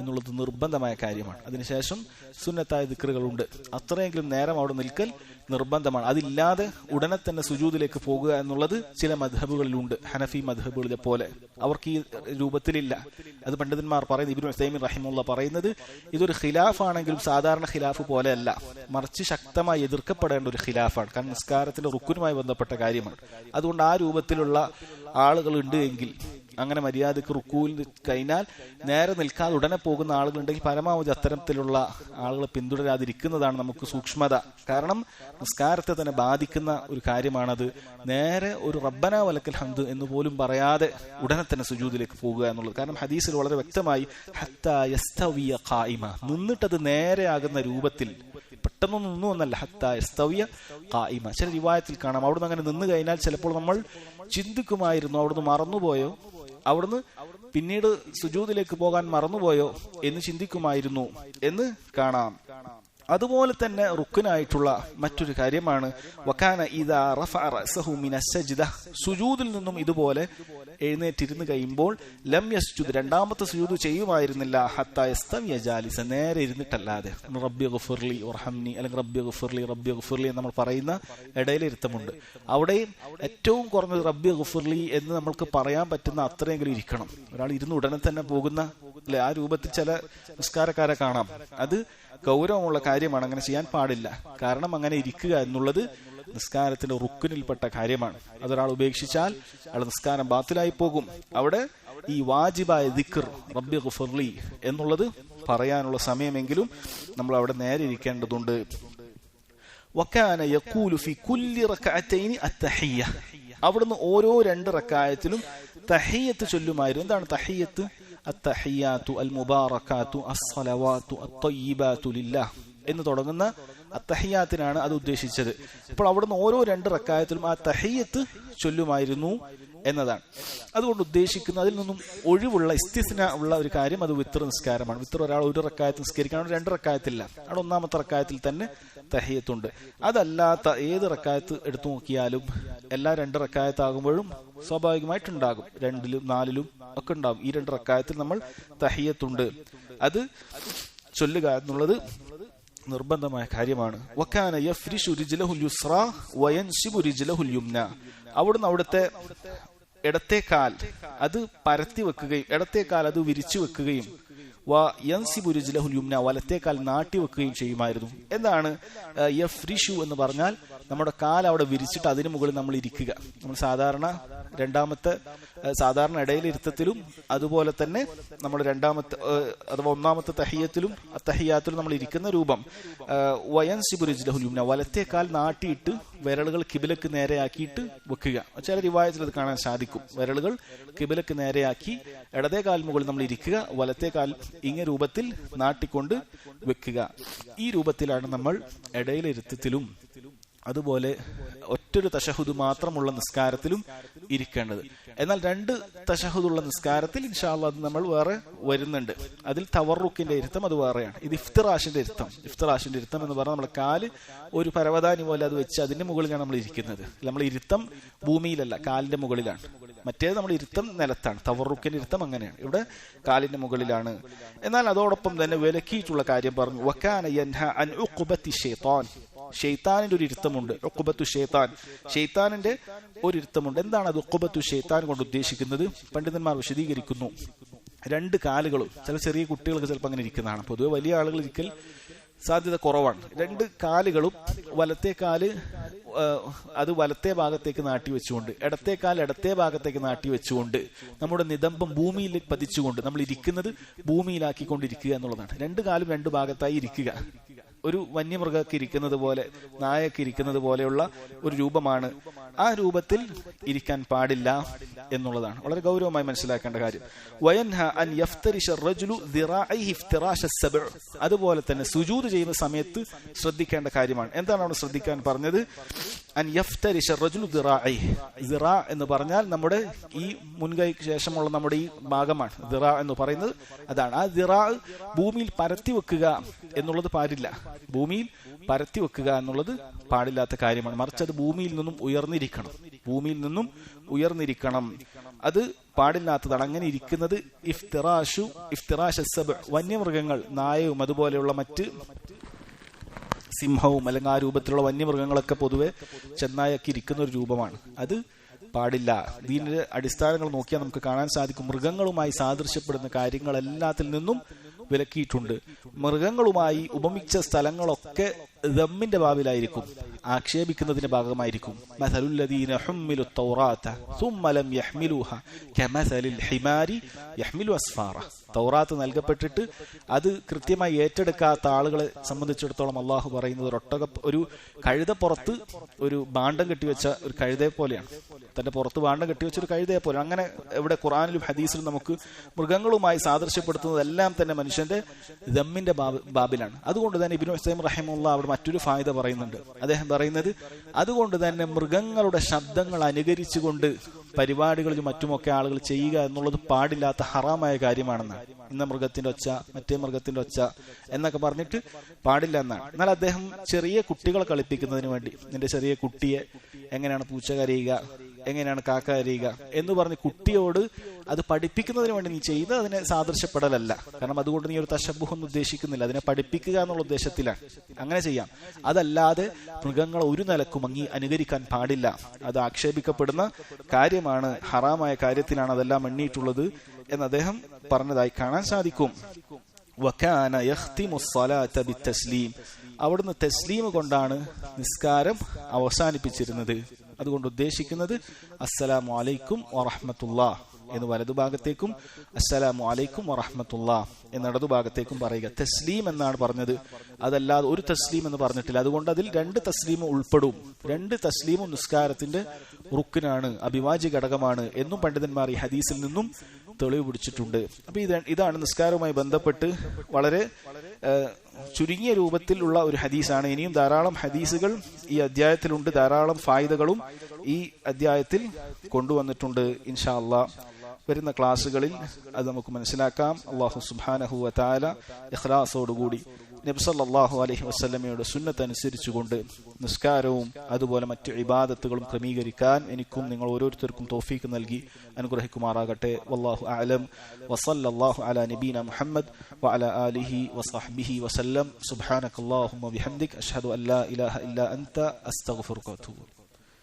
എന്നുള്ളത് നിർബന്ധമായ കാര്യമാണ്. അതിനുശേഷം സുന്നത്തായ ദിക്റുകളുണ്ട്, അത്രയെങ്കിലും നേരം അവിടെ നിൽക്കൽ നിർബന്ധമാണ്. അതില്ലാതെ ഉടനെ തന്നെ സുജൂദിലേക്ക് പോകുക എന്നുള്ളത് ചില മദ്ഹബുകളിലുണ്ട്. ഹനഫി മദ്ഹബുകളിലെ പോലെ അവർക്ക് ഈ രൂപത്തിലില്ല. അത് പണ്ഡിതന്മാർ പറയുന്നത്, ഇബ്നു ഉസൈമിൻ റഹിമഹുല്ലാ പറയുന്നത്, ഇതൊരു ഖിലാഫ് ആണെങ്കിലും സാധാരണ ഖിലാഫ് പോലെയല്ല, മറിച്ച് ശക്തമായി എതിർക്കപ്പെടേണ്ട ഒരു ഖിലാഫാണ്. കാരണം നിസ്കാരത്തിന്റെ റുക്കുനുമായി ബന്ധപ്പെട്ട കാര്യമാണ്. അതുകൊണ്ട് ആ രൂപത്തിലുള്ള ആളുകൾ ഉണ്ട് എങ്കിൽ, അങ്ങനെ മര്യാദക്ക് റുക്കൂയിൽ കഴിഞ്ഞാൽ നേരെ നിൽക്കാതെ ഉടനെ പോകുന്ന ആളുകളുണ്ടെങ്കിൽ പരമാവധി അത്തരത്തിലുള്ള ആളുകളെ പിന്തുടരാതിരിക്കുന്നതാണ് നമുക്ക് സൂക്ഷ്മത. കാരണം നിസ്കാരത്തെ തന്നെ ബാധിക്കുന്ന ഒരു കാര്യമാണത്. നേരെ ഒരു റബ്ബന വലക്കൽ ഹംദ് എന്ന് പോലും പറയാതെ ഉടനെ തന്നെ സുജൂദിലേക്ക് പോകുക എന്നുള്ളത്. കാരണം ഹദീസിൽ വളരെ വ്യക്തമായി ഹത്താ യസ്തവിയ ഖായിമ, നിന്നിട്ടത് നേരെയാകുന്ന രൂപത്തിൽ, പെട്ടെന്നൊന്നും നിന്നു എന്നല്ല, ഹത്താ യസ്തവിയ ഖായിമ. ചില റിവായത്തിൽ കാണാം അവിടുന്ന് അങ്ങനെ നിന്ന് കഴിഞ്ഞാൽ ചിലപ്പോൾ നമ്മൾ ചിന്തിക്കുമായിരുന്നു അവിടുന്ന് മറന്നുപോയോ, അവിടുന്ന് പിന്നീട് സുജൂദിലേക്ക് പോകാൻ മറന്നുപോയോ എന്ന് ചിന്തിക്കുമായിരുന്നു എന്ന് കാണാം. അതുപോലെ തന്നെ റുക്കനായിട്ടുള്ള മറ്റൊരു കാര്യമാണ് വകാന ഇദാ റഫഅ റഅസഹു മിനസ് സജ്ദ, സുജൂദിൽ നിന്നും ഇതുപോലെ എഴുന്നേറ്റിരുന്ന് കഴിയുമ്പോൾ ലം യസ്ജുദ്, രണ്ടാമത്തെ സുജൂദ് ചെയ്യുമായിരുന്നില്ല, ഹത്താ യസ്തവിയ ജാലിസ, നേരെ ഇരുന്നിട്ടല്ലാതെ. റബ്ബി ഗഫിർലി വർഹംനി അല്ലെങ്കിൽ റബ്ബി ഗഫിർലി റബ്ബി ഗഫിർലി എന്ന് നമ്മൾ പറയുന്ന ഇടയിലിരുത്തമുണ്ട്. അവിടെയും ഏറ്റവും കുറഞ്ഞത് റബ്ബി ഗഫിർലി എന്ന് നമ്മൾക്ക് പറയാൻ പറ്റുന്ന അത്രയെങ്കിലും ഇരിക്കണം. ഒരാൾ ഇരുന്ന് ഉടനെ തന്നെ പോകുന്ന അല്ലെ, ആ രൂപത്തിൽ ചില നിസ്കാരക്കാരെ കാണാം. അത് ഗൗരവമുള്ള കാര്യമാണ്, അങ്ങനെ ചെയ്യാൻ പാടില്ല. കാരണം അങ്ങനെ ഇരിക്കുക എന്നുള്ളത് നിസ്കാരത്തിന്റെ റുക്കിനിൽപ്പെട്ട കാര്യമാണ്. അതൊരാൾ ഉപേക്ഷിച്ചാൽ അയാൾ നിസ്കാരം ബാത്തിലായി പോകും. അവിടെ ഈ വാജിബായ ദിക്ർ റബ്ബി ഗഫിർലി എന്നുള്ളത് പറയാനുള്ള സമയമെങ്കിലും നമ്മൾ അവിടെ നേരെ ഇരിക്കേണ്ടതുണ്ട്. വകാന യഖൂലു ഫി കുല്ലി റക്അതൈനി അത്തഹിയ്യ, അവിടുന്ന് ഓരോ 2 റക്അത്തിലും തഹിയ്യത്ത് ചൊല്ലുമായിരുന്നു. എന്താണ് തഹിയ്യത്ത്? അത്തഹിയ്യാത്തു അൽ മുബാറകാത്തു അസ്സലവാത്തു അത്തയ്യിബാത്തു ലില്ലാഹ് എന്ന് തുടങ്ങുന്ന അത്തഹിയ്യാത്തിനാണ് അത് ഉദ്ദേശിച്ചത്. അപ്പോൾ അവിടുന്ന് ഓരോ 2 റക്അത്തിലും ആ തഹിയ്യത്ത് ചൊല്ലുമായിരുന്നു എന്നതാണ്. അതുകൊണ്ട് ഉദ്ദേശിക്കുന്നത് അതിൽ നിന്നും ഒഴിവുള്ള ഇസ്തിസ്ന ഉള്ള ഒരു കാര്യം അത് വിത്ർ നിസ്കാരമാണ്. വിത്ർ ഒരാൾ 1 റക്അത്ത് നിസ്കരിക്കണം, 2 റക്അത്തില്ല, അവിടെ 1-ാമത്തെ റക്അത്തിൽ തന്നെ തഹിയ്യത്തുണ്ട്. അതല്ലാത്ത ഏത് റക്അത്ത് എടുത്തു നോക്കിയാലും എല്ലാ 2 റക്അത്താകുമ്പോഴും സ്വാഭാവികമായിട്ടുണ്ടാകും, 2-ലും 4-ലും ഒക്കെ ഉണ്ടാകും. ഈ 2 റക്അത്തിൽ നമ്മൾ തഹിയ്യത്തുണ്ട്, അത് ചൊല്ലുക എന്നുള്ളത് നിർബന്ധമായ കാര്യമാണ്. വകാന യഫ്രിഷു റിജ്ലഹുൽ യുസ്റാ വയൻസിബു റിജ്ലഹുൽ യുംന, അവിടുന്ന് അവിടുത്തെ ഇടത്തെ കാൽ അത് പരത്തി വെക്കുകയും ഇടത്തെ കാൽ അത് വിരിച്ചു വെക്കുകയും വയൻസിബു റിജ്ലഹുൽ യുംന, വലത്തെ കാൽ നാട്ടി വെക്കുകയും ചെയ്യുമായിരുന്നു. എന്താണ് യഫ്രിഷു എന്ന് പറഞ്ഞാൽ? നമ്മുടെ കാൽ അവിടെ വിരിച്ചിട്ട് അതിന് മുകളിൽ നമ്മൾ ഇരിക്കുക. നമ്മൾ സാധാരണ ഇടയിലിരുത്തത്തിലും അതുപോലെ തന്നെ നമ്മൾ 2-ാമത്തെ അഥവാ 1-ാമത്തെ തഹിയ്യത്തിലും അത്തഹിയ്യാത്തിലും നമ്മൾ ഇരിക്കുന്ന രൂപം. വയൻസിബു റിജ്ലഹുൽ യുംന, വലത്തെ കാൽ നാട്ടിയിട്ട് വിരലുകൾ കിബിലക്ക് നേരെയാക്കിയിട്ട് വെക്കുക. ചില റിവായത്തിൽ അത് കാണാൻ സാധിക്കും. വിരലുകൾ കിബിലക്ക് നേരെയാക്കി ഇടതേ കാൽ മുകളിൽ നമ്മൾ ഇരിക്കുക, വലത്തെ കാൽ ഇങ്ങ രൂപത്തിൽ നാട്ടിക്കൊണ്ട് വെക്കുക. ഈ രൂപത്തിലാണ് നമ്മൾ ഇടയിലിരുത്തത്തിലും അതുപോലെ ഒറ്റൊരു തശഹുദ് മാത്രമുള്ള നിസ്കാരത്തിലും ഇരിക്കേണ്ടത്. എന്നാൽ 2 തശഹുദുള്ള നിസ്കാരത്തിൽ ഇൻഷാ അല്ലാഹ് അത് നമ്മൾ വേറെ വരുന്നുണ്ട്. അതിൽ തവറുക്കിന്റെ ഇരുത്തം അത് വേറെയാണ്. ഇത് ഇഫ്തിറാഷിന്റെ ഇരുത്തം എന്ന് പറഞ്ഞാൽ നമ്മുടെ കാല് ഒരു പരവതാനി പോലെ അത് വെച്ച് അതിന്റെ മുകളിലാണ് നമ്മൾ ഇരിക്കുന്നത്. നമ്മൾ ഇരുത്തം ഭൂമിയിലല്ല, കാലിന്റെ മുകളിലാണ്. മറ്റേത് നമ്മൾ ഇരുത്തം നിലത്താണ്. തവറുക്കിന്റെ ഇരുത്തം അങ്ങനെയാണ്, ഇവിടെ കാലിന്റെ മുകളിലാണ്. എന്നാൽ അതോടൊപ്പം തന്നെ വിലക്കിയിട്ടുള്ള കാര്യം പറഞ്ഞു. വകാന യൻഹ അൻ ഉഖ്ബത്തി ശൈത്താൻ, ഷെയ്ത്താനിന്റെ ഒരു ഇരുത്തമുണ്ട്. ഉഖ്ബത്തു ഷെയ്ത്താൻ, ഷെയ്ത്താനിന്റെ ഒരു ഇരുത്തമുണ്ട്. എന്താണ് അത് ഉഖ്ബത്തു ഷെയ്ത്താൻ കൊണ്ട് ഉദ്ദേശിക്കുന്നത്? പണ്ഡിതന്മാർ വിശദീകരിക്കുന്നു. 2 കാലുകളും, ചില ചെറിയ കുട്ടികൾക്ക് ചിലപ്പോൾ അങ്ങനെ ഇരിക്കുന്നതാണ്. പൊതുവെ വലിയ ആളുകൾ ഇരിക്കൽ സാധ്യത കുറവാണ്. 2 കാലുകളും വലത്തെ കാല് അത് വലത്തെ ഭാഗത്തേക്ക് നാട്ടി വെച്ചുകൊണ്ട്, ഇടത്തെ കാൽ ഇടത്തെ ഭാഗത്തേക്ക് നാട്ടി വെച്ചുകൊണ്ട് നമ്മുടെ നിതംബം ഭൂമിയിൽ പതിച്ചുകൊണ്ട് നമ്മൾ ഇരിക്കുന്നത് ഭൂമിയിലാക്കിക്കൊണ്ടിരിക്കുക എന്നുള്ളതാണ്. 2 കാലും 2 ഭാഗത്തായി ഇരിക്കുക. ഒരു വന്യമൃഗമൊക്കെ ഇരിക്കുന്നത് പോലെ, നായൊക്കെ ഇരിക്കുന്നത് പോലെയുള്ള ഒരു രൂപമാണ്. ആ രൂപത്തിൽ ഇരിക്കാൻ പാടില്ല എന്നുള്ളതാണ് വളരെ ഗൗരവമായി മനസ്സിലാക്കേണ്ട കാര്യം. വയൻഹ അൻ യഫ്തരിശ റജുലു ദിറാഇഹി ഇഫ്തിറാശ സബ്അ, അതുപോലെ തന്നെ സുജൂദ് ചെയ്യുന്ന സമയത്ത് ശ്രദ്ധിക്കേണ്ട കാര്യമാണ്. എന്താണ് അവിടെ ശ്രദ്ധിക്കാൻ പറഞ്ഞത്? അൻ യഫ്തരിശ റജുലു ദിറാഇഹി. ദിറാ എന്ന് പറഞ്ഞാൽ നമ്മുടെ ഈ മുൻകൈക്ക് ശേഷമുള്ള നമ്മുടെ ഈ ഭാഗമാണ് ദിറാ എന്ന് പറയുന്നത്. അതാണ് ആ ദിറാ ഭൂമിയിൽ പരത്തി വെക്കുക എന്നുള്ളത് പാടില്ല. ഭൂമിയിൽ പരത്തി വെക്കുക എന്നുള്ളത് പാടില്ലാത്ത കാര്യമാണ്. മറിച്ച് അത് ഭൂമിയിൽ നിന്നും ഉയർന്നിരിക്കണം. ഭൂമിയിൽ നിന്നും ഉയർന്നിരിക്കണം. അത് പാടില്ലാത്തതാണ്. അങ്ങനെ ഇരിക്കുന്നത് ഇഫ്തിറാശ സബ്അ, വന്യമൃഗങ്ങൾ, നായയും അതുപോലെയുള്ള മറ്റ് സിംഹവും അല്ലെങ്കിൽ ആ രൂപത്തിലുള്ള വന്യമൃഗങ്ങളൊക്കെ പൊതുവെ ചെന്നായൊക്കെ ഇരിക്കുന്ന ഒരു രൂപമാണ്. അത് പാടില്ല. ദീനിന്റെ അടിസ്ഥാനങ്ങൾ നോക്കിയാൽ നമുക്ക് കാണാൻ സാധിക്കും, മൃഗങ്ങളുമായി സാദൃശ്യപ്പെടുന്ന കാര്യങ്ങളെല്ലാത്തിൽ നിന്നും വിലക്കിയിട്ടുണ്ട്. മൃഗങ്ങളുമായി ഉപമിച്ച സ്ഥലങ്ങളൊക്കെ ദമ്മിന്റെ ബാബിലായിരിക്കും, ആക്ഷേപിക്കുന്നതിന്റെ ഭാഗമായിരിക്കും. മസലുല്ലദീന ഹുമ്മിലു തൗറാത്ത സുമ്മ ലം യഹ്മിലുഹ കമസലിൽ ഹിമാരി യഹ്മിലു അസ്ഫാറ. തൗറാത്ത് നൽകപ്പെട്ടിട്ട് അത് കൃത്യമായി ഏറ്റെടുക്കാത്ത ആളുകളെ സംബന്ധിച്ചിടത്തോളം അള്ളാഹു പറയുന്നത് ഒരു കഴുതപ്പുറത്ത് ഒരു ഭാണ്ഡം കെട്ടിവെച്ച ഒരു കഴുതയെ പോലെയാണ്. തന്റെ പുറത്ത് ഭാണ്ഡം കെട്ടിവെച്ച ഒരു കഴുതയെ പോലെ. അങ്ങനെ ഇവിടെ ഖുർആനിലും ഹദീസിലും നമുക്ക് മൃഗങ്ങളുമായി സാദൃശ്യപ്പെടുത്തുന്നതെല്ലാം തന്നെ മനുഷ്യന്റെ ദമ്മിന്റെ ബാബിലാണ്. അതുകൊണ്ട് തന്നെ ഇബ്നു ഉസൈം റഹിമഹുല്ലാഹ് അവിടെ മറ്റൊരു ഫായിദ പറയുന്നുണ്ട്. അദ്ദേഹം പറയുന്നത്, അതുകൊണ്ട് തന്നെ മൃഗങ്ങളുടെ ശബ്ദങ്ങൾ അനുകരിച്ചുകൊണ്ട് പരിപാടികളിലും മറ്റുമൊക്കെ ആളുകൾ ചെയ്യുക എന്നുള്ളത് പാടില്ലാത്ത ഹറാമായ കാര്യമാണെന്നാണ്. ഇന്ന മൃഗത്തിന്റെ ഒച്ച, മറ്റേ മൃഗത്തിന്റെ ഒച്ച എന്നൊക്കെ പറഞ്ഞിട്ട് പാടില്ല എന്നാണ്. എന്നാൽ അദ്ദേഹം ചെറിയ കുട്ടികളെ കളിപ്പിക്കുന്നതിന് വേണ്ടി, നിന്റെ ചെറിയ കുട്ടിയെ എങ്ങനെയാണ് പൂച്ച കരയുക, എങ്ങനെയാണ് കാക്ക കരയുക എന്ന് പറഞ്ഞ് കുട്ടിയോട് അത് പഠിപ്പിക്കുന്നതിന് വേണ്ടി നീ ചെയ്ത് അതിനെ സാദൃശ്യപ്പെടലല്ല. കാരണം അതുകൊണ്ട് നീ ഒരു തശബ്ബുഹൊന്നും ഉദ്ദേശിക്കുന്നില്ല, അതിനെ പഠിപ്പിക്കുക എന്നുള്ള ഉദ്ദേശത്തിലാണ്. അങ്ങനെ ചെയ്യാം. അതല്ലാതെ മൃഗങ്ങളെ ഒരു നിലക്കും അനുകരിക്കാൻ പാടില്ല. അത് ആക്ഷേപിക്കപ്പെടുന്ന കാര്യമാണ്, ഹറാമായ കാര്യത്തിലാണ് അതെല്ലാം എണ്ണിയിട്ടുള്ളത് എന്ന് അദ്ദേഹം പറഞ്ഞതായി കാണാൻ സാധിക്കും. വകാന യഖ്തിമു സ്സലാത ബിത്തസ്ലീം, അവിടുന്ന് തസ്ലീം കൊണ്ടാണ് നിസ്കാരം അവസാനിപ്പിച്ചിരുന്നത്. അതുകൊണ്ട് ഉദ്ദേശിക്കുന്നത് അസ്സലാമു അലൈക്കും വറഹ്മത്തുള്ളാഹ് എന്ന് വലതുഭാഗത്തേക്കും അസ്സലാമു അലൈക്കും വറഹ്മത്തുള്ളാഹ് എന്ന് ഇടതുഭാഗത്തേക്കും പറയുക. തസ്ലീം എന്നാണ് പറഞ്ഞത്, അതല്ലാതെ ഒരു തസ്ലീം എന്ന് പറഞ്ഞിട്ടില്ല. അതുകൊണ്ട് അതിൽ 2 തസ്ലീം ഉൾപ്പെടും. 2 തസ്ലീമും നിസ്കാരത്തിന്റെ റുക്നാണ്, അഭിവാജ്യ ഘടകമാണ് എന്നും പണ്ഡിതന്മാർ ഈ ഹദീസിൽ നിന്നും തെളിവ് പിടിച്ചിട്ടുണ്ട്. അപ്പൊ ഇതാണ് നിസ്കാരവുമായി ബന്ധപ്പെട്ട് വളരെ ചുരുങ്ങിയ രൂപത്തിലുള്ള ഒരു ഹദീസാണ്. ഇനിയും ധാരാളം ഹദീസുകൾ ഈ അധ്യായത്തിലുണ്ട്, ധാരാളം ഫായിദകളും ഈ അധ്യായത്തിൽ കൊണ്ടുവന്നിട്ടുണ്ട്. ഇൻഷാ അല്ലാഹ് വരുന്ന ക്ലാസ്സുകളിൽ അത് നമുക്ക് മനസ്സിലാക്കാം. അല്ലാഹു സുബ്ഹാനഹു വ തആല ഇഖ്ലാസോടുകൂടി നബി സല്ലല്ലാഹു അലൈഹി വസല്ലമയുടെ സുന്നത്ത് അനുസരിച്ചുകൊണ്ട് നിസ്കാരവും അതുപോലെ മറ്റു ഇബാദത്തുകളും ക്രമീകരിക്കാൻ എനിക്കും നിങ്ങൾ ഓരോരുത്തർക്കും തൗഫീഖ് നൽകി അനുഗ്രഹിക്കുമാറാകട്ടെ. വല്ലാഹു അഅലം. വസല്ലല്ലാഹു അലാ നബീന മുഹമ്മദ് വഅലാ ആലിഹി വസഹ്ബിഹി വസല്ലം. സുബ്ഹാനകല്ലാഹുമ്മ ബിഹംദിക അഷ്ഹദു അൻ ലാ ഇലാഹ ഇല്ലാ അൻത അസ്തഗ്ഫിറുക വഅതൂബു